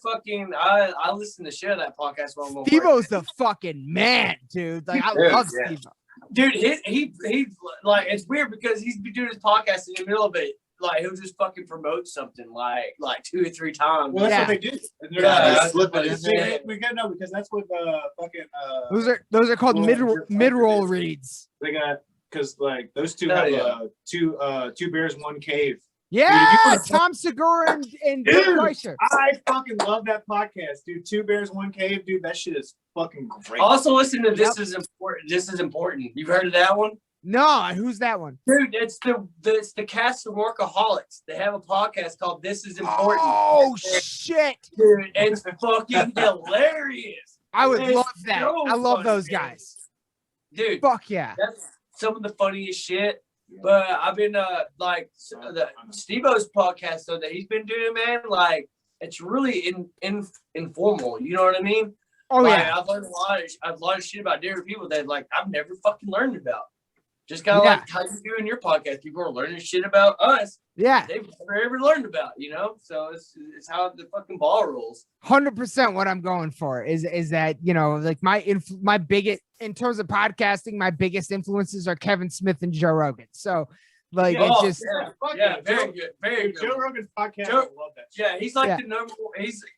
listen to shit of that podcast while I'm on work. Steve-O's the fucking man, dude. Like I Dude, love yeah. Steve-O. Dude, he like it's weird because he's been doing his podcast in the middle of it. Like he'll just fucking promote something like 2 or 3 times. Well, that's Yeah. what they do. And they're Yeah, like, slip it in see, there. we gotta know because that's what fucking Those are called Well, mid roll reads. they got because like those two Oh, have yeah. two bears, one cave. Yeah, Dude, Tom Segura and Dude. Bill Kreischer. I fucking love that podcast, dude. Two bears, one cave, dude. That shit is fucking great. Also listen to This Yep. Is Important. This is important. You've heard of that one? No, who's that one? Dude, it's the cast of Workaholics. They have a podcast called This Is Important. Oh shit! Dude, it's fucking hilarious. I would It's love that. so I love funny, those man. guys. Dude, Fuck yeah. that's some of the funniest shit. But I've been the Steve-O's podcast though that he's been doing, man, like it's really informal. You know what I mean? Oh Like, yeah. I've learned a lot of shit about different people that like I've never fucking learned about. Just kind of Yeah. like how you do in your podcast. People are learning shit about us Yeah. they've never ever learned about, So it's how the fucking ball rolls. 100% what I'm going for is that, like my biggest, in terms of podcasting, my biggest influences are Kevin Smith and Joe Rogan. So like, Oh, it's just, yeah, very good. Very good. Joe Rogan's podcast, Joe- I love that shit. Yeah, he's like the number one.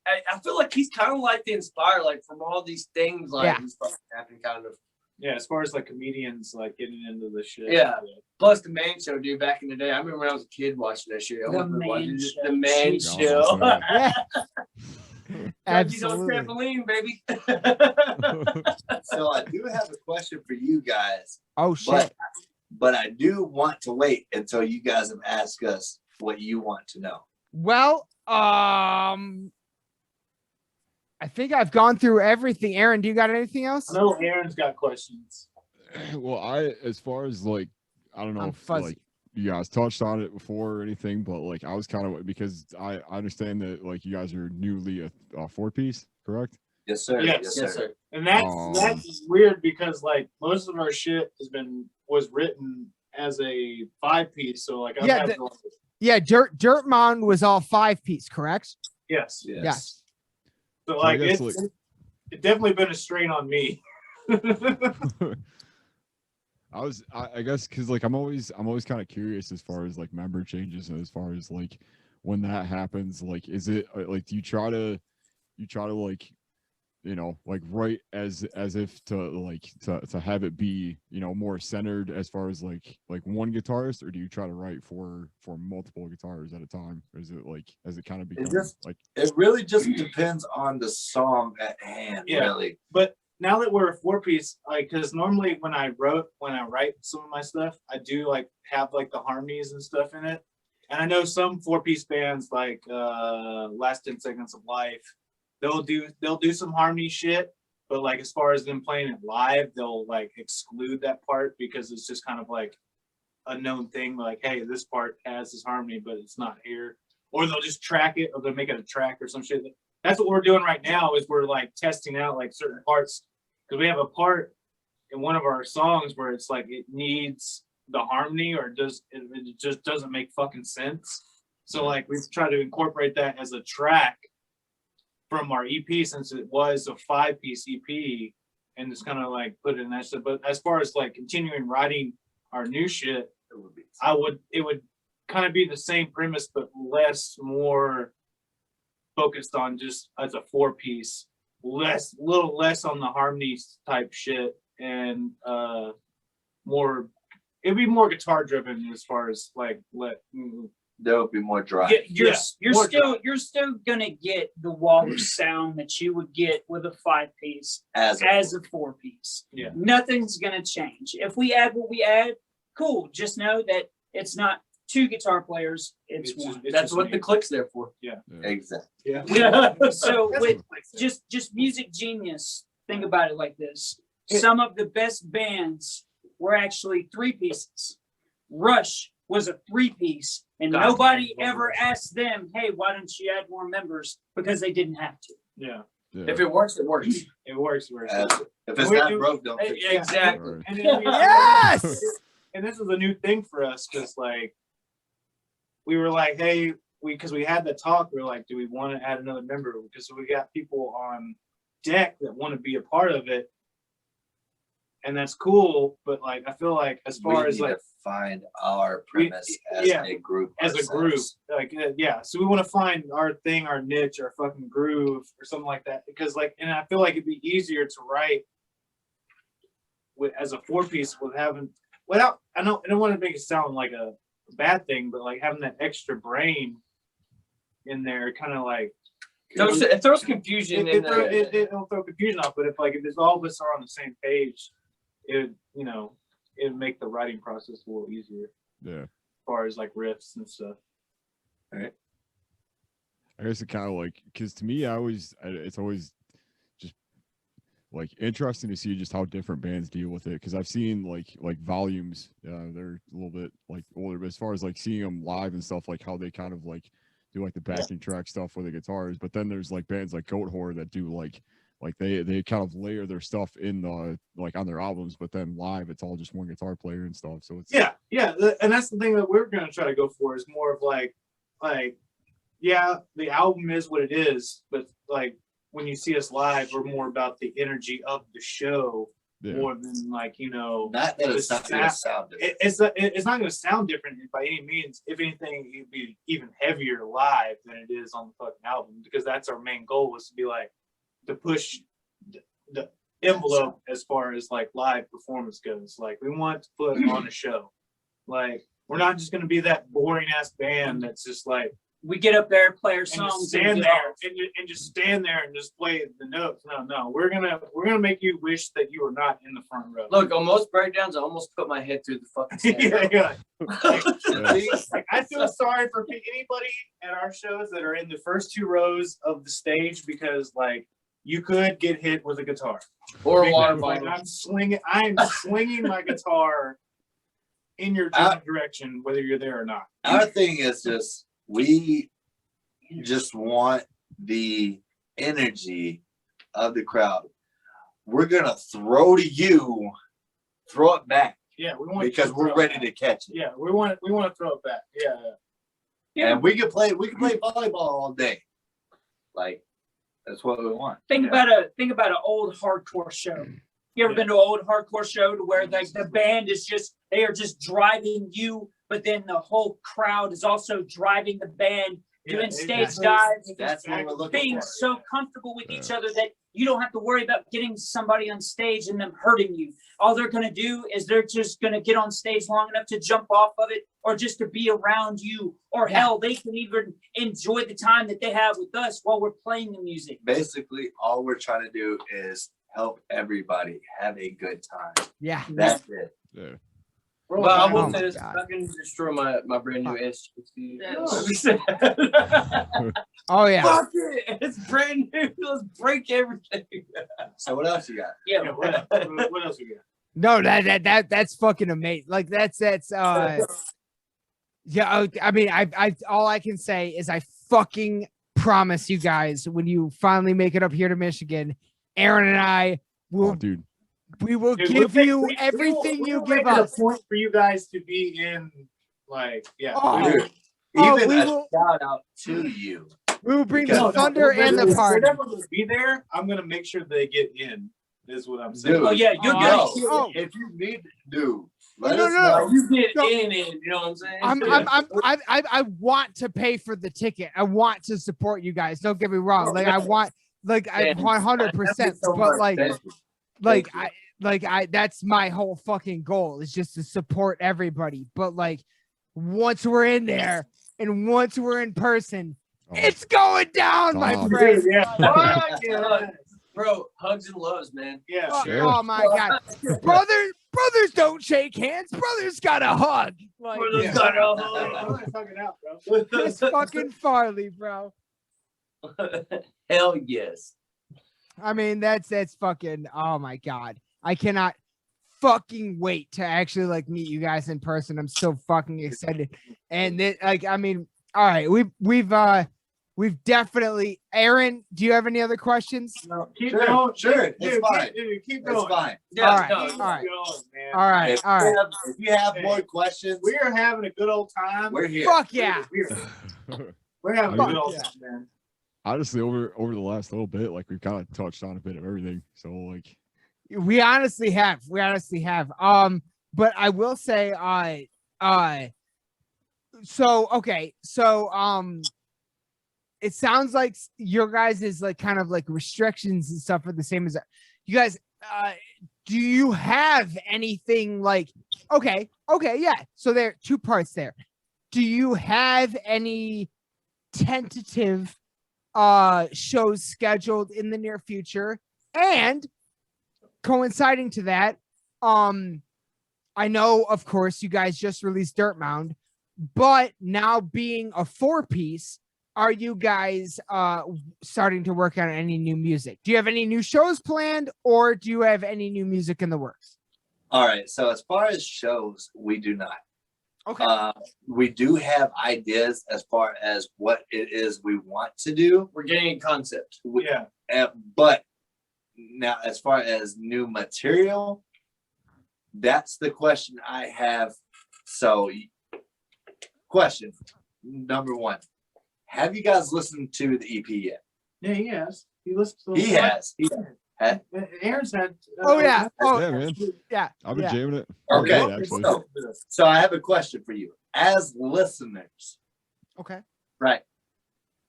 I feel like he's kind of like the inspire, like from all these things, like Yeah. these fucking happen, kind of. Yeah, as far as like comedians like getting into the shit. Yeah. Plus the main show, dude. Back in the day, I remember when I was a kid watching that shit. I The remember main watching show. the main Jesus. show. yeah, He's on absolutely. trampoline, baby. So I do have a question for you guys, Oh shit. but I do want to wait until you guys have asked us what you want to know. Well, I think I've gone through everything. Aaron, do you got anything else? I know Aaron's got questions. Well, as far as like, I don't know I'm if fuzzy. like you guys touched on it before or anything, but like I was kind of, because I understand that like you guys are newly a 4-piece, correct? Yes, sir. Yes, Yes, sir. And that's weird because like most of our shit was written as a 5-piece. So like I've Yeah, had Yeah, Dirtmound was all 5-piece, correct? yes. Yes. Yeah. So So I like guess, it's definitely been a strain on me. I guess because like I'm always kind of curious as far as like member changes and as far as like when that happens, like is it like do you try to like like write as if to have it be more centered as far as like one guitarist, or do you try to write for multiple guitars at a time, or is it like has it kind of become like It really just depends on the song at hand, Yeah. really. But now that we're a 4-piece, like, because normally when I write some of my stuff, I do like have like the harmonies and stuff in it. And I know some 4-piece bands like Last 10 Seconds of Life, they'll do some harmony shit, but like as far as them playing it live, they'll like exclude that part because it's just kind of like a known thing. Like, hey, this part has this harmony, but it's not here. Or they'll just track it, or they'll make it a track or some shit. That's what we're doing right now. Is we're like testing out like certain parts, because we have a part in one of our songs where it's like it needs the harmony, or it just doesn't make fucking sense. So like we've tried to incorporate that as a track from our EP, since it was a 5-piece EP, and it's kind of like put it in that stuff. But as far as like continuing writing our new shit, it would kind of be the same premise, but more focused on just as a 4-piece, little less on the harmonies type shit, and it'd be more guitar driven as far as like There will be more dry. You're more still gonna get the Walrus sound that you would get with a 5-piece As a 4-piece. Yeah. Nothing's gonna change. If we add what we add, cool. Just know that it's not 2 guitar players, it's one. That's what the click's there for. Exactly. Yeah. So with just music genius, think about it like this. Some of the best bands were actually 3-pieces. Rush was a 3-piece, and nobody ever asked them, hey, why don't you add more members? Because they didn't have to. Yeah. If it works, it works. It works. If it's not broke, don't fix it. Exactly. Right. And Yes! And this is a new thing for us, because like we were like, hey, because we had the talk, we were like, do we want to add another member? Because we got people on deck that want to be a part of it, and that's cool. But like, I feel like as far as like to find our premise as a group. like so we want to find our thing, our niche, our fucking groove or something like that, because like, and I feel like it'd be easier to write as a 4-piece without I don't want to make it sound like a bad thing, but like having that extra brain in there kind of like It throws confusion in there. it'll throw confusion off. But if all of us are on the same page, it'd make the writing process a little easier Yeah. as far as like riffs and stuff. Right. I guess it kind of like, because to me, it's always just like interesting to see just how different bands deal with it. Because I've seen like Volumes, they're a little bit like older, but as far as like seeing them live and stuff, like how they kind of like do like the backing track stuff with the guitars. But then there's like bands like Goat Horror that do like Like they kind of layer their stuff in the like on their albums, but then live it's all just one guitar player and stuff. So it's and that's the thing that we're gonna try to go for is more of like the album is what it is, but like when you see us live, we're more about the energy of the show more than like not that it's not gonna sound different. It's not gonna sound different by any means. If anything, it'd be even heavier live than it is on the fucking album, because that's our main goal, was to be like to push the envelope as far as like live performance goes. Like we want to put on a show. Like we're not just gonna be that boring ass band that's just like we get up there, play our and songs, just stand there and just stand there and just play the notes. No, we're gonna make you wish that you were not in the front row. Look, on most breakdowns, I almost put my head through the fucking stand. Like, I feel sorry for anybody at our shows that are in the first 2 rows of the stage, because like you could get hit with a guitar or a water like, bottle. I'm slinging my guitar in your general direction, whether you're there or not. Our thing is just we just want the energy of the crowd. We're gonna throw to you, throw it back. Yeah, we want because we're ready to catch it. Yeah, we want to throw it back. Yeah. And we can play volleyball all day. Like that's what we want. Think about an old hardcore show. You ever been to an old hardcore show to where like the band is they are just driving you, but then the whole crowd is also driving the band, doing stage dives, being so comfortable with each other that you don't have to worry about getting somebody on stage and them hurting you. All they're going to do is they're just going to get on stage long enough to jump off of it, or just to be around you, or hell, they can even enjoy the time that they have with us while we're playing the music. Basically, all we're trying to do is help everybody have a good time. Yeah. That's it. Yeah. Well, I will say this: I can destroy my brand new SGC. Oh yeah. Fuck it! It's brand new. Let's break everything. So what else you got? Yeah. What else you got? No, that's fucking amazing. Like that's yeah. I mean, I all I can say is I fucking promise you guys, when you finally make it up here to Michigan, Aaron and I will. Oh, dude. We will give you everything you give us. A point for you guys to be in, like, Even a shout out to you. We will bring the thunder and the party. Whatever will be there, I'm gonna make sure they get in. Is what I'm saying. Dude, Oh yeah, you're good. If you need to, let us know. You get in, you know what I'm saying? I want to pay for the ticket. I want to support you guys. Don't get me wrong. Like I want, like I 100%. But like that's my whole fucking goal, is just to support everybody. But like once we're in there and once we're in person, it's going down, my friend. Bro, hugs and loves, man. Yeah. Oh my God. Brothers don't shake hands. Brothers got a hug. Like, Brothers got a hug. Chris fucking Farley, bro. Hell yes. I mean, that's fucking, oh my God. I cannot fucking wait to actually like meet you guys in person. I'm so fucking excited. And I mean, all right, we've definitely, Aaron, do you have any other questions? No, keep going. Sure, it's fine. Keep going. It's fine. Yeah, All right, all right. If you have more questions, we are having a good old time. We're here. Fuck yeah. We're having a good old time, man. Honestly, over the last little bit, like we've kind of touched on a bit of everything. So like, we honestly have. But I will say, it sounds like your guys is like kind of like restrictions and stuff are the same as you guys. Do you have anything like, okay, yeah. So there are 2 parts there. Do you have any tentative shows scheduled in the near future? And coinciding to that, I know, of course, you guys just released Dirtmound, but now being a 4-piece, are you guys starting to work on any new music? Do you have any new shows planned, or do you have any new music in the works? All right. So as far as shows, we do not. Okay. We do have ideas as far as what it is we want to do. We're getting a concept. But now, as far as new material, that's the question I have. So, question number one: have you guys listened to the EP yet? Yeah, he has. He listens to He has. He has. Aaron's had. Oh yeah. Oh Yeah, man. yeah. I've been Yeah. jamming it. Okay. Good, actually. So I have a question for you, as listeners. Okay. Right.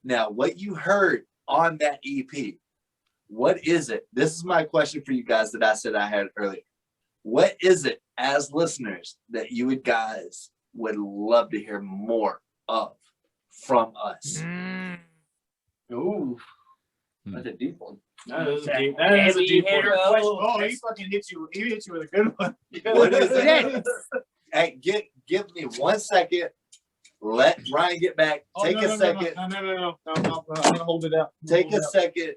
Now, what you heard on that EP, what is it? This is my question for you guys that I said I had earlier. What is it, as listeners, that you guys would love to hear more of from us? Ooh, Hmm. that's a deep one. That is a That deep. That is a heavy deep one. hitter Oh, question. he fucking hits you. He hits you with a good one. What is Yeah. it? Hey, give me 1 second. Let Ryan get back. Take a second. No. I'm gonna hold it out. Take a second.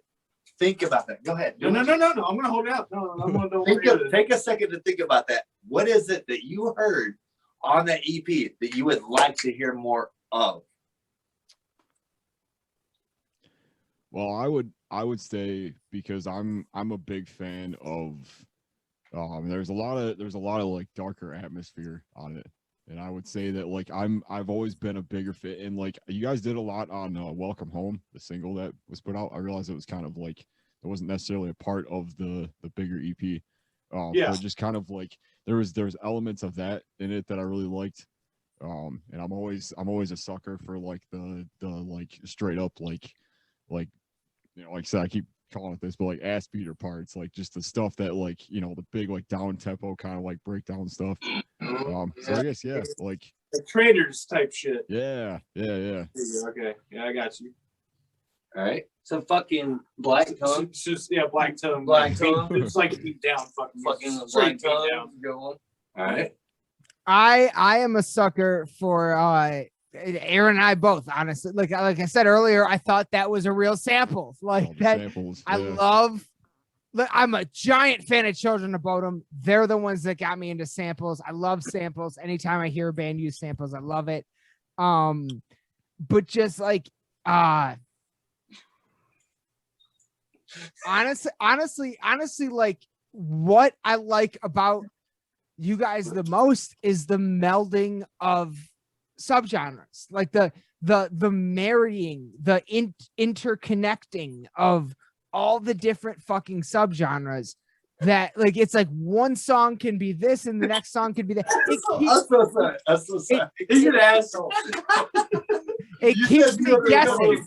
Think about that. Go ahead. No. I'm gonna hold it out. No, I'm gonna do Take a second to think about that. What is it that you heard on that EP that you would like to hear more of? Well, I would say, because I'm a big fan of there's a lot of like darker atmosphere on it. And I would say that like I've always been a bigger fit, and like you guys did a lot on Welcome Home, the single that was put out. I realized it was kind of like it wasn't necessarily a part of the bigger EP. Yeah. But just kind of like there was elements of that in it that I really liked. And I'm always a sucker for like the like straight up like you know, like I said, I keep calling it this, but like ass beater parts, like just the stuff that like, you know, the big like down tempo kind of like breakdown stuff. So I guess like the traders type shit. yeah. Okay, yeah, I got you. All right. So fucking black tongue. It's just black tongue. Black tongue. It's like deep down, fucking Fucking straight black deep tongue. down. Go on. All right. I am a sucker for Aaron and I both, honestly. Like I said earlier, I thought that was a real sample. Like All the that. samples, I yeah. love. I'm a giant fan of Children of Bodom. They're the ones that got me into samples. I love samples. Anytime I hear a band use samples, I love it. But just like honestly, like what I like about you guys the most is the melding of subgenres, like the marrying, the interconnecting of all the different fucking subgenres, that like it's like one song can be this and the next song can be that. I'm so sorry. You're an asshole. It You keeps said me you were guessing.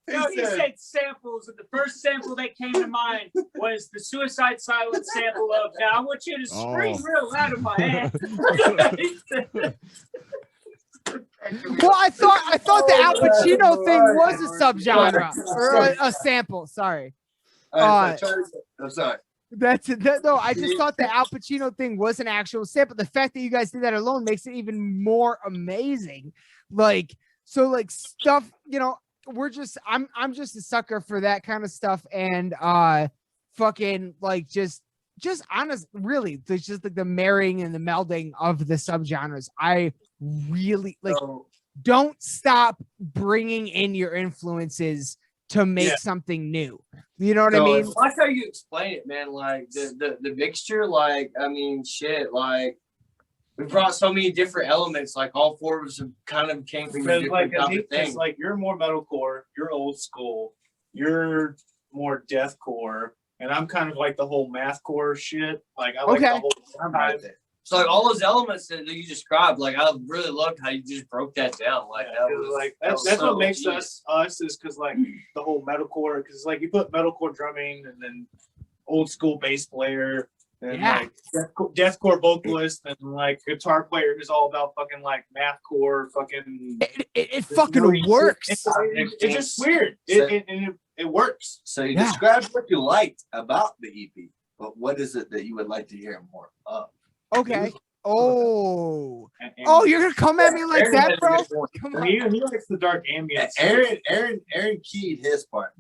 He said samples, and the first sample that came to mind was the Suicide Silence sample of "Now I Want You to Scream Real Loud in My Ass." Well, I thought the Al Pacino thing was a subgenre or a sample. Sorry. I'm sorry. No, I just thought the Al Pacino thing was an actual sample. The fact that you guys did that alone makes it even more amazing. Like, so like stuff, you know, I'm just a sucker for that kind of stuff. And fucking like just honest, really, there's just like the marrying and the melding of the subgenres. I really like, don't stop bringing in your influences to make something new. You know what I mean? I like how you explain it, man. Like the mixture, like, I mean, shit, like we brought so many different elements, like all four of us kind of came from a different type of thing. Like you're more metalcore, you're old school, you're more deathcore, and I'm kind of like the whole mathcore shit. Like I like the whole I'm right there. So like all those elements that you described, like I really loved how you just broke that down. Like that was like that that's was what makes us is because like the whole metalcore, because like you put metalcore drumming and then old school bass player and like deathcore vocalist and like guitar player who's all about fucking like mathcore fucking. It fucking works. It's just weird. It works. So you described what you liked about the EP, but what is it that you would like to hear more of? Okay. Oh, you're gonna come at me like Aaron that, bro? Come on. He likes the dark ambience. Aaron keyed his part.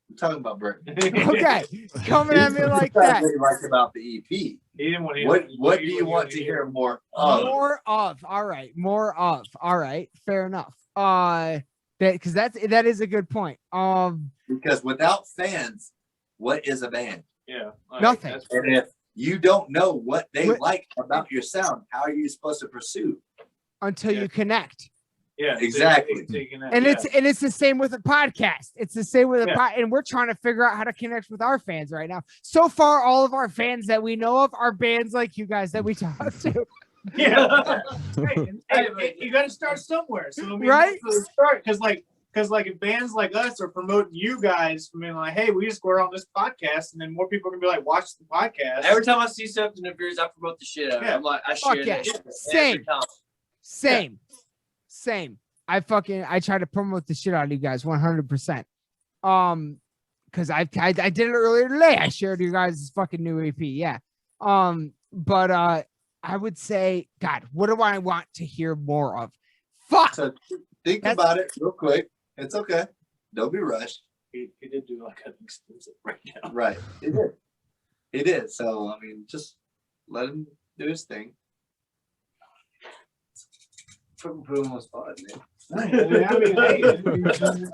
I'm talking about Burton. Okay, coming at me like that. What you liked about the EP? He didn't want to. What do you want to hear more of? More of. All right. More of. All right. Fair enough. That is a good point. Because without fans, what is a band? Yeah. Nothing. that's- And if you don't know what they What- like about your sound, how are you supposed to pursue? until Yeah. you connect. Yeah, Exactly. And it's the same with a podcast. It's the same with a Yeah. and we're trying to figure out how to connect with our fans right now. So far, all of our fans that we know of are bands like you guys that we talk to. Yeah. Hey, you got to start somewhere. So I mean, Right? start because like if bands like us are promoting you guys, I mean, like, hey, we're on this podcast, and then more people are gonna be like, watch the podcast. Every time I see something of yours, I promote the shit out of it. Yeah. I'm like, I Fuck share yeah. that. Same. Every time. Same. I try to promote the shit out of you guys 100%. Because I did it earlier today. I shared you guys' fucking new EP. Yeah. But I would say, God, what do I want to hear more of? Fuck. So think That's- about it real quick. It's okay. Don't be rushed. He did do like an exclusive right now. Right. He did. He did. So I mean, just let him do his thing. Put him on the spot, man.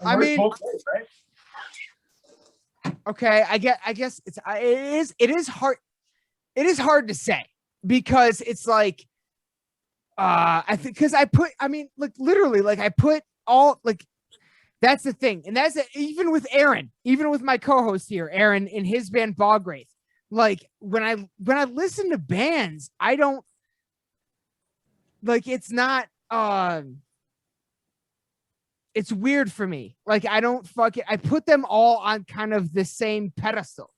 I mean, okay, I guess it is hard. It is hard to say because it's like I think because I literally I put all like that's the thing, and that's even with Aaron, even with my co-host here, Aaron in his band Bogwraith. Like when I listen to bands, I don't like it's not it's weird for me. Like I don't I put them all on kind of the same pedestal.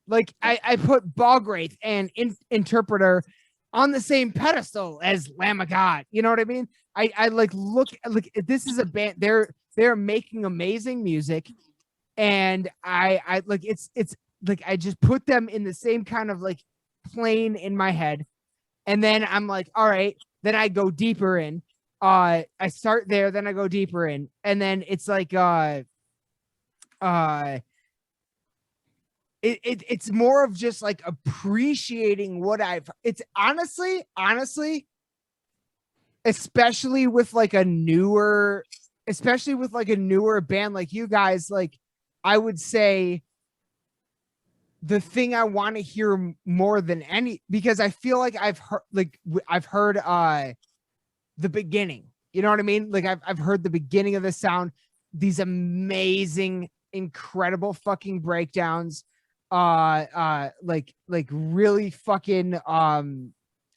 Like I put Bogwraith and Interpreter on the same pedestal as Lamb of God. You know what I mean? I look this is a band. They're making amazing music, and I like it's like I just put them in the same kind of like plane in my head, and then I'm like, all right. Then I go deeper in. I start there, then I go deeper in, and then it's like it's more of just like appreciating what it's honestly, especially with like a newer band like you guys, like I would say the thing I want to hear more than any, because I feel like I've heard the beginning, you know what I mean? Like I've heard the beginning of the sound, these amazing, incredible fucking breakdowns, like really fucking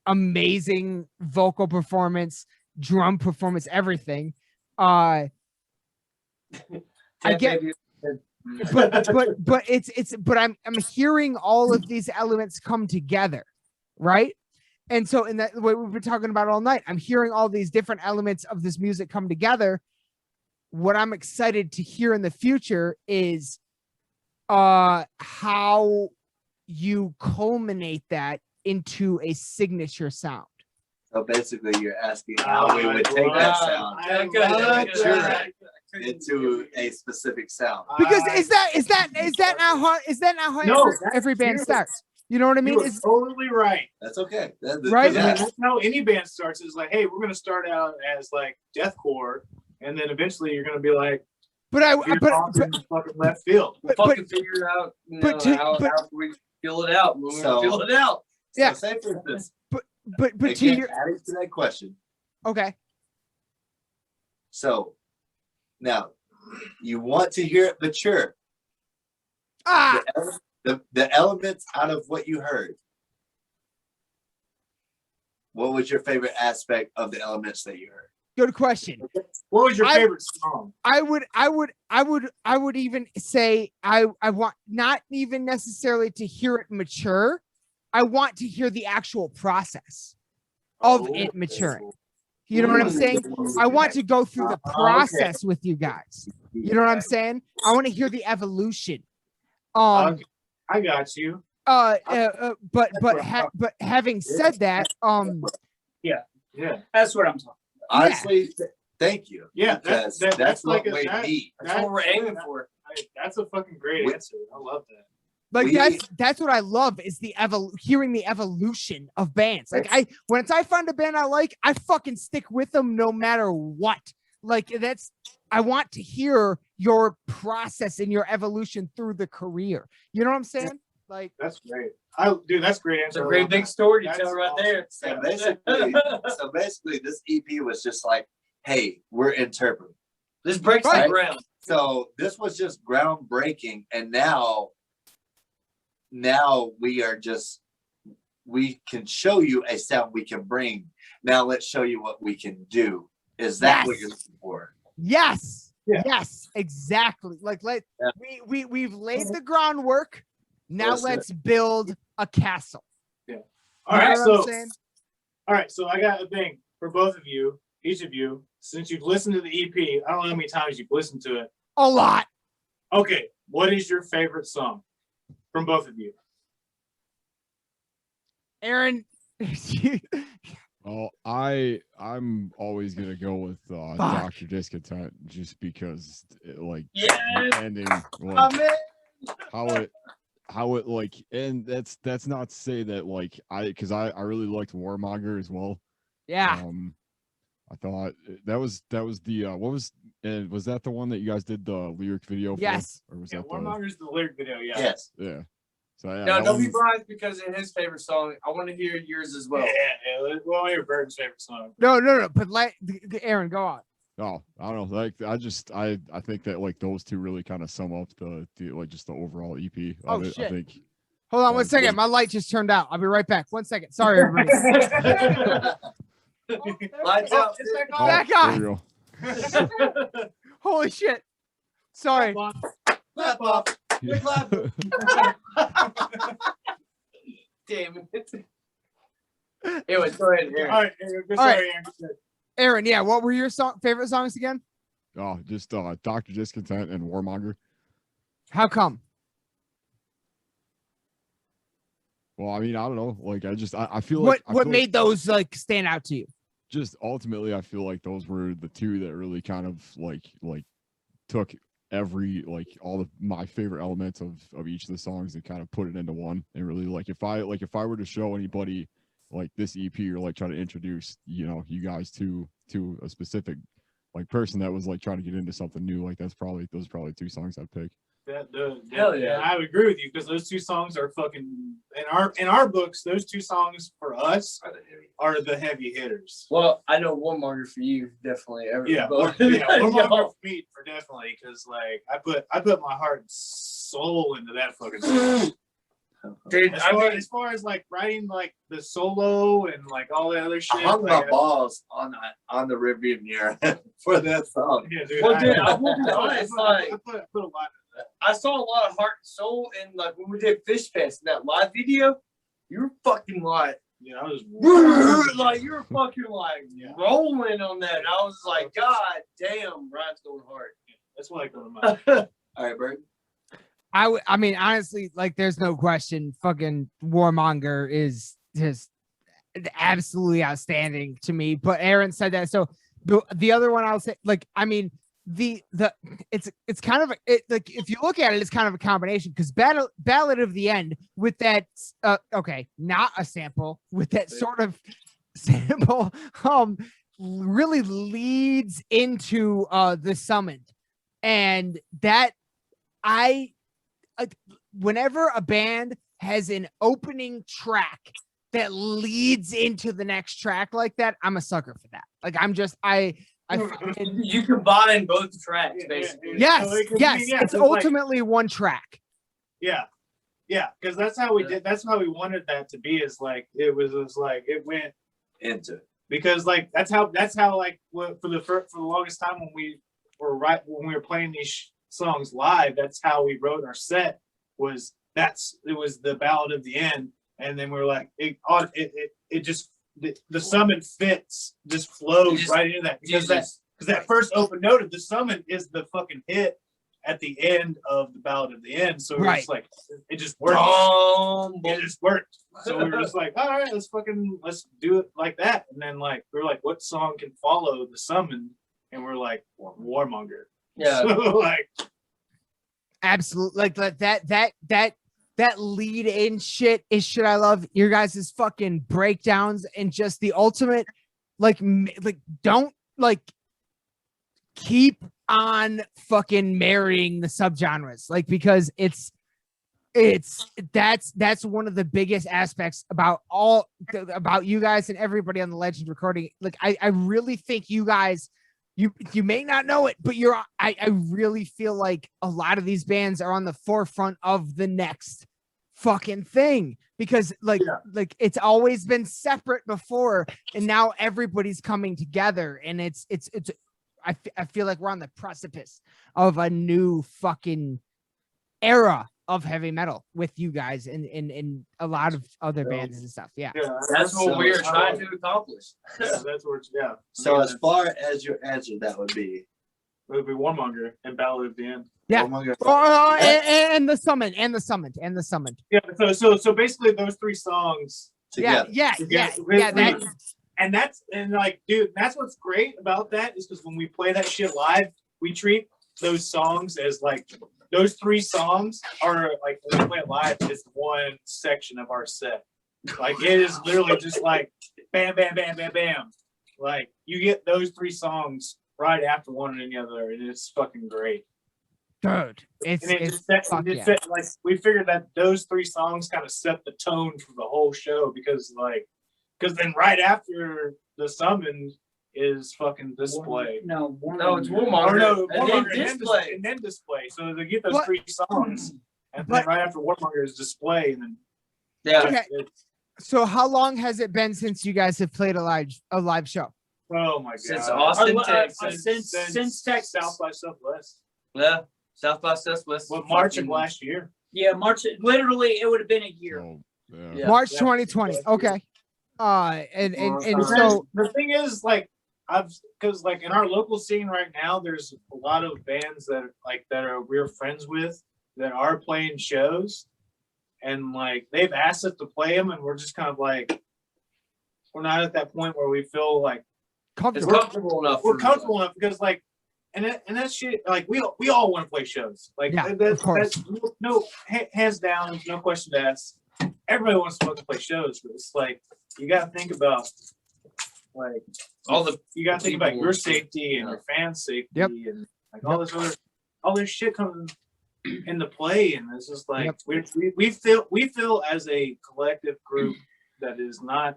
amazing vocal performance, drum performance, everything. I get, but I'm hearing all of these elements come together, right? And so in that way we've been talking about all night, I'm hearing all these different elements of this music come together. What I'm excited to hear in the future is how you culminate that into a signature sound. So basically, you're asking how we would take that sound and mature it into a specific sound. Because is that now how every band starts? You know what I mean? You're totally right. That's okay. Right? I mean, that's how any band starts. Is like, hey, we're gonna start out as like deathcore, and then eventually you're gonna be like, fucking left field. We'll fucking figure out, how we fill it out. We're gonna fill it out. Yeah. So say for instance, but to again, your adding to that question. okay. So now you want to hear it mature. The elements out of what you heard. What was your favorite aspect of the elements that you heard? Good question. What was your favorite song? I would even say I want not even necessarily to hear it mature. I want to hear the actual process of it maturing. You know what I'm saying? I want to go through the process with you guys. You know what I'm saying? I want to hear the evolution. I got you. But having said that, yeah, that's what I'm talking. Honestly, thank you. Yeah, that's like what we need. That's what we're aiming for. That's a fucking great answer. I love that. Like that's what I love is the hearing the evolution of bands. Like when I find a band I like, I fucking stick with them no matter what. like that's I want to hear your process and your evolution through the career. You know what I'm saying? Like That's great. Dude, that's great It's answer. a great big story to That's tell right awesome. there. So basically, this EP was just like, hey, we're interpreting. This breaks Right. the ground. So this was just groundbreaking, and now we can show you a sound we can bring. Now let's show you what we can do. Is that what Yes. you're looking for? yes, Yeah. yes, exactly. Like Yeah. we've laid the groundwork. Now That's it. let's build a castle. All You know right, what I'm so saying? I got a thing for both of you, each of you. Since you've listened to the EP, I don't know how many times you've listened to it. A lot. Okay, what is your favorite song from both of you? Aaron, Well, I'm always gonna go with Fuck. Dr. Discontent just because like Yes. ending Oh, like man. how it like, and that's not to say that like because I really liked Warmonger as well. yeah. I thought that was the what was that the one that you guys did the lyric video for? Yes. Or was Yeah, that Warmonger's the lyric video. Yeah. Yes. yeah. So yeah, No, that don't be one- blind because in his favorite song, I want to hear yours as well. Yeah. Well, your Burton's favorite song. No. But Aaron, go on. Oh, I don't know. Like I think that like those two really kind of sum up the like just the overall EP Oh, of it. shit. I think Hold on one Like, second. My light just turned out. I'll be right back. 1 second. Sorry, everybody. Lights out. It's back oh, on. Back there on. we go. Holy shit. Sorry. Clap off. Yeah. Damn it. Anyway, go ahead, Aaron. All right, Aaron, All sorry, Aaron. Aaron, yeah, what were your favorite songs again? Oh, just Dr. Discontent and Warmonger. How come? Well, I mean, I don't know. Like I feel What like I feel made those like stand out to you? just ultimately I feel like those were the two that really kind of like took every like all of my favorite elements of each of the songs and kind of put it into one. And really like if I were to show anybody like this EP or like try to introduce you guys to a specific like person that was like trying to get into something new, like those are probably two songs I'd pick. Hell yeah. I would agree with you because those two songs are fucking in our books. Those two songs for us are the heavy hitters. Well, I know Warmonger for you, definitely. Yeah, But- Warmonger for me for definitely because like I put my heart and soul into that fucking song. Dude, As far as like writing like the solo and like all the other shit. I hung like, my balls on the rearview mirror for that song. Yeah, dude. Well, dude, I will be honest, I like- put a lot of that. I saw a lot of heart and soul in like when we did Fish Fest in that live video. You were fucking like, Yeah, I was like you were fucking like Yeah. rolling on that. And I was like, God damn, Ryan's going hard. that's what I go to my. All right, Bert. I mean, honestly, like, there's no question. Fucking Warmonger is just absolutely outstanding to me. But Aaron said that, so the other one I'll say, like, I mean, it's kind of like if you look at it, it's kind of a combination because Ballad of the End with that okay, not a sample with that sort of sample really leads into the Summoned, and that whenever a band has an opening track that leads into the next track like that, I'm a sucker for that. Like I You combine both tracks, basically. yes, So it could yes, be- yeah, it's so it's like- ultimately one track. Yeah, because that's how we did. That's how we wanted that to be. Is like it was like it went Into because like that's how like for the longest time when we were playing these songs live, that's how we wrote our set. It was the Ballad of the End, and then we were like it just the summon fits just flows right into that because that first open note of the summon is the fucking hit at the end of the Ballad of the End. So we're just like it just worked. It just worked. So we were just like, all right, let's do it like that. And then like we were like, what song can follow the summon? And we're like, Warmonger. Yeah. So like Absolutely, like that lead in shit is shit I love. Your guys' fucking breakdowns and just the ultimate, like don't like keep on fucking marrying the subgenres, like, because that's one of the biggest aspects about you guys and everybody on the Legend recording. Like, I really think you guys, you may not know it, but I really feel like a lot of these bands are on the forefront of the next fucking thing, because like it's always been separate before, and now everybody's coming together, and it's I feel like we're on the precipice of a new fucking era of heavy metal with you guys and a lot of other bands and stuff. Yeah. That's what we're trying to accomplish. Yeah, that's what. Yeah. So as far as your answer, that would be Warmonger and Ballad of the End. Yeah. Warmonger. And the summoned. Yeah. So basically those three songs. Together. Yeah. And like, dude, that's what's great about that is because when we play that shit live, we treat those songs as like, those three songs are like, when we play it live, it's one section of our set. Like, it is literally just like bam, bam, bam, bam, bam. Like, you get those three songs right after one another, and it's fucking great. Dude, like, we figured that those three songs kind of set the tone for the whole show, because then right after the summon is fucking display. No, it's Warmonger. And then display. So they get those three songs, and then right after Warmonger is display, and then Okay. So how long has it been since you guys have played a live show? Oh my god! Since Austin, Texas. Since Texas. South by Southwest. Yeah, South by Southwest. What, March of last year? Yeah, March. Literally, it would have been a year. So, Yeah. March 2020. Okay. And so the thing is, like, because like in our local scene right now, there's a lot of bands that we're friends with that are playing shows, and like they've asked us to play them, and we're just kind of like, we're not at that point where we feel like It's comfortable enough. we're comfortable enough, because like, and that shit, like we all want to play shows, like that's no hands down, there's no question to ask. Everybody wants to play shows, but it's like you got to think about like you got to think about your safety and your fans' safety, and like all this shit comes into play, and it's just like we feel as a collective group that is not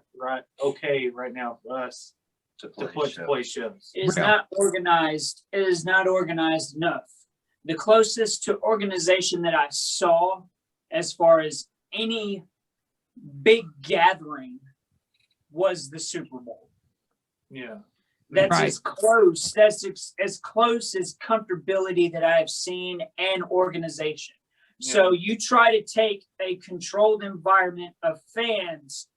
okay right now for us to play shows. It is not organized. It is not organized enough. The closest to organization that I saw, as far as any big gathering, was the Super Bowl. Yeah. That's as close. That's as close as comfortability that I have seen and organization. Yeah. So you try to take a controlled environment of fans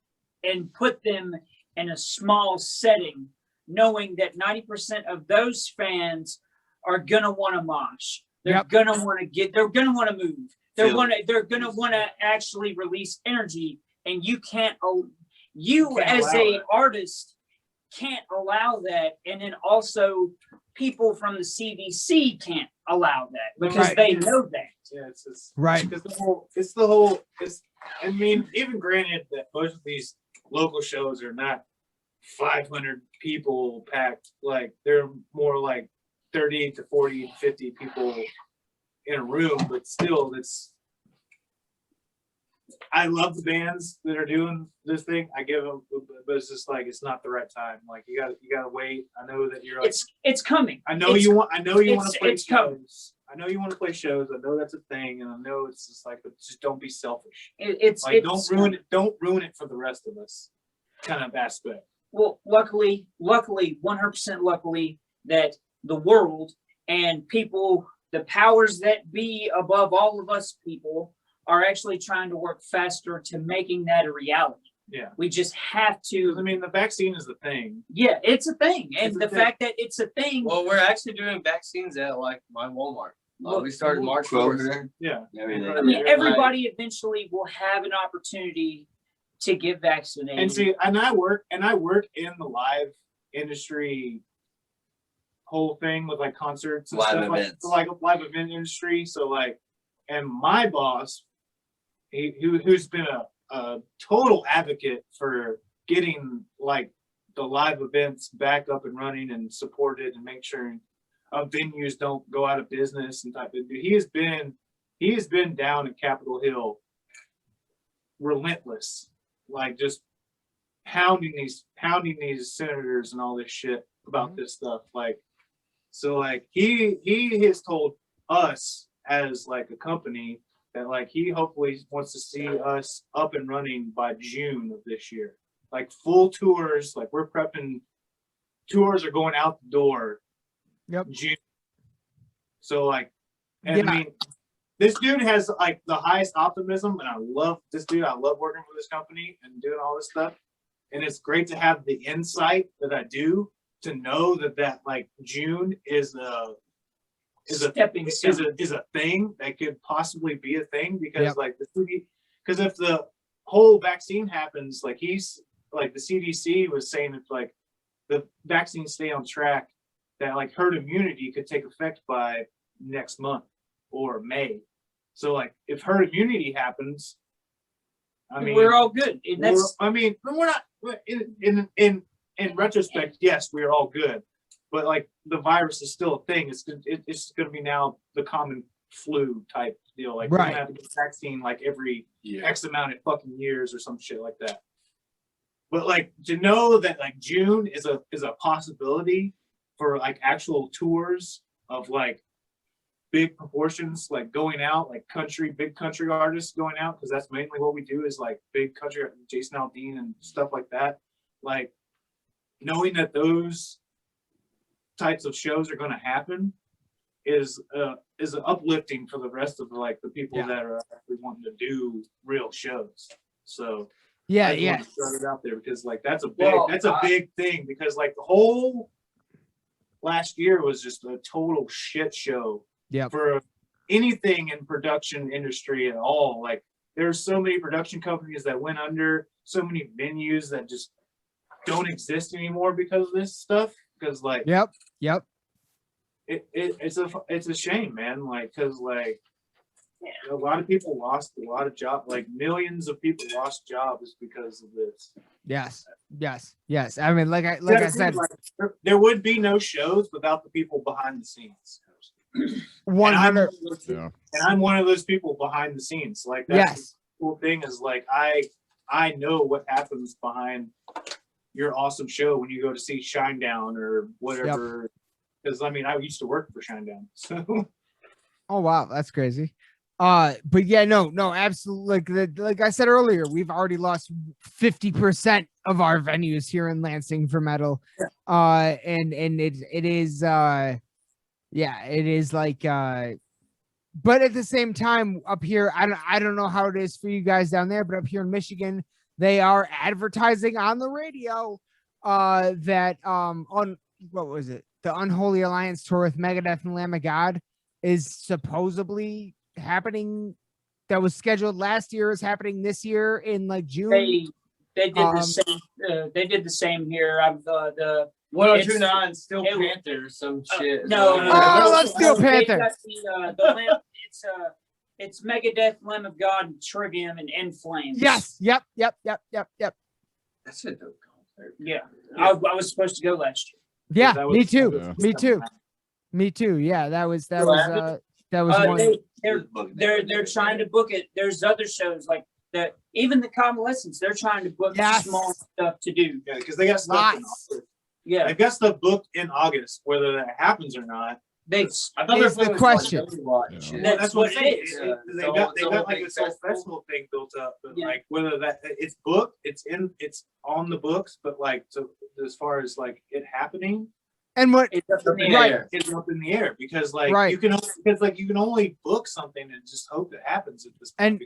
and put them in a small setting, knowing that 90% of those fans are gonna want to mosh. They're gonna want to they're gonna want to move. They're gonna want to actually release energy, and you can't as an artist can't allow that, and then also people from the CDC can't allow that because they know that. Yeah, it's right. Because the whole. I mean, even granted that most of these local shows are not 500 people packed, like they're more like 30 to 40 to 50 people in a room, but still, I love the bands that are doing this thing. I give them, but it's just like it's not the right time. Like you gotta wait. I know that you're like it's coming. I know you want to play shows. Coming. I know you want to play shows. I know that's a thing, and I know it's just like, but just don't be selfish. Don't ruin it. Don't ruin it for the rest of us. Kind of aspect. Well, luckily, 100% luckily that the world and people, the powers that be above all of us people, are actually trying to work faster to making that a reality. Yeah. We just have to. I mean, the vaccine is the thing. Yeah, it's a thing. And the fact that it's a thing. Well, we're actually doing vaccines at like my Walmart. We started March 4th. Yeah. I mean, everybody eventually will have an opportunity to get vaccinated. And see, and I work in the live industry whole thing with like concerts and live stuff, events. like live event industry. So like, and my boss, who's been a total advocate for getting like the live events back up and running and supported and make sure venues don't go out of business and type of. He has been down at Capitol Hill, relentless, like just pounding these senators and all this shit about this stuff. Like, so like he has told us as like a company that like he hopefully wants to see us up and running by June of this year, like full tours. Like we're prepping, tours are going out the door. Yep. June. So like, and I mean, this dude has like the highest optimism, and I love this dude. I love working for this company and doing all this stuff. And it's great to have the insight that I do to know that like June is a thing that could possibly be a thing, because like because if the whole vaccine happens, like he's like the CDC was saying, if like the vaccines stay on track, that like herd immunity could take effect by next month or May. So like if herd immunity happens, I mean we're all good. And that's we're not in retrospect, yes, we're all good. But like the virus is still a thing. It's going to be now the common flu type deal. Like we're going to have to get a vaccine like every X amount of fucking years or some shit like that. But like to know that like June is a possibility for like actual tours of like big proportions, like going out, like big country artists going out, because that's mainly what we do is like big country, Jason Aldean and stuff like that. Like knowing that those types of shows are going to happen is uplifting for the rest of like the people that are actually wanting to do real shows. So I want to start it out there because like that's a big thing, because like the whole last year was just a total shit show for anything in production industry at all. Like there's so many production companies that went under, so many venues that just don't exist anymore because of this stuff. Because like it's a shame, man. Like because like a lot of people lost a lot of jobs, like millions of people lost jobs because of this. Yes. I mean, like I said, like, there would be no shows without the people behind the scenes. 100. And I'm one of those people behind the scenes. Like that's the cool thing is like I know what happens behind your awesome show when you go to see Shinedown or whatever. Because I mean, I used to work for Shinedown. So. Oh wow, that's crazy. But yeah, no, absolutely. Like I said earlier, we've already lost 50% of our venues here in Lansing for metal. And it is like but at the same time up here, I don't know how it is for you guys down there, but up here in Michigan, they are advertising on the radio that on what was it? The Unholy Alliance tour with Megadeth and Lamb of God is supposedly happening. That was scheduled last year, is happening this year in like June. They did the same. They did the same here. The 1029 Steel Panther or some shit. No. I love Steel Panther. It's Megadeth, Lamb of God, Trivium, and In Flames. Yes. Yep. That's a dope concert. Yeah. I was supposed to go last year. Yeah, me too. Yeah, that was one. They're trying to book it. There's other shows like that. Even the Convalescents, they're trying to book small stuff to do. Yeah, because they got stuff in August. Yeah, they've got stuff booked in August, whether that happens or not. That's the question. That's what it is. They got like this whole festival thing built up, but like whether that it's booked, it's on the books, but like so as far as like it happening, and what it's up in the air. It's up in the air because like you can only book something and just hope it happens at this point.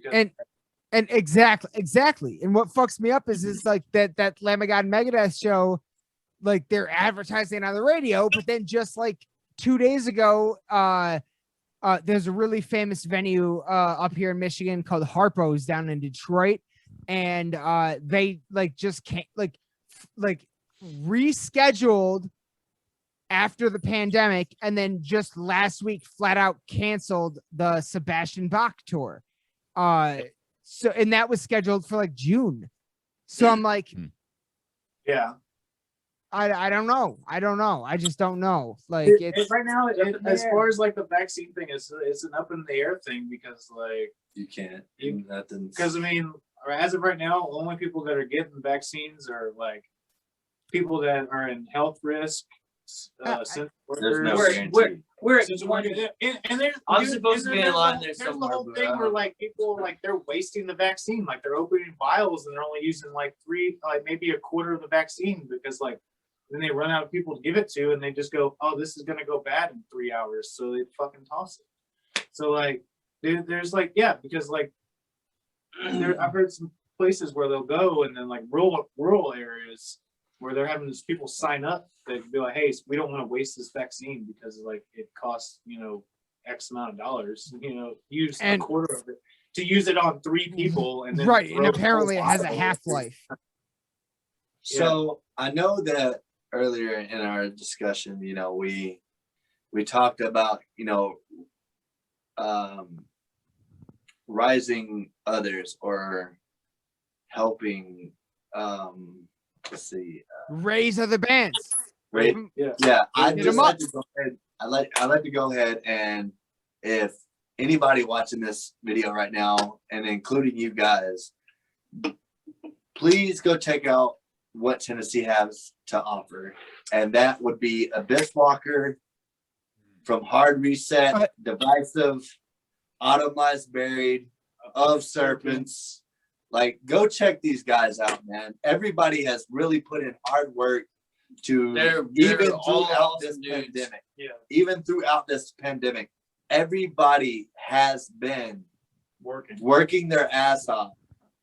And exactly. And what fucks me up is like that Lamb of God Megadeth show, like they're advertising on the radio, but then just like 2 days ago, there's a really famous venue up here in Michigan called Harpo's down in Detroit, and they like just can't like rescheduled after the pandemic, and then just last week flat out canceled the Sebastian Bach tour. So and that was scheduled for like June. So I'm like, I don't know. I don't know. I just don't know. Like it's Right now, as far as like the vaccine thing, it's an up in the air thing because like You can't. Nothing. because I mean, as of right now, only people that are getting vaccines are like people that are in health risk. There's no Workers. guarantee. We're at Since 20. and there's I'm dude, supposed to be in there's line the- there there's somewhere, the whole but thing where like people like they're wasting the vaccine, like they're opening vials and they're only using like maybe a quarter of the vaccine because like then they run out of people to give it to and they just go, oh, this is gonna go bad in 3 hours, so they fucking toss it. So like there's like because like I've heard some places where they'll go and then like rural areas where they're having these people sign up that be like, hey, we don't want to waste this vaccine because like it costs, X amount of dollars, use a quarter of it to use it on 3 people. And then right. And throw apparently the it whole has a bottle. half-life. So I know that earlier in our discussion, we talked about, rising others or helping, let's see, Raise other bands. right? Yeah. Yeah, I'd Hit just 'em like up. to go ahead. I'd like to go ahead and if anybody watching this video right now, and including you guys, please go check out what Tennessee has to offer. And that would be Abyss Walker, From Hard Reset, Divisive, Automized Buried, Of Serpents. Like, go check these guys out, man. Everybody has really put in hard work to They're even all throughout awesome this dudes. pandemic. Yeah. Even throughout this pandemic, everybody has been working their ass off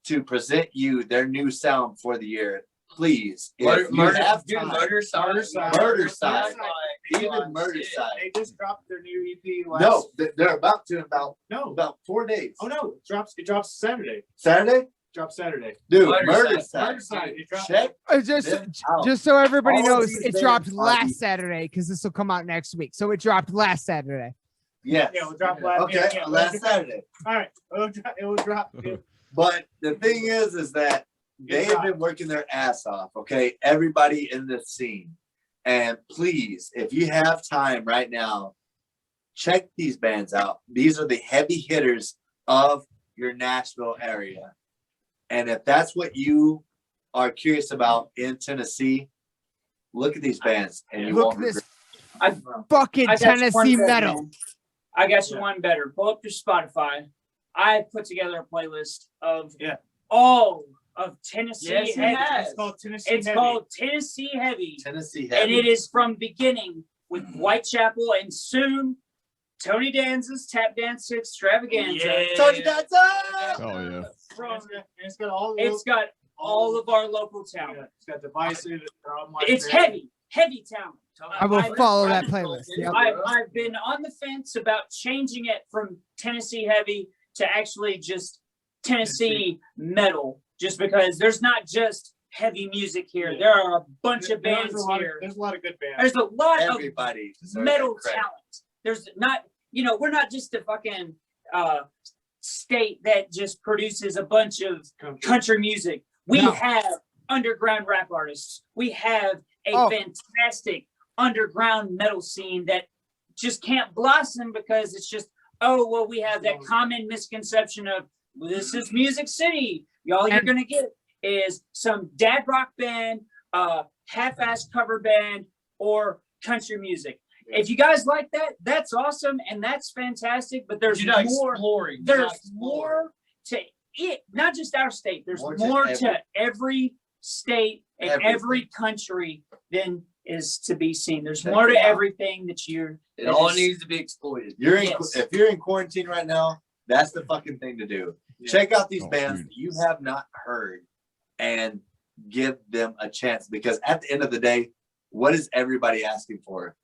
to present you their new sound for the year. Please, if you have time, Murder Side. Murder Side. Like, Even Murder shit. Side. They just dropped their new EP last. No, they're about to in No. about 4 days. Oh no, it drops Saturday. Saturday, Drops Saturday. dude. Murder Murder Side. Side. Murder Side. It dropped. Check Just them out. just so everybody All of knows, these it bands dropped are last the- Saturday because this will come out next week. So it dropped last Saturday. Yes. Yeah, it will drop last. Okay, yeah, last Saturday. All right, it will drop. But the thing is that they have been working their ass off. Okay, everybody in this scene, and please, if you have time right now, check these bands out. These are the heavy hitters of your Nashville area, and if that's what you are curious about in Tennessee, look at these bands, and you Look won't at this regret. fucking I got you one Tennessee better, metal. man. I got you Yeah. one better. Pull up your Spotify. I put together a playlist of Yeah. all of Tennessee Yes, he Heavy. has. It's called Tennessee. It's Heavy. called Tennessee Heavy. Tennessee And heavy. it is from beginning with Whitechapel and soon Tony Danza's Tap Dance Extravaganza. Yeah. Tony Danza! Oh yeah. From, It's got all. it's got all of our local talent. It's got Divisive. It's heavy talent. I will I- follow that playlist. Yep. I've been on the fence about changing it from Tennessee Heavy to actually just Tennessee metal, just because there's not just heavy music here. Yeah. There are a bunch of bands here. There's a lot of good bands. There's a lot of Everybody deserves metal that credit. talent. There's not, we're not just a fucking state that just produces a bunch of country music. We No. have underground rap artists. We have a Oh. fantastic underground metal scene that just can't blossom because it's just, oh, well, we have that common misconception of, well, this is Music City. Y'all you're And- going to get is some dad rock band, half-ass cover band, or country music. If you guys like that, that's awesome and that's fantastic, but there's You're not more. exploring. You're not There's exploring. more to it, not just our state. There's More more, to to every state and Everything. every country than is to be seen. There's Check more to it out. everything that you're. It that all is- needs to be exploited. You're in, Yes. if you're in quarantine right now, that's the fucking thing to do. Yeah. Check out these Oh, bands dude. that you have not heard and give them a chance, because at the end of the day, what is everybody asking for?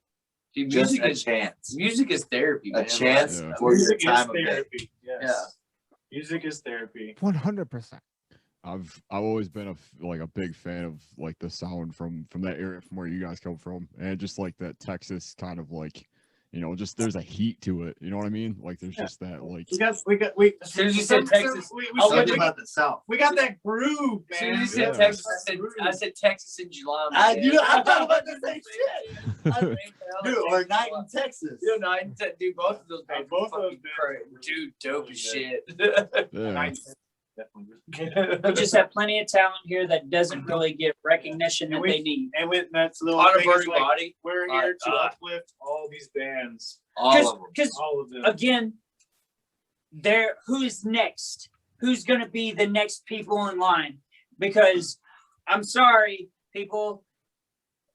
Dude, Just music a is chance. music is therapy. A man. chance Yeah. for your Music is time of day. therapy. Yes. Yeah. Music is therapy. 100%. I've always been a big fan of like the sound from that area from where you guys come from, and just like that Texas kind of like you know, just there's a heat to it. You know what I mean? Like there's just that like. We. As soon as you said Texas, Something about the South. We got that groove, as soon man. as you said Yeah. Texas, I said Texas in July. I'm not about to say shit. Dude, or night in Texas. Dude, no, dude, both of those Hey, bands both of fucking those crazy. bands. Dude, dope as shit. Yeah. We just have plenty of talent here that doesn't really get recognition that they need. And with that's the On a thing is, burning like, body. we're here to uplift all these bands. All of them. Because All of them. again, who's next? Who's going to be the next people in line? Because I'm sorry, people,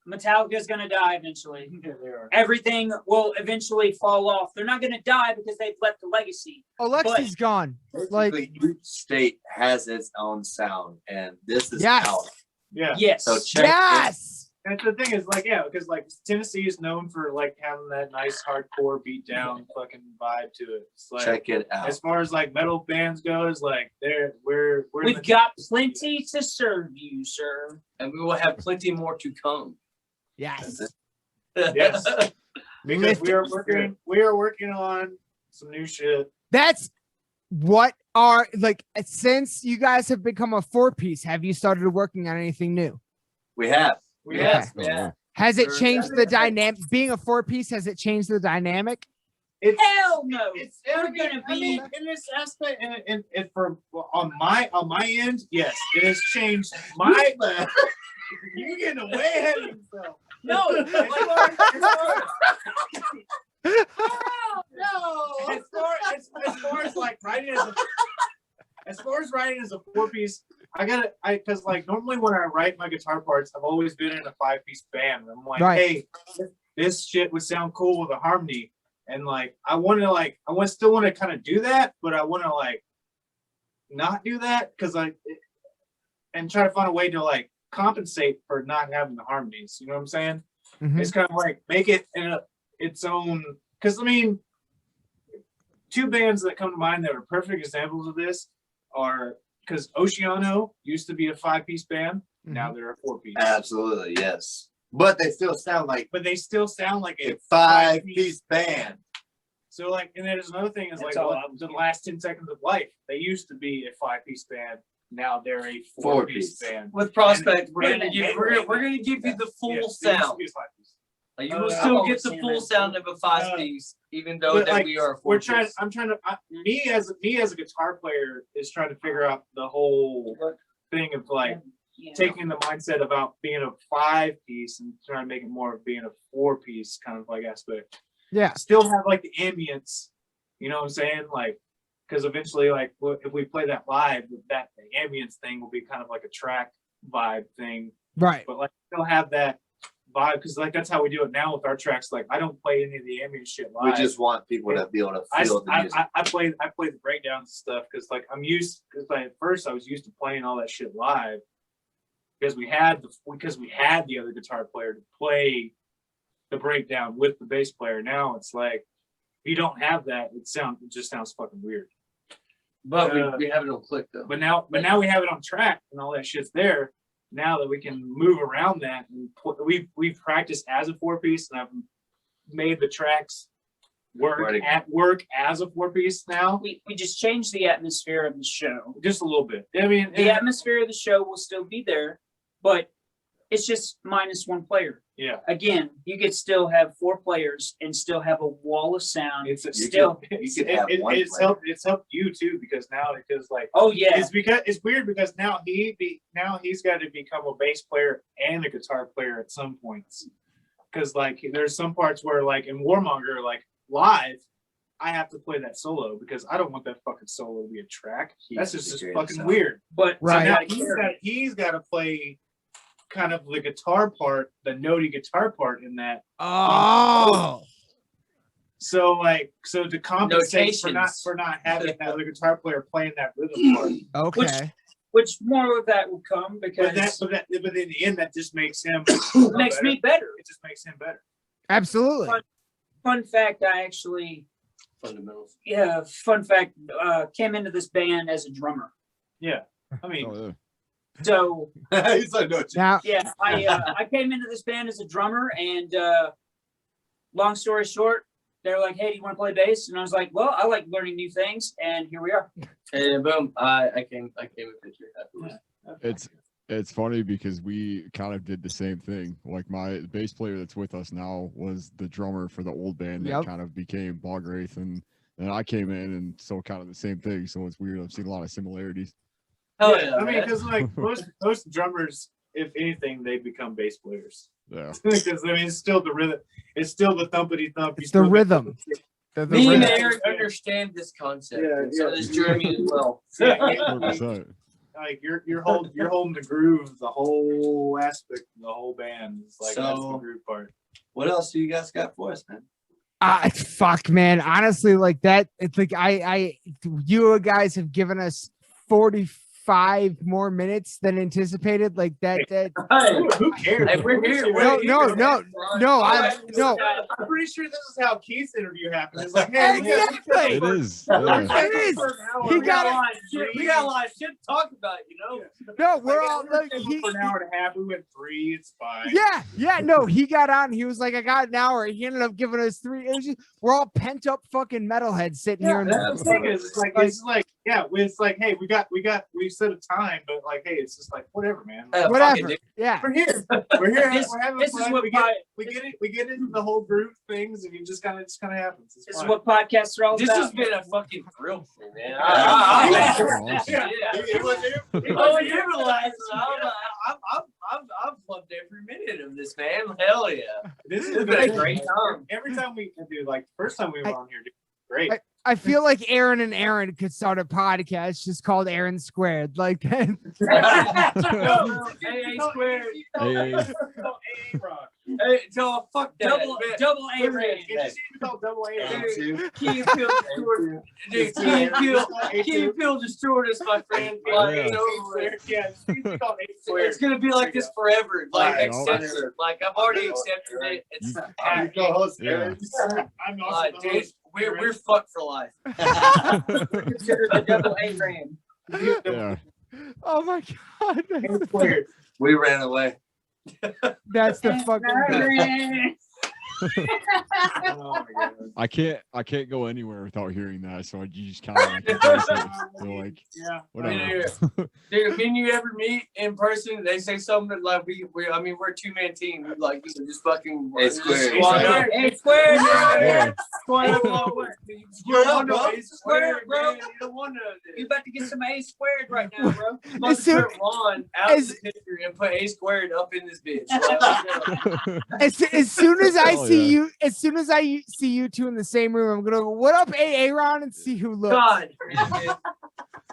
Metallica's going to die eventually. Yeah, they are. Everything will eventually fall off. They're not going to die because they've left a legacy. Alexi's gone. Like, Basically, each state has its own sound, and this is Yes. out. Yeah. Yes. So check yes. And the thing is, like, yeah, because like Tennessee is known for like having that nice hardcore beat down fucking vibe to it. It's like, Check it out. as far as like metal bands goes, like we're We've got plenty to serve you, sir. And we will have plenty more to come. Yes. Yes. because Lift we are working on some new shit. That's what are like since you guys have become a 4-piece, have you started working on anything new? We have. We Yeah. have Yeah. Has it Sure. changed the dynamic? Being a 4-piece, has it changed the dynamic? Hell no. It's We're gonna I be. mean, in this aspect, and for on my end, yes, it has changed my. You're getting way ahead of yourself. No. As far as like writing as far as writing as a 4-piece, because like normally when I write my guitar parts, I've always been in a 5-piece band. I'm like, Right. hey, this shit would sound cool with a harmony, and like I still want to kind of do that, but I want to like not do that because and try to find a way to like compensate for not having the harmonies. You know what I'm saying? Mhm. It's kind of like make it in its own. Because I mean, 2 bands that come to mind that are perfect examples of this are because Oceano used to be a 5-piece band. Now they're a 4-piece. Absolutely, yes. But they still sound like But they still sound like a 5-piece band. So like, and there's another thing is That's like all the last 10 seconds of life. They used to be a 5-piece band. Now they're a 4-piece 4-piece. band. With Prospect, we're And- gonna give and- we're gonna give you the full Yes, they used to sound. be a 5-piece. Like, you will I've still always get the seen full that. sound of a 5-piece, even though But, that like, we are a We're 4-piece. trying. I'm trying to. Me as a guitar player is trying to figure out the whole thing of like Yeah. taking the mindset about being a 5-piece and trying to make it more of being a 4-piece kind of like aspect. Yeah. Still have like the ambience, you know what I'm saying? Like, because eventually, like, if we play that live, the ambience thing will be kind of like a track vibe thing, Right. but like still have that vibe because like that's how we do it now with our tracks. Like, I don't play any of the ambient shit We live. just want people to be able to feel the music. I play the breakdowns and stuff because like because at first I was used to playing all that shit live because we had the other guitar player to play the breakdown with the bass player. Now it's like if you don't have that, it just sounds fucking weird. But we have it on click though. But now we have it on track and all that shit's there. Now that we can move around that, and we've practiced as a 4-piece, and I've made the tracks work as a 4-piece now. We just changed the atmosphere of the show. Just a little bit. I mean, The atmosphere of the show will still be there, but it's just minus 1 player. yeah, Again, you could still have 4 players and still have a wall of sound. it's still. It's It's helped you too because now like Oh yeah. it's weird because now he's got to become a bass player and a guitar player at some points because like there's some parts where like in Warmonger like live I have to play that solo because I don't want that fucking solo to be a track. That's just fucking sound. weird. But Right. So now he's got to play kind of the guitar part, the notey guitar part in that. Oh. So to compensate for Notations. not having that other guitar player playing that rhythm part. Okay. which more of that will come because But in the end, that just makes him makes me better. It just makes him better. Absolutely. Fun fact, I actually Fundamentals. fun fact, came into this band as a drummer. Yeah, I mean, Oh, yeah. So He's like, no, Now, yeah, I came into this band as a drummer, and long story short, they're like, "Hey, do you want to play bass?" And I was like, "Well, I like learning new things," and here we are. And boom, I came with picture afterwards. It's funny because we kind of did the same thing. Like my bass player that's with us now was the drummer for the old band that kind of became Bog Wraith, and then I came in, and so kind of the same thing. So it's weird. I've seen a lot of similarities. Hell yeah, I mean, because like most drummers, if anything, they become bass players. Yeah. Because I mean, it's still the rhythm. It's still the thumpity thump. It's the rhythm. Me and Eric understand this concept. So does Jeremy as well. 100%. Like you're holding the groove, the whole aspect, of the whole band. It's like that's the groove part. What else do you guys got for us, man? Fuck, man. Honestly, like that. It's like you guys have given us 45 more minutes than anticipated. Like that. Who cares? Hey, we're here. No. I'm pretty sure this is how Keith's interview happened. It's like, hey, Exactly. It is. It is. He got We got a lot of shit to talk about, you know. No, we're all like for an hour and a half. We went 3. It's fine. Yeah. No, he got on. He was like, I got an hour. He ended up giving us 3. It was just, we're all pent up fucking metalheads sitting here. It's like, hey, we set a time, but like, hey, it's just like whatever, man. Whatever. Yeah. We're here. We're having this fun. is what we get into the whole groove things, and it just kind of happens. This is what podcasts are all This about. has been a fucking thrill for me, man. You realize I've loved every minute of this, man. Hell yeah. This has been a great time. Every time we do, like first time we were on here, dude, great. I feel like Aaron and Aaron could start a podcast just called Aaron Squared. Like that. AA squared. Hey, no, fuck that. Double A rating. It just needs to be called double A. Key and Peel destroyed us, my friend. It's gonna be like this forever. Like accept it. Like I've already accepted it. It's I'm also the host. We're fucked for life. Consider the double A brand. Yeah. Oh my god. We ran away. That's the fucking Oh my God. I can't go anywhere without hearing that. So you just kind of like, embrace it. So like, whatever. Dude, when you ever meet in person, they say something like we're a 2-man team. We like just fucking squad up. A squared. Squad up. Square, bro. You don't want to. You about to get some A squared right now, bro. Must put Ron out of the picture and put A squared up in this bitch. As soon as I see you two in the same room, I'm gonna go, what up, Aaron, and see who looks. God.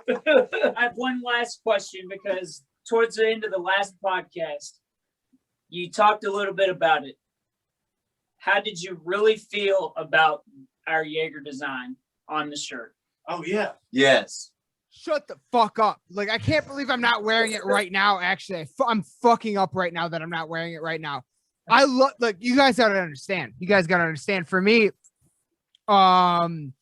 I have one last question because towards the end of the last podcast, you talked a little bit about it. How did you really feel about our Jaeger design on the shirt? Oh yeah. Yes. Shut the fuck up. Like, I can't believe I'm not wearing it right now. Actually, I'm fucking up right now that I'm not wearing it right now. I love, like, you guys gotta understand. For me, Jägermeister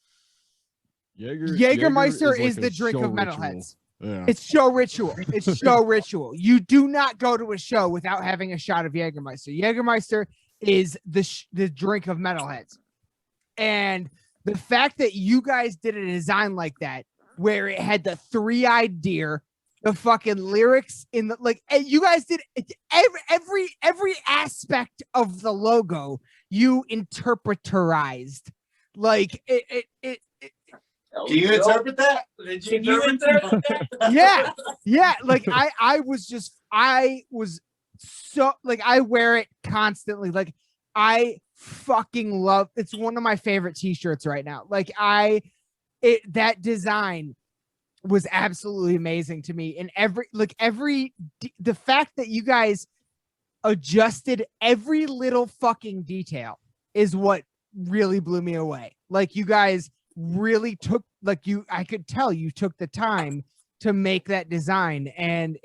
is the drink of metalheads. Yeah. It's show ritual. You do not go to a show without having a shot of Jägermeister. Jägermeister is the drink of metalheads. And the fact that you guys did a design like that, where it had the 3-eyed deer, the fucking lyrics in the, like, you guys did every aspect of the logo you interpreterized. Like it Can you interpret that? Did you interpret that? Yeah. Like I was so, like, I wear it constantly. Like, I fucking love, it's one of my favorite t-shirts right now. Like, that design was absolutely amazing to me. And the fact that you guys adjusted every little fucking detail is what really blew me away. Like, you guys really took, like, I could tell you took the time to make that design. And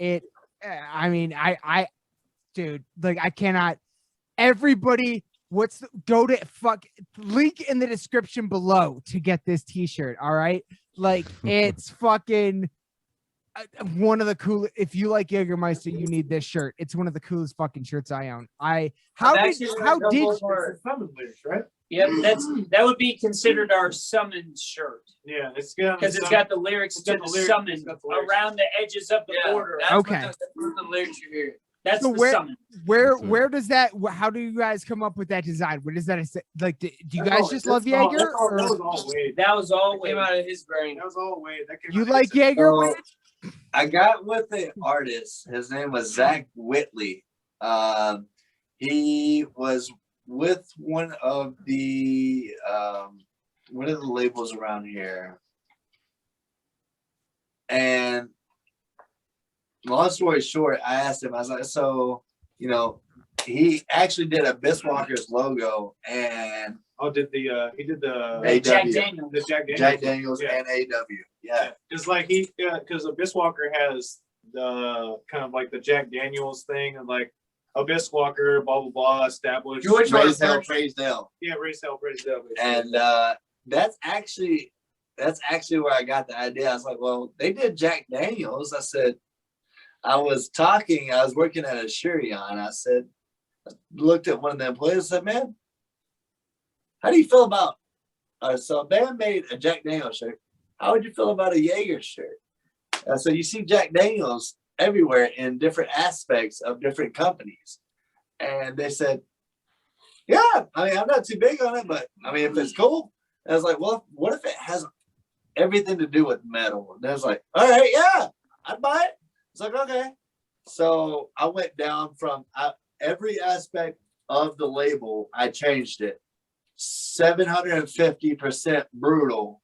dude, like, I cannot, everybody, link in the description below to get this t-shirt. All right. Like, it's fucking, one of the cool. If you like Jägermeister, you need this shirt. It's one of the coolest fucking shirts I own. How did right? Yep, that would be considered our summon shirt. Yeah, it's got because it's got the lyrics to the summon around the edges of the border. Okay, that's the lyrics you hear. That's so the summon. Where does that? How do you guys come up with that design? What is that? Like, do you guys just love Jaeger? That was all Wade. That was all Wade. Came out of his brain. That was all Wade. You like Jaeger? I got with the artist. His name was Zach Whitley. He was with one of the labels around here. And long story short, I asked him, I was like, so, you know, he actually did a Biswalker's logo and he did the Jack Daniels. The Jack Daniels and AW. Yeah. It's like because a Biswalker has the kind of like the Jack Daniels thing and like a Biswalker, blah blah blah, established. Raise hell, praise hell. Yeah, raise hell, praise hell. And that's actually where I got the idea. I was like, well, they did Jack Daniels. I said, I was working at a Shurion. I said, looked at one of the employees and said, man, how do you feel about so a band made a Jack Daniels shirt. How would you feel about a Jaeger shirt? So you see Jack Daniels everywhere in different aspects of different companies. And they said, yeah, I mean, I'm not too big on it, but I mean, if it's cool. And I was like, well, what if it has everything to do with metal? And I was like, all right, yeah, I'd buy it. It's like, okay. So I went down from every aspect of the label. I changed it. 750% brutal.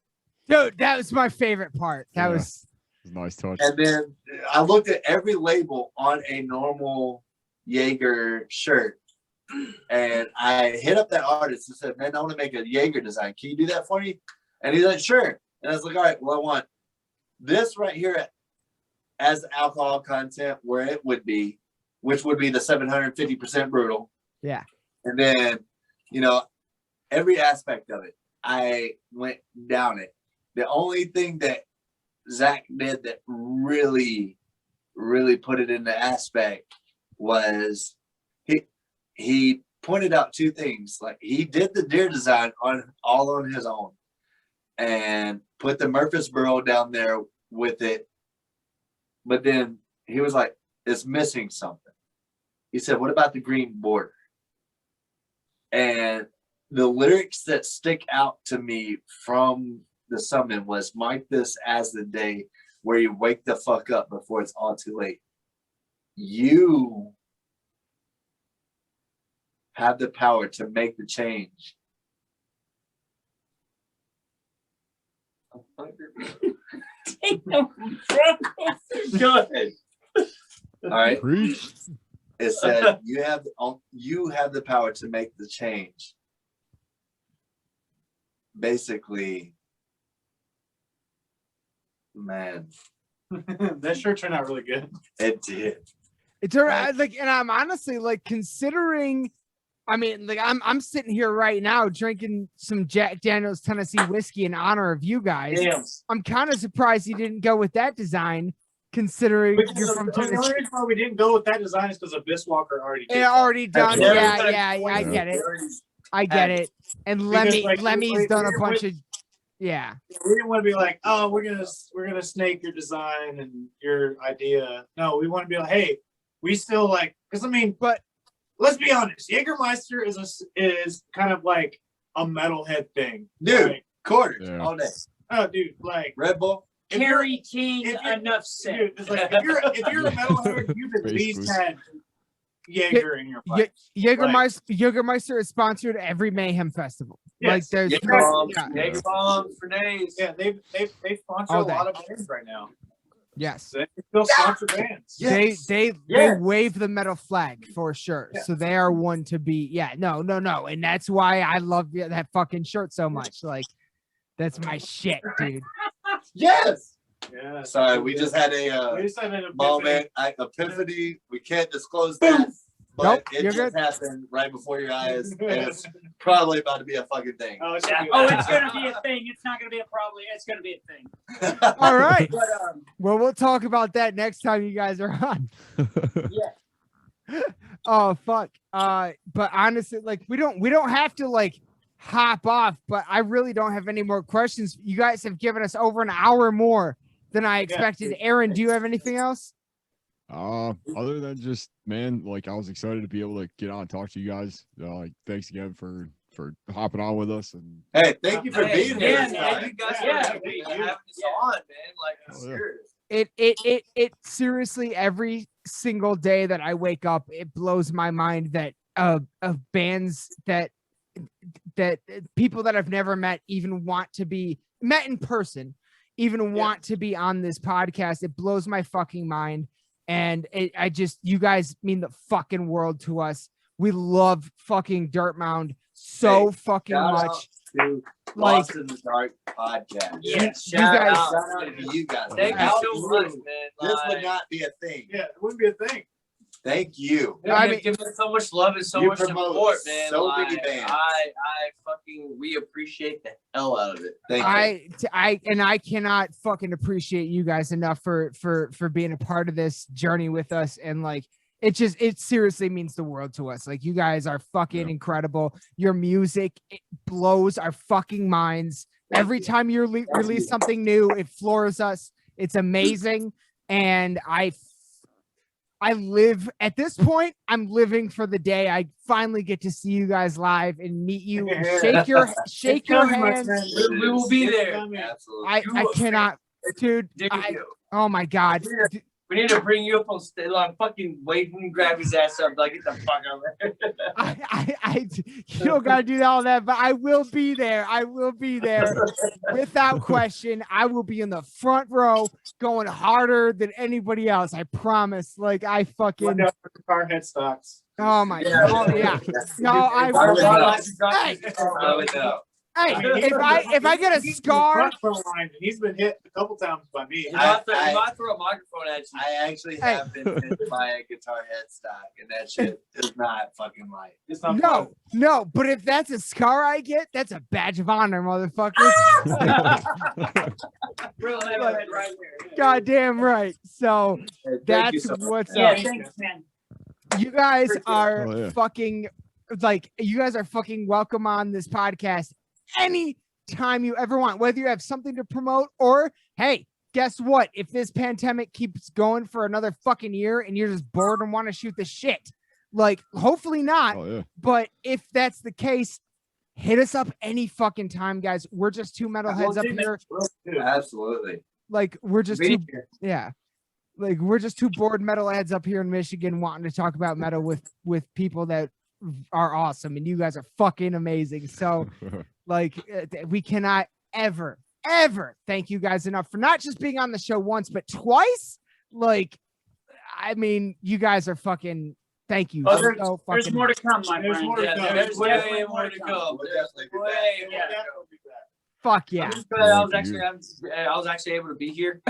Dude, that was my favorite part. That was a nice touch. And then I looked at every label on a normal Jaeger shirt. And I hit up that artist and said, man, I want to make a Jaeger design. Can you do that for me? And he's like, sure. And I was like, all right, well, I want this right here as alcohol content where it would be, which would be the 750% brutal. Yeah. And then, you know, every aspect of it, I went down it. The only thing that Zach did that really, really put it into aspect was he pointed out two things. Like he did the deer design all on his own and put the Murfreesboro down there with it. But then he was like, it's missing something. He said, what about the green border? And the lyrics that stick out to me from the summon was, mark this as the day where you wake the fuck up before it's all too late. You have the power to make the change. Go ahead. All right. Preach. It said you have the power to make the change. Basically, man, that sure turned out really good. It did. It's like, and I'm honestly like considering. I mean, like I'm sitting here right now drinking some Jack Daniels Tennessee whiskey in honor of you guys. Damn. I'm kind of surprised you didn't go with that design, considering you're from Tennessee. The only reason why we didn't go with that design is because a Biswalker already did. It already done. Absolutely. Yeah, I get it. I get it. And Lemmy's done a bunch of. Yeah. We didn't want to be like, oh, we're gonna snake your design and your idea. No, we want to be like, hey, we still like, because I mean, but let's be honest, Jägermeister is kind of like a metalhead thing, dude. Like, Quarters Yeah. all day. Oh, dude, like Red Bull. Carry King, enough said. Dude, it's like if you're a metalhead, you've at least had Jaeger in your pipe. Jägermeister is sponsored every Mayhem festival. Yes. Like there's Jaeger bombs for days. Yeah, they sponsor a lot of bands right now. yes. They still sponsor bands. Yes. They wave the metal flag for sure. Yeah. So they are one to be. Yeah, no. And that's why I love that fucking shirt so much. Like that's my shit, dude. Yes. Yeah. Sorry, we just had a We just had an moment, epiphany. We can't disclose that, but Nope, it you're just good. happened right before your eyes, and it's probably about to be a fucking thing. Oh, it should be Oh, it's gonna be a thing. It's not gonna be a probably. It's gonna be a thing. All right. But Well, we'll talk about that next time you guys are on. yeah. Oh fuck. But honestly, like we don't have to like hop off, but I really don't have any more questions. You guys have given us over an hour more than I expected. Aaron, do you have anything else? Other than just, man, like I was excited to be able to get on and talk to you guys. Like, thanks again for hopping on with us. And Hey, thank you for being here. Man, this man, time. you guys Yeah. are having us on, man. Like, I'm Oh, yeah. serious. It seriously, every single day that I wake up, it blows my mind that of bands that people that I've never met even want to be met in person, even want to be on this podcast. It blows my fucking mind. And you guys mean the fucking world to us. We love fucking Dirtmound so fucking Shout much. out to Like, Lost in the Dark podcast. Yes, you shout guys- out. Shout out to you guys. Thank you Without so much, you, man. This would Like, not be a thing. Yeah, it wouldn't be a thing. Thank you. dude, I you've mean- given us so much love and so You much promote support, man. so like, many bands. we appreciate the hell out of it. Thank you. I cannot fucking appreciate you guys enough for being a part of this journey with us. And like, it seriously means the world to us. Like, you guys are fucking incredible. Your music, it blows our fucking minds. Every time you release something new, it floors us. It's amazing. And I live at this point. I'm living for the day I finally get to see you guys live and meet you, and shake your hands. We will be there. Absolutely. I cannot, dude. Oh my god. We need to bring you up on stage, like fucking waiting and grab his ass up, like get the fuck out of there. You don't gotta do all that, but I will be there. I will be there without question. I will be in the front row, going harder than anybody else. I promise. Like, I fucking. Find out for the car headstocks. Oh my god. Oh yeah. No, I Our will. lives are Hey. dropping. Hey, if I get a He's scar. front row line, and he's been hit a couple times by me. You might throw a microphone at you. I actually have been hit by a guitar headstock, and that shit is not fucking light. It's not fun. No, but if that's a scar I get, that's a badge of honor, motherfucker. Real head right there. Goddamn right. So Hey, thank you that's so much. what's Yeah, up. thanks, man. You guys are Oh, yeah. fucking welcome on this podcast anytime you ever want, whether you have something to promote or, hey, guess what? If this pandemic keeps going for another fucking year and you're just bored and want to shoot the shit, like, hopefully not. Oh yeah. But if that's the case, hit us up any fucking time, guys. We're just two metalheads up here. Absolutely. Like, we're just Be two, here. yeah. Like, we're just two bored metalheads up here in Michigan wanting to talk about metal with people that are awesome, and you guys are fucking amazing. So, like, we cannot ever thank you guys enough for not just being on the show once, but twice. Like, I mean, you guys are fucking. Thank you. Oh, so there's fucking more to come, my There's friend. more to Yeah, come. there's way definitely more to come. We'll definitely be back. Way more Yeah. to come. fuck yeah. I'm just glad I was actually able to be here.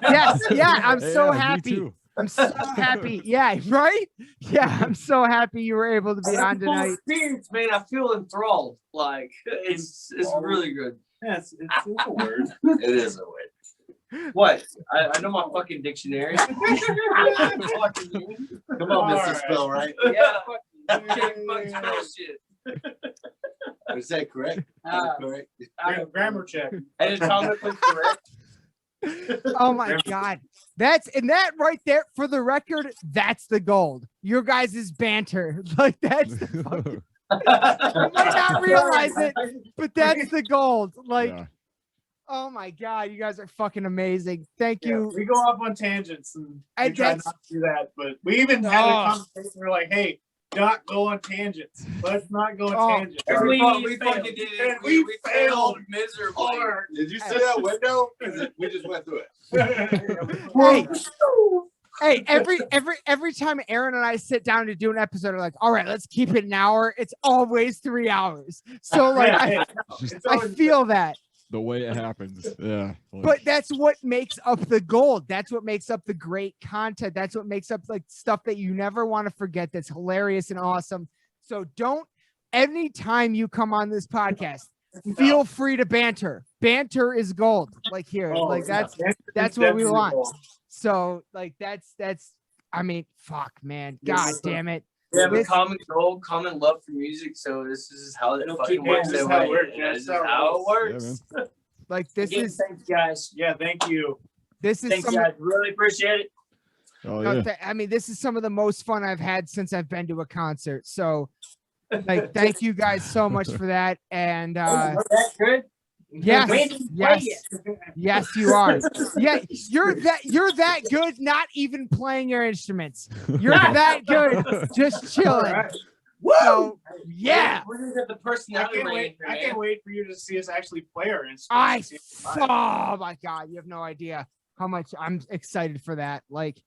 Yes, yeah. I'm Hey, so yeah, me happy. too. I'm so happy. Yeah, right? Yeah, I'm so happy you were able to be on Full tonight. spirits, man. I feel enthralled. Like, it's really good. Yeah, it's a word. It is a word. What? I know my fucking dictionary. Come on, Mr. Alright. Spell, right? Yeah, fucking fucking spell shit. Is that correct? Correct. Grammar check. Anatomically correct. Oh my god. That right there, for the record, that's the gold. Your guys' banter. Like, that's the fucking, you might not realize it, but that's the gold. Like, Yeah. oh my god, you guys are fucking amazing. Thank Yeah, you. we go off on tangents, and we And try that's- not to do that. But we even had Oh. a conversation. We're like, "Hey, not go on tangents. Let's not go on Oh. tangents." We We fucking failed. did it. And we failed miserably. hard. Did you see that window? 'Cause we just went through it. Hey, every time Aaron and I sit down to do an episode, we're like, all right, let's keep it an hour. It's always 3 hours. So like, Yeah, I feel that. the way it happens. Yeah. But that's what makes up the gold. That's what makes up the great content. That's what makes up like stuff that you never want to forget. That's hilarious and awesome. So anytime you come on this podcast, feel free to banter. Banter is gold. Like here, that's what we want. Gold. So like that's I mean, fuck, man. God damn it. We have a common goal, common love for music. So this is how it fucking works. This is how it works. Yeah, like this is. Thanks, guys. Yeah, thank you. This is. Thanks, guys. Really appreciate it. Oh yeah. I mean, this is some of the most fun I've had since I've been to a concert. So, like, thank you guys so much for that. And that's good. Yes, yes, you are. Yeah, you're that good. Not even playing your instruments. You're that good. Just chilling. Right. So yeah. The personality. I can't wait for you to see us actually play our instruments. Oh my god, you have no idea how much I'm excited for that. Like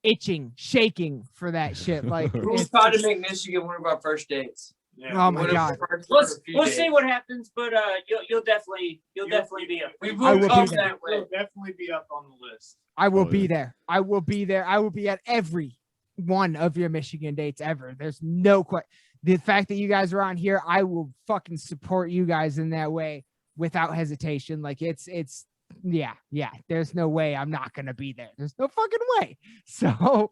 itching, shaking for that shit. Like we'll try to make Michigan one of our first dates. Yeah. Oh my god. We'll see what happens, but you'll definitely be up. We will come that way. You'll definitely be up on the list. I will be there. I will be there. I will be at every one of your Michigan dates ever. There's no question. The fact that you guys are on here, I will fucking support you guys in that way without hesitation. Like it's yeah. There's no way I'm not gonna be there. There's no fucking way. So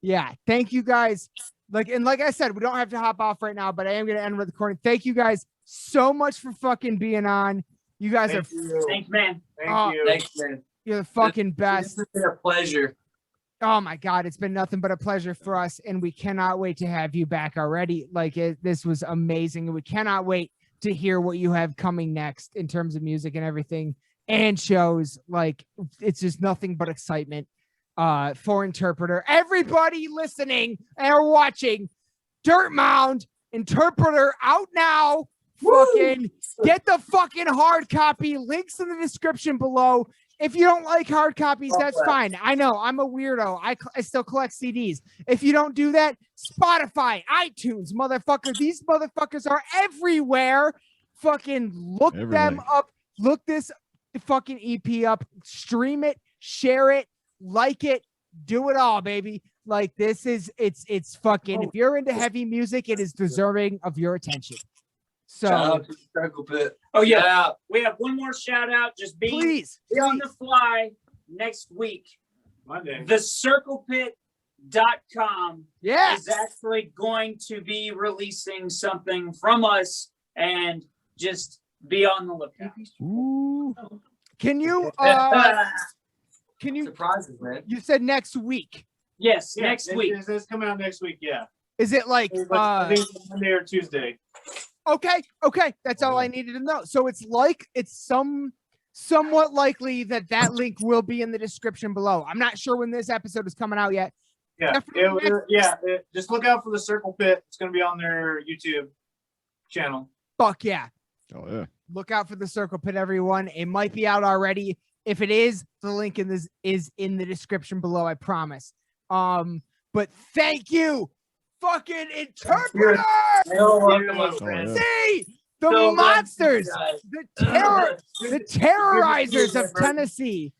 yeah, thank you guys. Like I said, we don't have to hop off right now, but I am going to end with the recording. Thank you guys so much for fucking being on. You guys are. Thanks, man. Thank you. Thanks, man. You're the fucking best. It's been a pleasure. Oh my God. It's been nothing but a pleasure for us. And we cannot wait to have you back already. Like this was amazing. And we cannot wait to hear what you have coming next in terms of music and everything and shows. Like it's just nothing but excitement. For Interpreter, everybody listening or watching, Dirtmound Interpreter out now. Woo! Fucking get the fucking hard copy. Links in the description below. If you don't like hard copies, that's fine. I know I'm a weirdo. I still collect CDs. If you don't do that, Spotify, iTunes, motherfucker. These motherfuckers are everywhere. Fucking look them up. Look this fucking EP up. Stream it. Share it. Like it, do it all, baby. Like this is it's fucking. If you're into heavy music, it is deserving of your attention. So, shout out to the Circle Pit. Oh yeah, we have one more shout out. Just be on the fly next week. Monday. TheCirclePit.com is actually going to be releasing something from us, and just be on the lookout. Ooh. Can you? Can you surprises, man? You said next week. Yes, next week. It's coming out next week. Yeah. Is it like I think Monday or Tuesday? Okay. That's all I needed to know. So it's somewhat likely that link will be in the description below. I'm not sure when this episode is coming out yet. Yeah, just look out for the Circle Pit. It's going to be on their YouTube channel. Fuck yeah. Oh yeah. Look out for the Circle Pit, everyone. It might be out already. If it is, the link in this is in the description below, I promise. But thank you, fucking Interpreter! See the monsters, the terrorizers of Tennessee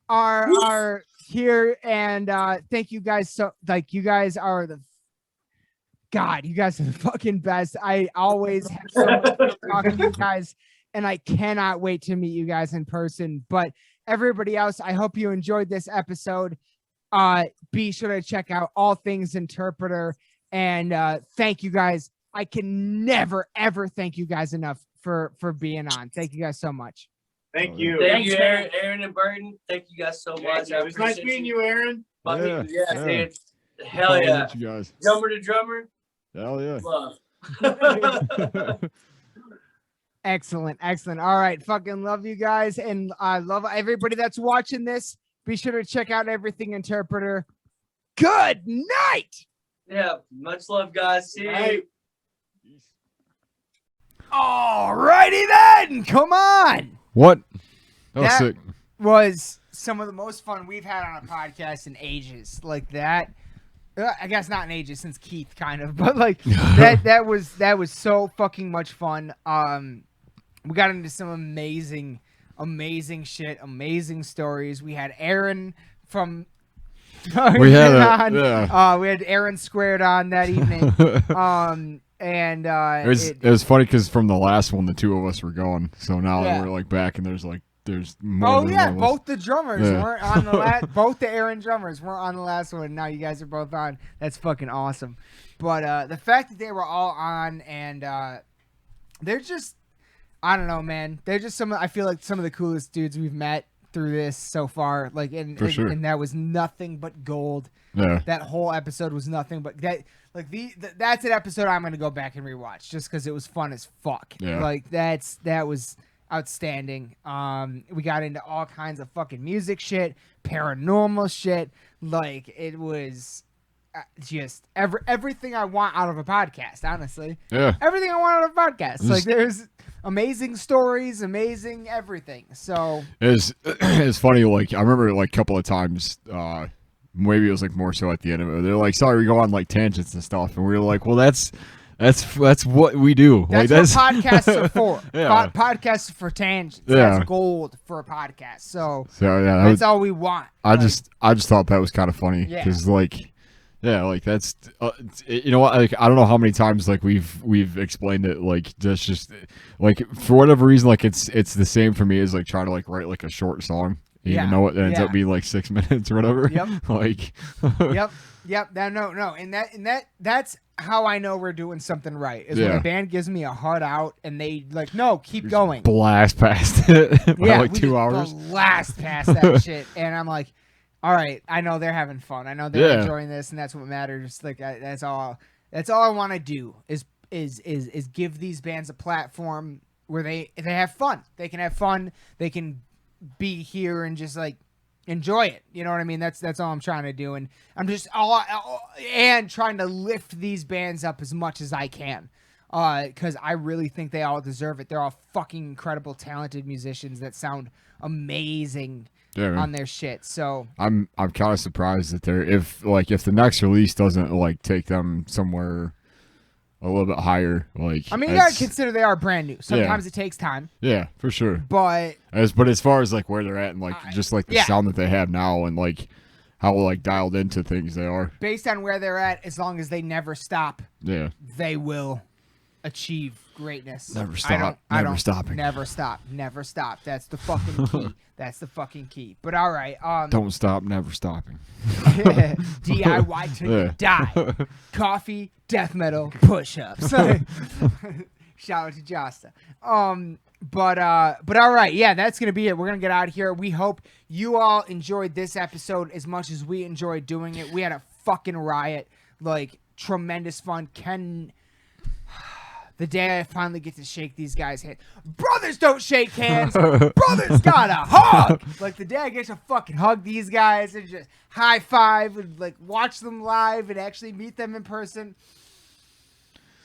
are here, and thank you guys. So like you guys are the you guys are the fucking best. I always have so much fun talking to you guys. And I cannot wait to meet you guys in person. But everybody else, I hope you enjoyed this episode. Be sure to check out All Things Interpreter. And thank you guys. I can never, ever thank you guys enough for being on. Thank you guys so much. Thank you. Thank you, Aaron and Burton. Thank you guys so much. It was nice meeting you, Aaron. Dude. Hell yeah. You guys. Drummer to drummer. Hell yeah. Love. Excellent. All right. Fucking love you guys. And I love everybody that's watching this. Be sure to check out everything Interpreter. Good night. Yeah. Much love, guys. See you. All righty then. Come on. What? That sick. Was some of the most fun we've had on a podcast in ages. Like that. I guess not in ages, since Keith kind of, but like that was so fucking much fun. We got into some amazing shit, amazing stories. We had Aaron from. We had Aaron squared on that evening. And it was funny because from the last one, the two of us were gone. So now Yeah. we're like back, and there's more. Oh yeah, both the drummers weren't on the last. Both the Aaron drummers weren't on the last one. Now you guys are both on. That's fucking awesome. But the fact that they were all on and they're just, I don't know, man. They're just I feel like some of the coolest dudes we've met through this so far. Like, and that was nothing but gold. Yeah. That whole episode was nothing but that. Like that's an episode I'm gonna go back and rewatch just because it was fun as fuck. Yeah. Like that was outstanding. We got into all kinds of fucking music shit, paranormal shit. Like it was just everything I want out of a podcast. Honestly, Yeah. everything I want out of a podcast. Like there's amazing stories, amazing everything. So it's funny. Like I remember like a couple of times. Maybe it was like more so at the end of it. They're like, "Sorry, we go on like tangents and stuff," and we were like, "Well, that's what we do. That's what podcasts are for. Yeah. Podcasts are for tangents. Yeah. That's gold for a podcast. So yeah, that's all we want. I just thought that was kind of funny Yeah. because like that's you know what, like I don't know how many times like we've explained it, like just like for whatever reason, like it's the same for me as like trying to like write like a short song. Even though it ends up being like 6 minutes or whatever. Yep. Like. Yep. No. And that's how I know we're doing something right. Is when a band gives me a hard out and they like, no, keep going. Blast past it by like 2 hours. Blast past that shit, and I'm like, all right, I know they're having fun. I know they're enjoying this, and that's what matters. Like that's all I want to do is give these bands a platform where they have fun. They can have fun. They can be here and just like enjoy it. You know what I mean? That's all I'm trying to do, and I'm just and trying to lift these bands up as much as I can, because I really think they all deserve it. They're all fucking incredible, talented musicians that sound amazing on their shit. So I'm kind of surprised that if the next release doesn't like take them somewhere a little bit higher, like I mean, you gotta consider they are brand new. Sometimes it takes time. Yeah, for sure. But as far as like where they're at and like just like the sound that they have now and like how like dialed into things they are. Based on where they're at, as long as they never stop, they will achieve greatness. Never stop. Never stopping. Never stop. Never stop. That's the fucking key. That's the fucking key. But all right. Don't stop. Never stopping. DIY till you die. Coffee, death metal, push-ups. Shout out to Josta. But all right. Yeah, that's going to be it. We're going to get out of here. We hope you all enjoyed this episode as much as we enjoyed doing it. We had a fucking riot. Like, tremendous fun. The day I finally get to shake these guys' hands. Brothers don't shake hands. Brothers gotta hug. Like the day I get to fucking hug these guys and just high five and like watch them live and actually meet them in person.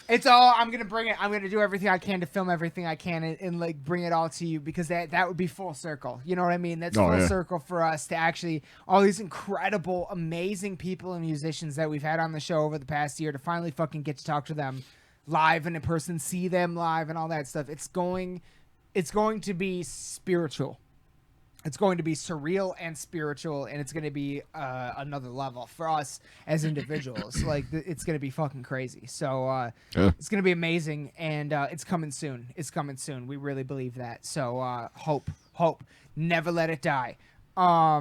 It's all, I'm going to bring it. I'm going to do everything I can to film everything I can and like bring it all to you because that would be full circle. You know what I mean? That's full circle for us to actually, all these incredible, amazing people and musicians that we've had on the show over the past year to finally fucking get to talk to them live and in person, see them live and all that stuff. It's going to be spiritual. It's going to be surreal and spiritual, and it's going to be another level for us as individuals. Like it's going to be fucking crazy. So it's going to be amazing, and it's coming soon. It's coming soon. We really believe that. So hope, never let it die. Yeah,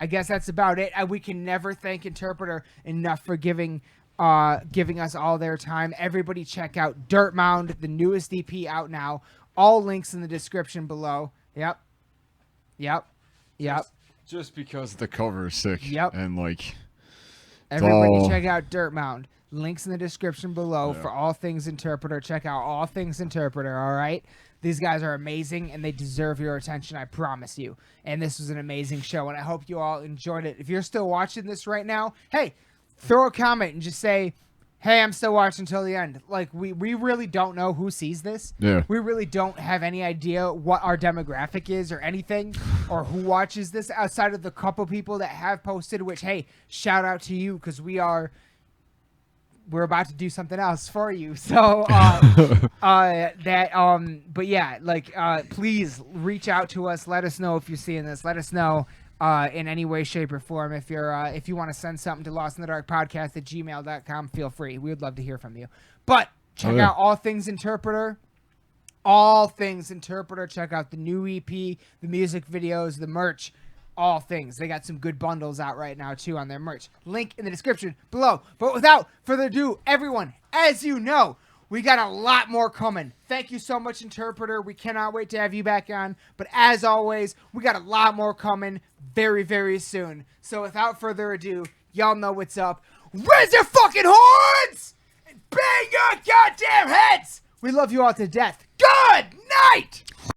I guess that's about it. We can never thank Interpreter enough for giving us all their time. Everybody check out Dirtmound, the newest EP out now. All links in the description below. Yep. Just because the cover is sick. Yep. And like everybody check out Dirtmound. Links in the description below for all things Interpreter. Check out all things Interpreter, all right? These guys are amazing and they deserve your attention, I promise you. And this was an amazing show and I hope you all enjoyed it. If you're still watching this right now, hey, throw a comment and just say, hey, I'm still watching till the end. Like, we really don't know who sees this. Yeah. We really don't have any idea what our demographic is or anything or who watches this outside of the couple people that have posted, which, hey, shout out to you because we are we're about to do something else for you. So but yeah, like please reach out to us. Let us know if you're seeing this. Let us know in any way, shape, or form. If you want to send something to lostinthedarkpodcast@gmail.com, feel free. We would love to hear from you. But check out All Things Interpreter. All Things Interpreter. Check out the new EP, the music videos, the merch. All Things. They got some good bundles out right now too on their merch. Link in the description below. But without further ado, everyone, as you know, we got a lot more coming. Thank you so much, Interpreter. We cannot wait to have you back on. But as always, we got a lot more coming very, very soon. So without further ado, y'all know what's up. Raise your fucking horns and bang your goddamn heads. We love you all to death. Good night.